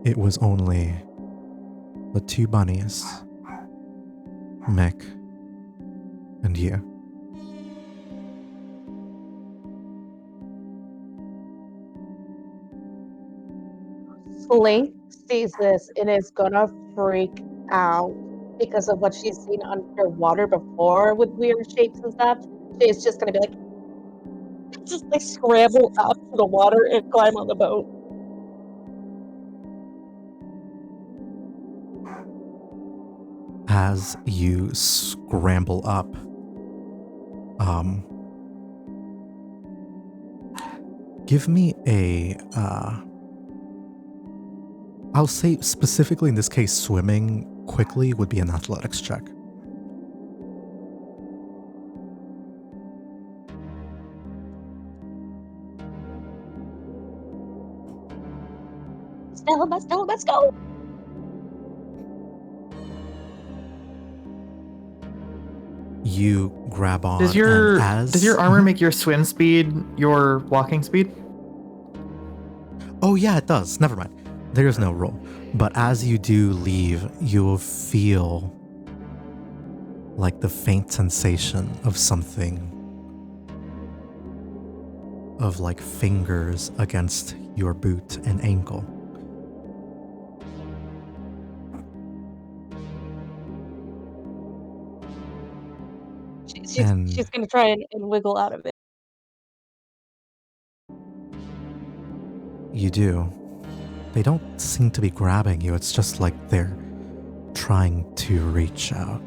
it was only the two bunnies, Mick, and you.
Slink sees this and is gonna freak out because of what she's seen underwater before with weird shapes and stuff. She's just gonna be like, just like scramble up to the water and climb on the boat.
As you scramble up, give me a, I'll say specifically in this case, swimming quickly would be an athletics check.
Stella, let's go.
You grab on.
Does your armor make your swim speed your walking speed?
Oh yeah, it does. Never mind. There's no roll. But as you do leave, you will feel like the faint sensation of something, of like fingers against your boot and ankle.
She's gonna try and wiggle out of it.
You do. they don't seem to be grabbing you. It's just like they're trying to reach out.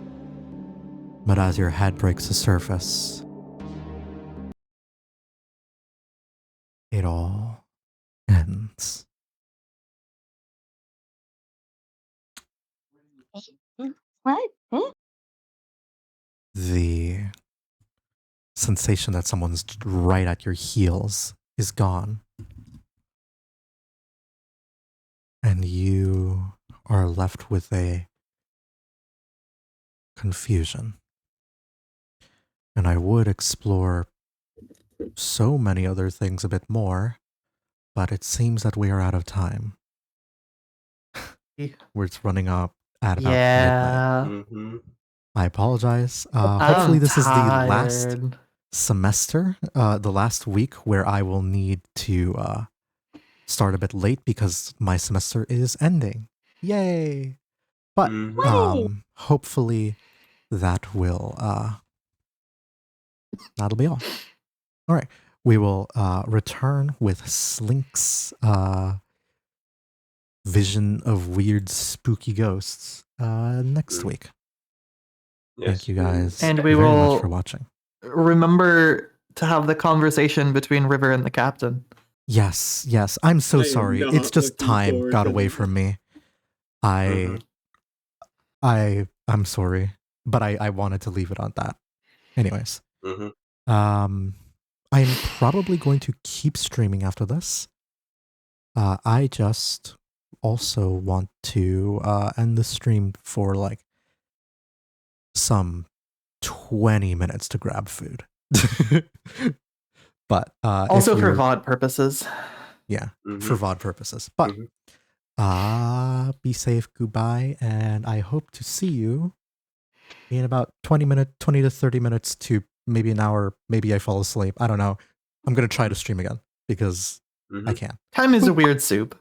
But as your head breaks the surface, it all ends.
What? Hmm?
The sensation that someone's right at your heels is gone. And you are left with a confusion. And I would explore so many other things a bit more, but it seems that we are out of time. We're just running up at about midnight.
Mm-hmm.
I apologize. Hopefully
I'm
this is the last
tired.
semester, the last week where I will need to start a bit late because my semester is ending. Yay! But hopefully that will that'll be all. All right, we will return with Slink's vision of weird, spooky ghosts next week.
Yes.
Thank you guys
And we
very
will
much for watching.
remember to have the conversation between River and the captain.
Yes, yes. I'm so
I am
sorry.
not
It's just
looking
time
forward
got
to
away
that.
from me. I'm sorry, but I wanted to leave it on that. Anyways, I'm probably going to keep streaming after this. I just also want to end the stream for like some 20 minutes to grab food. But
Also
if
for
you're-
VOD purposes.
yeah, for VOD purposes. But be safe, goodbye, and I hope to see you in about 20 to 30 minutes to maybe an hour. Maybe I fall asleep. I don't know. I'm going to try to stream again because I can.
Time is a weird soup.